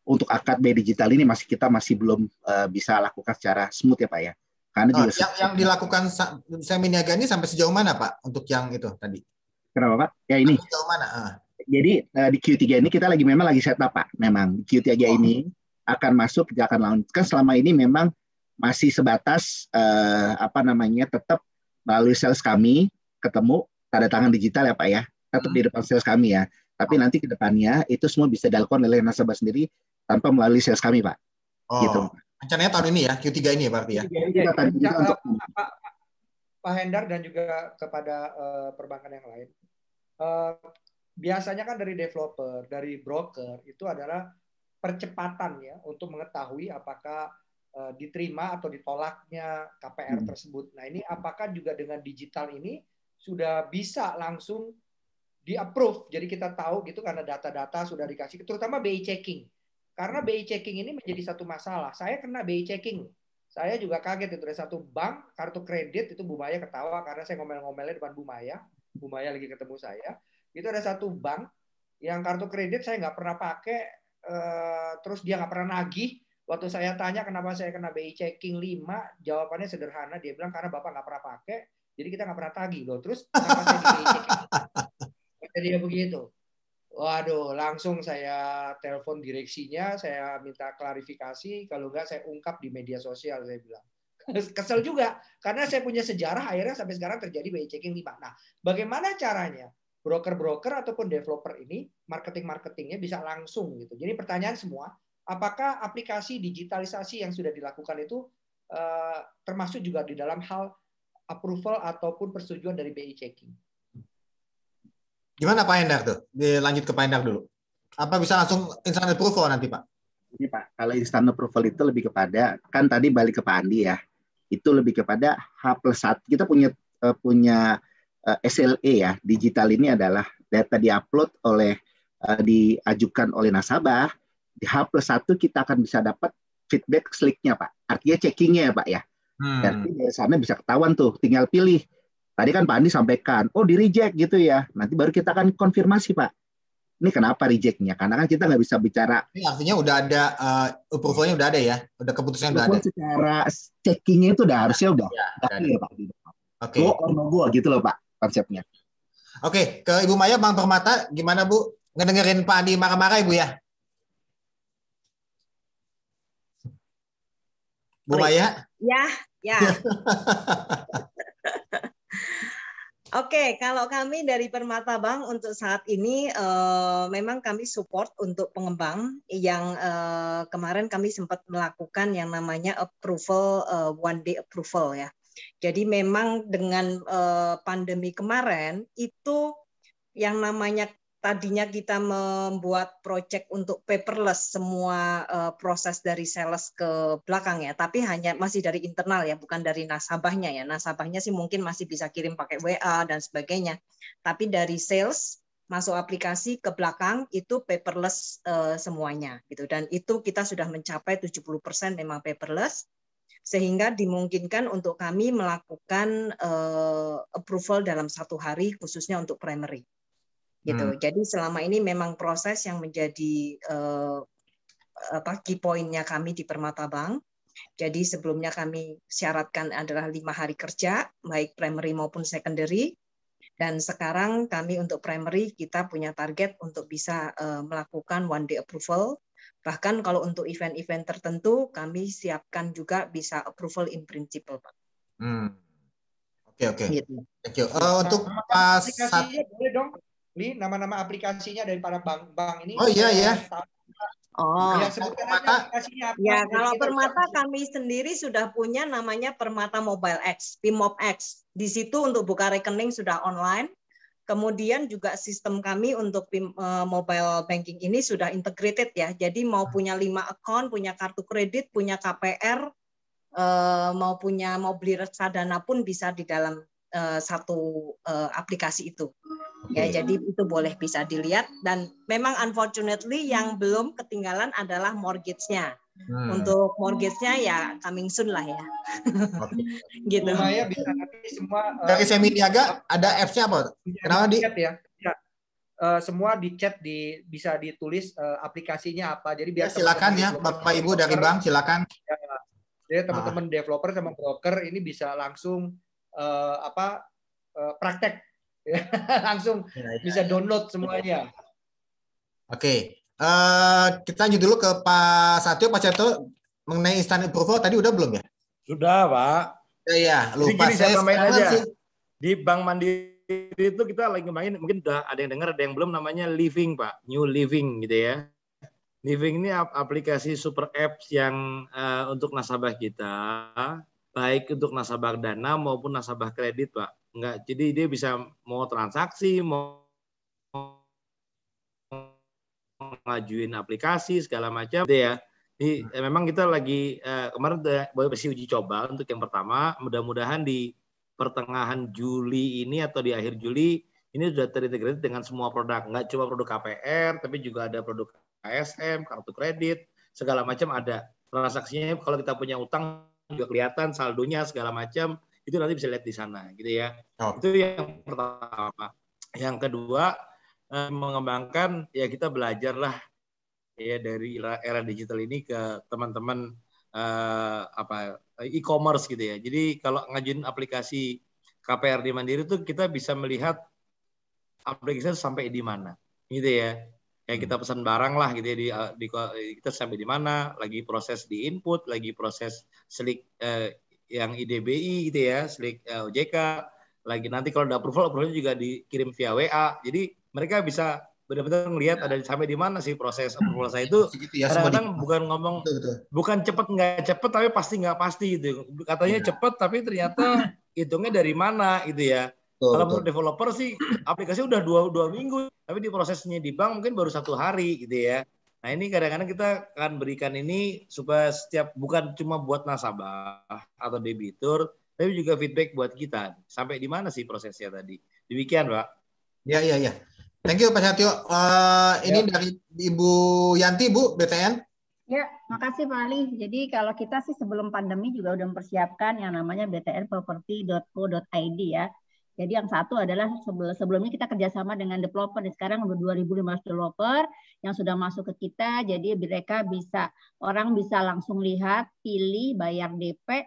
untuk akad B digital ini kita masih belum bisa lakukan secara smooth ya, Pak ya. Karena juga yang dilakukan Seminiaga ini sampai sejauh mana, Pak? Untuk yang itu tadi. Kenapa, Pak? Ya ini. Sejauh mana? Jadi di Q3 ini kita memang lagi setup, Pak. Memang di Q3 ini akan masuk, kita akan launch. Kan selama ini memang masih sebatas tetap melalui sales kami ketemu tanda tangan digital ya Pak ya, tetap di depan sales kami ya. Tapi nanti ke depannya itu semua bisa dilakukan oleh nasabah sendiri tanpa melalui sales kami Pak. Gitu. Rencananya tahun ini ya, Q3 ini ya berarti ya. Pak Hendar dan juga kepada perbankan yang lain. Biasanya kan dari developer, dari broker itu adalah percepatan ya untuk mengetahui apakah diterima atau ditolaknya KPR tersebut. Nah ini apakah juga dengan digital ini sudah bisa langsung di-approve. Jadi kita tahu gitu karena data-data sudah dikasih, terutama BI checking. Karena BI checking ini menjadi satu masalah. Saya kena BI checking. Saya juga kaget itu dari satu bank kartu kredit, itu Bu Maya ketawa karena saya ngomel-ngomelnya depan Bu Maya. Bu Maya lagi ketemu saya. Itu ada satu bank yang kartu kredit saya nggak pernah pakai, terus dia nggak pernah nagih. Waktu saya tanya kenapa saya kena BI checking 5, jawabannya sederhana. Dia bilang karena Bapak nggak pernah pakai, jadi kita nggak pernah tagih loh. Terus kenapa saya di BI checking? Jadi dia begitu. Waduh, langsung saya telepon direksinya, saya minta klarifikasi, kalau enggak saya ungkap di media sosial, saya bilang. Kesel juga, karena saya punya sejarah akhirnya sampai sekarang terjadi BI checking 5. Nah, bagaimana caranya broker-broker ataupun developer ini, marketing-marketingnya bisa langsung gitu. Jadi pertanyaan semua, apakah aplikasi digitalisasi yang sudah dilakukan itu termasuk juga di dalam hal approval ataupun persetujuan dari BI checking? Gimana Pak Endar tuh? Dilanjut ke Pak Endar dulu. Apa bisa langsung instant approval nanti Pak? Ini Pak, kalau instant approval itu lebih kepada, kan tadi balik ke Pak Andi ya, itu lebih kepada H+1. Kita punya SLA ya, digital ini adalah data diupload oleh, diajukan oleh nasabah, di H+1 kita akan bisa dapat feedback slick-nya Pak. Artinya checkingnya ya Pak ya. Jadi dari sana bisa ketahuan tuh, tinggal pilih. Tadi kan Pak Andi sampaikan, oh di reject gitu ya. Nanti baru kita akan konfirmasi Pak. Ini kenapa rejectnya? Karena kan kita nggak bisa bicara. Ini artinya udah ada approval-nya udah ada ya? Udah keputusannya udah ada? Secara checkingnya itu udah harusnya udah clear Pak. Oke. Go or no go gitu loh Pak konsepnya. Oke, ke Ibu Maya, Bang Permata, gimana Bu? Ngedengerin Pak Andi marah-marah Ibu ya? Bu Maya? Ya. Oke, kalau kami dari Permata Bank untuk saat ini memang kami support untuk pengembang yang kemarin kami sempat melakukan yang namanya approval, one day approval ya. Jadi memang dengan pandemi kemarin itu yang namanya tadinya kita membuat project untuk paperless semua proses dari sales ke belakang ya, tapi hanya masih dari internal ya, bukan dari nasabahnya ya. Nasabahnya sih mungkin masih bisa kirim pakai WA dan sebagainya. Tapi dari sales masuk aplikasi ke belakang itu paperless semuanya gitu. Dan itu kita sudah mencapai 70% memang paperless, sehingga dimungkinkan untuk kami melakukan approval dalam 1 hari khususnya untuk primary. Gitu. Jadi selama ini memang proses yang menjadi key point-nya kami di Permata Bank. Jadi sebelumnya kami syaratkan adalah 5 hari kerja, baik primary maupun secondary. Dan sekarang kami untuk primary kita punya target untuk bisa melakukan one day approval. Bahkan kalau untuk event-event tertentu kami siapkan juga bisa approval in principle, Pak. Oke. Gitu. Thank you. Untuk pas boleh dong. Nama-nama aplikasinya dari para bank ini. Oh iya. Oh, ya, aplikasinya apa? Ya, kalau Permata kami sendiri sudah punya namanya Permata Mobile X, PMOB X. Di situ untuk buka rekening sudah online. Kemudian juga sistem kami untuk mobile banking ini sudah integrated ya. Jadi mau punya 5 account, punya kartu kredit, punya KPR, mau beli reksadana pun bisa di dalam satu aplikasi itu. Ya, jadi itu boleh bisa dilihat, dan memang unfortunately yang belum ketinggalan adalah mortgage-nya. Untuk mortgage-nya ya coming soon lah ya. Gitu. Supaya bisa nanti semua dari Seminiaga ada apps-nya apa? Kenapa di chat ya? Semua di chat bisa ditulis aplikasinya apa. Jadi biar silakan ya Bapak Ibu dari bank silakan. Ya, jadi teman-teman developer sama broker ini bisa langsung praktek. Langsung bisa download semuanya. Oke. Kita lanjut dulu ke Pak Satyo. Pak Satyo, mengenai instant approval tadi udah belum ya? Sudah, Pak. Ya, lupa. Saya tambahin aja. Di Bank Mandiri itu kita lagi main, mungkin udah ada yang dengar, ada yang belum, namanya Living, Pak. New Living gitu ya. Living ini aplikasi super apps yang untuk nasabah kita, baik untuk nasabah dana maupun nasabah kredit, Pak. Enggak, jadi dia bisa mau transaksi, mau ngajuin aplikasi segala macam gitu ya. Jadi memang kita lagi kemarin masih uji coba untuk yang pertama, mudah-mudahan di pertengahan Juli ini atau di akhir Juli ini sudah terintegrasi dengan semua produk, nggak cuma produk KPR, tapi juga ada produk ASM, kartu kredit, segala macam ada. Transaksinya kalau kita punya utang juga kelihatan, saldonya segala macam, itu nanti bisa lihat di sana, gitu ya. Itu yang pertama. Yang kedua, mengembangkan, ya kita belajarlah ya dari era digital ini ke teman-teman e-commerce gitu ya. Jadi kalau ngajuin aplikasi KPR di Mandiri itu kita bisa melihat aplikasi sampai di mana, gitu ya. Kayak kita pesan barang lah gitu ya, kita sampai di mana, lagi proses di input, lagi proses slik yang IDBI gitu ya, slik OJK, lagi nanti kalau ada approval juga dikirim via WA. Jadi mereka bisa benar-benar melihat ada sampai di mana sih proses approval saya itu. Kadang-kadang bukan ngomong bukan cepet nggak cepet, tapi pasti nggak pasti gitu. Katanya cepet tapi ternyata hitungnya dari mana gitu ya. Kalau menurut developer sih aplikasi udah dua minggu, tapi di prosesnya di bank mungkin baru 1 hari gitu ya. Nah ini kadang-kadang kita akan berikan ini supaya setiap, bukan cuma buat nasabah atau debitur, tapi juga feedback buat kita. Sampai di mana sih prosesnya tadi? Demikian, Pak. Ya. Thank you Pak Satyo. Ini dari Ibu Yanti, Bu, BTN. Ya, makasih Pak Ali. Jadi kalau kita sih sebelum pandemi juga udah mempersiapkan yang namanya btnproperty.co.id ya. Jadi yang satu adalah sebelumnya kita kerjasama dengan developer. Sekarang udah 2.500 developer yang sudah masuk ke kita. Jadi mereka orang bisa langsung lihat, pilih, bayar DP,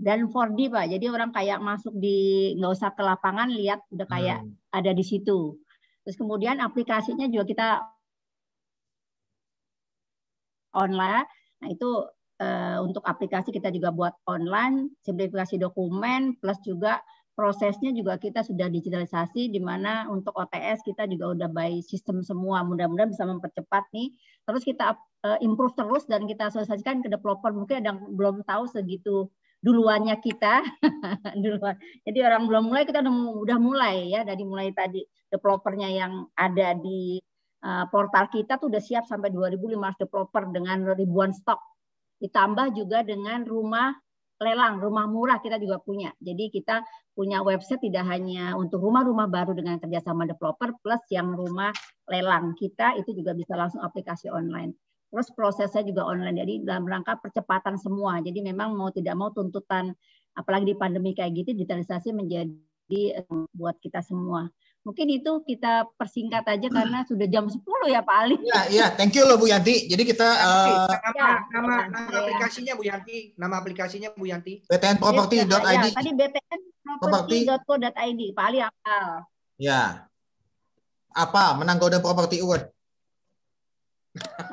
dan 4D Pak. Jadi orang kayak masuk nggak usah ke lapangan, lihat udah kayak ada di situ. Terus kemudian aplikasinya juga kita online. Nah itu untuk aplikasi kita juga buat online, simplifikasi dokumen, plus juga prosesnya juga kita sudah digitalisasi, di mana untuk OTS kita juga udah by sistem semua. Mudah-mudahan bisa mempercepat nih. Terus kita improve terus dan kita sosialisasikan ke developer. Mungkin ada yang belum tahu segitu duluannya kita. Duluan. Jadi orang belum mulai, kita udah mulai ya. Dari mulai tadi developernya yang ada di portal kita tuh udah siap sampai 2.500 developer dengan ribuan stok. Ditambah juga dengan rumah lelang, rumah murah kita juga punya. Jadi kita punya website tidak hanya untuk rumah-rumah baru dengan kerjasama developer, plus yang rumah lelang kita itu juga bisa langsung aplikasi online. Terus prosesnya juga online, jadi dalam rangka percepatan semua. Jadi memang mau tidak mau tuntutan, apalagi di pandemi kayak gitu, digitalisasi menjadi buat kita semua. Mungkin itu kita persingkat aja karena sudah jam 10 ya Pak Ali. Iya, thank you loh Bu Yanti. Jadi kita nama aplikasinya Bu Yanti, nama aplikasinya Bu Yanti. btnproperty.id. Ya, tadi btnproperty.co.id, Pak Ali hafal. Ya. Apa? Menang Golden Property Award.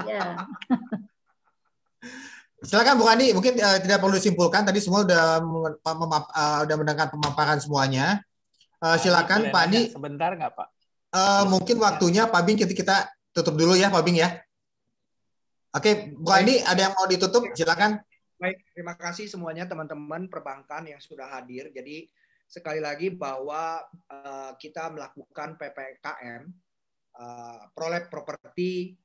Ya. Silakan Bu Andi, mungkin tidak perlu disimpulkan, tadi semua udah mendengar pemaparan semuanya. Silakan Pak Andi. Sebentar nggak Pak? Mungkin waktunya Pak Bing kita tutup dulu ya Pak Bing ya. Oke, Bu Andi ada yang mau ditutup? Silakan. Baik, terima kasih semuanya teman-teman perbankan yang sudah hadir. Jadi sekali lagi bahwa kita melakukan PPKM, Prolab Properti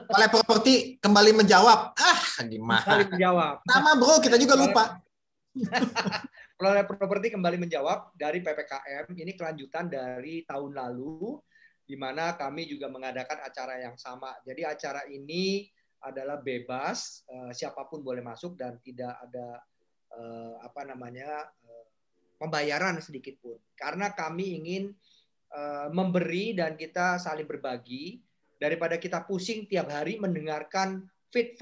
Prolab Properti kembali menjawab. Gimana? Kembali menjawab. Sama bro, kita juga lupa. Prolab Properti kembali menjawab dari PPKM. Ini kelanjutan dari tahun lalu, di mana kami juga mengadakan acara yang sama. Jadi acara ini adalah bebas, siapapun boleh masuk dan tidak ada pembayaran sedikit pun. Karena kami ingin memberi dan kita saling berbagi, daripada kita pusing tiap hari mendengarkan fit,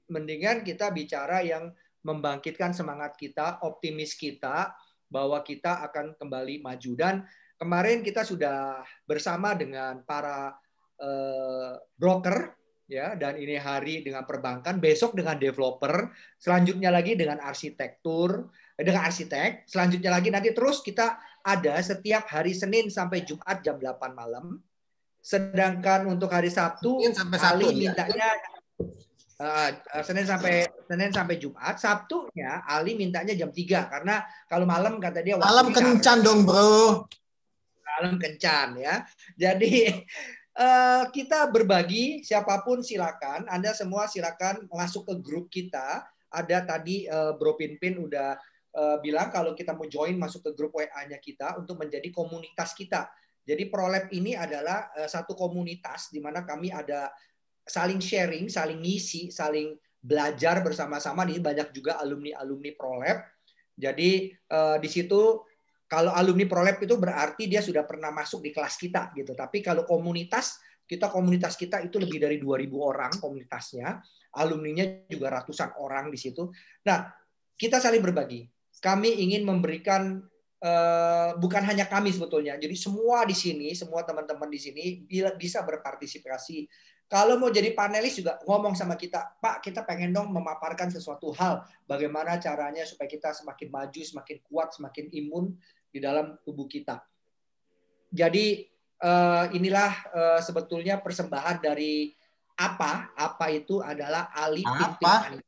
mendingan kita bicara yang membangkitkan semangat kita, optimis kita, bahwa kita akan kembali maju. Dan kemarin kita sudah bersama dengan para broker, ya, dan ini hari dengan perbankan, besok dengan developer, selanjutnya lagi dengan arsitek, selanjutnya lagi nanti terus kita ada setiap hari Senin sampai Jumat jam 8 malam. Sedangkan untuk hari Sabtu, Ali mintanya Senin sampai Jumat, Sabtunya Ali mintanya jam 3 karena kalau malam kata dia malam kencan dong bro. Malam kencan ya. Jadi kita berbagi, siapapun silakan, Anda semua silakan masuk ke grup kita. Ada tadi Bro Pinpin udah bilang kalau kita mau join masuk ke grup WA-nya kita untuk menjadi komunitas kita. Jadi ProLab ini adalah satu komunitas di mana kami ada saling sharing, saling ngisi, saling belajar bersama-sama. Ini banyak juga alumni-alumni ProLab. Jadi di situ kalau alumni ProLab itu berarti dia sudah pernah masuk di kelas kita gitu. Tapi kalau komunitas kita itu lebih dari 2.000 orang komunitasnya. Alumninya juga ratusan orang di situ. Nah, kita saling berbagi. Kami ingin memberikan bukan hanya kami sebetulnya. Jadi semua di sini, semua teman-teman di sini bisa berpartisipasi. Kalau mau jadi panelis juga ngomong sama kita, Pak, kita pengen dong memaparkan sesuatu hal. Bagaimana caranya supaya kita semakin maju, semakin kuat, semakin imun di dalam tubuh kita. Jadi inilah sebetulnya persembahan dari apa itu adalah Ali pimpin Andi.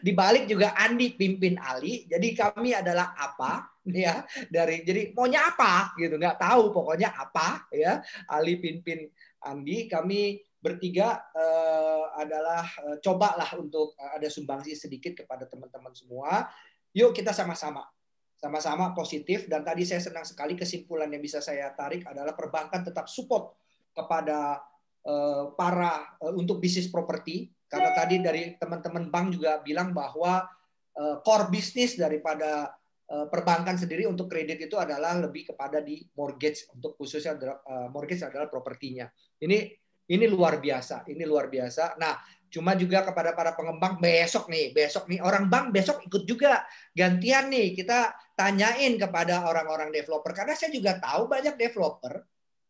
Di balik juga Andi pimpin Ali. Jadi kami adalah apa ya, jadi maunya apa gitu, nggak tahu pokoknya apa ya. Ali pimpin Andi, kami bertiga adalah cobalah untuk ada sumbangsi sedikit kepada teman-teman semua. Yuk kita sama-sama positif. Dan tadi saya senang sekali kesimpulan yang bisa saya tarik adalah perbankan tetap support kepada untuk bisnis properti, karena tadi dari teman-teman bank juga bilang bahwa core bisnis daripada perbankan sendiri untuk kredit itu adalah lebih kepada di mortgage, untuk khususnya mortgage adalah propertinya. Ini luar biasa, Nah, cuma juga kepada para pengembang besok nih orang bank besok ikut juga gantian nih, kita tanyain kepada orang-orang developer, karena saya juga tahu banyak developer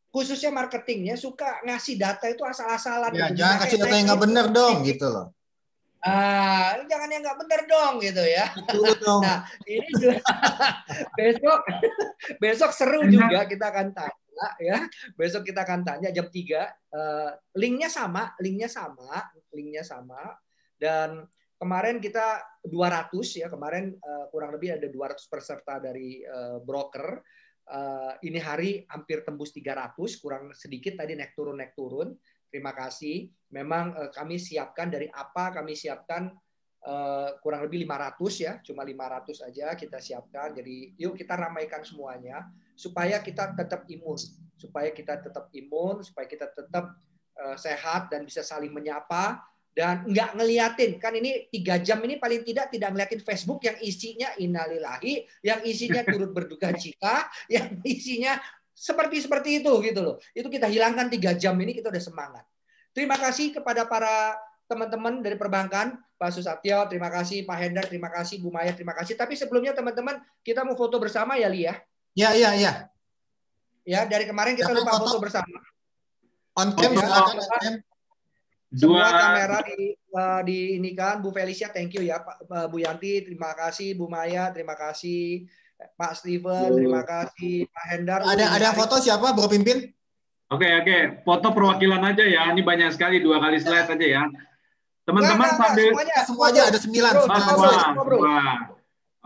khususnya marketingnya suka ngasih data itu asal-asalan. Ya, jangan kasih data yang nggak benar dong gitu loh. Jangan yang nggak benar dong gitu ya. Betul dong. Nah, ini juga besok seru juga, kita akan tanya ya. Besok kita akan tanya jam 3. Linknya sama. Dan kemarin kita 200 ya, kemarin kurang lebih ada 200 peserta dari broker. Ini hari hampir tembus 300, kurang sedikit tadi naik turun. Terima kasih. Memang kami siapkan dari kami siapkan kurang lebih 500 ya, cuma 500 aja kita siapkan. Jadi yuk kita ramaikan semuanya supaya kita tetap imun, supaya kita tetap sehat dan bisa saling menyapa. Dan nggak ngeliatin, kan ini 3 jam ini paling tidak ngeliatin Facebook yang isinya innalillahi, yang isinya turut berduka cita, yang isinya seperti itu gitu loh. Itu kita hilangkan 3 jam ini, kita udah semangat. Terima kasih kepada para teman-teman dari perbankan, Pak Susatyo, terima kasih, Pak Hendar, terima kasih, Bu Maya, terima kasih. Tapi sebelumnya teman-teman, kita mau foto bersama ya, Li ya? Iya. Ya, dari kemarin kita lupa foto bersama. On cam, silakan. Semua kamera di ini kan, Bu Felicia, thank you ya, Pak, Bu Yanti, terima kasih, Bu Maya, terima kasih, Pak Steven, terima kasih, Pak Hendar. Ada foto siapa, Bro Pimpin? Oke, foto perwakilan aja ya, ini banyak sekali, 2 kali slide aja ya. Teman-teman sambil semua aja ada 9.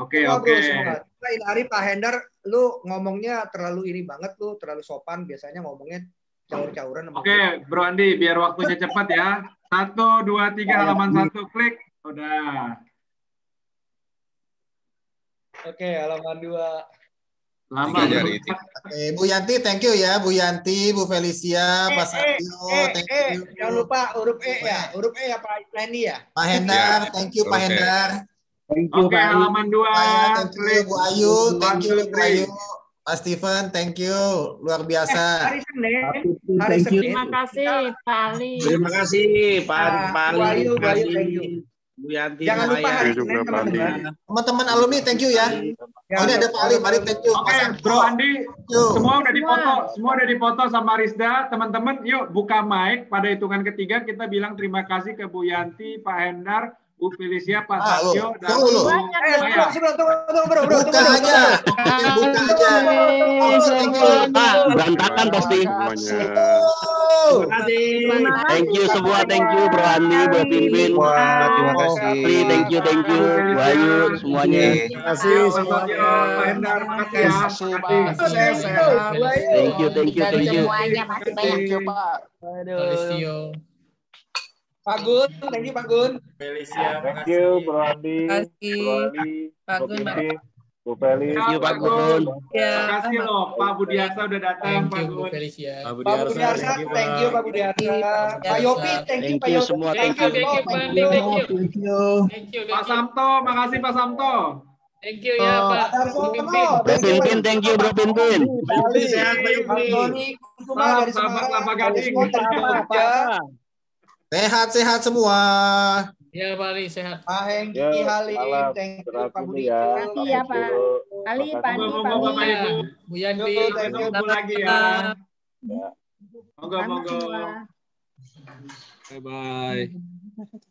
Oke. Ini hari Pak Hendar, lu ngomongnya terlalu ini banget, lu terlalu sopan, biasanya ngomongnya caur-cauran. Oke, Bro Andi, biar waktunya cepat ya. 1, 2, 3, halaman 1, klik. Udah. Oke, halaman 2. Lama. Oke, Bu Yanti, thank you ya. Bu Yanti, Bu Felicia, Pak Satyo, thank you. Jangan lupa huruf E ya, Pak Lenny ya. Pak Hendar, thank you, Pak Hendar. Oke, halaman 2. Thank you, Bu Ayu, thank you, Bu Ayu. Pak Steven, thank you, luar biasa. Hari Senin. Terima kasih, Pak Ali. Terima kasih, Pak Ali. Thank you. Bu Yanti. Jangan lupa hari Senin, teman-teman. Teman-teman alumni, thank you ya. Oh, ini ada Pak Ali, thank you. Oke, Bro Andi, semua udah dipoto sama Rizda. Teman-teman, yuk buka mic. Pada hitungan ketiga kita bilang terima kasih ke Bu Yanti, Pak Hendar, Bu Felicia, Pak Satyo, dan Bu Maya. Bro. Buka aja. Berantakan pasti. Thank you semua, thank you Bro Andi, Bro Pimpin. Terima kasih. Thank you, Bu Ayu, semuanya. Terima kasih semuanya. Pak Hendar, makasih ya. Thank you. Semuanya masih banyak. Pak. Pak Gun, thank you Pak Gun. Felicia, thank you Bro Andi, Pak Gun, Bu Feli. Ya, Pak Gun. Ya. Makasih loh, Pak Budiarsa udah datang, Pak Gun. Pak Budiarsa, thank you Pak Budiarsa. Pak Yopi, thank you Pak Yopi. Semua, Thank you. Pak Samto, makasih Pak Samto. Thank you ya Pak. Bro Pimpin, thank you Bro Pimpin. Sehat Pak Yupri. Salam sahabat Kelapa Gading. Sehat-sehat semua. Ya Pak Ali, sehat. Pak Hengki Halim, thank you Pak Budi. Terima kasih ya Pak Ali, Pak Andi, Pak Bu Yanti. Ketemu lagi ya. Monggo. semua. Bye-bye.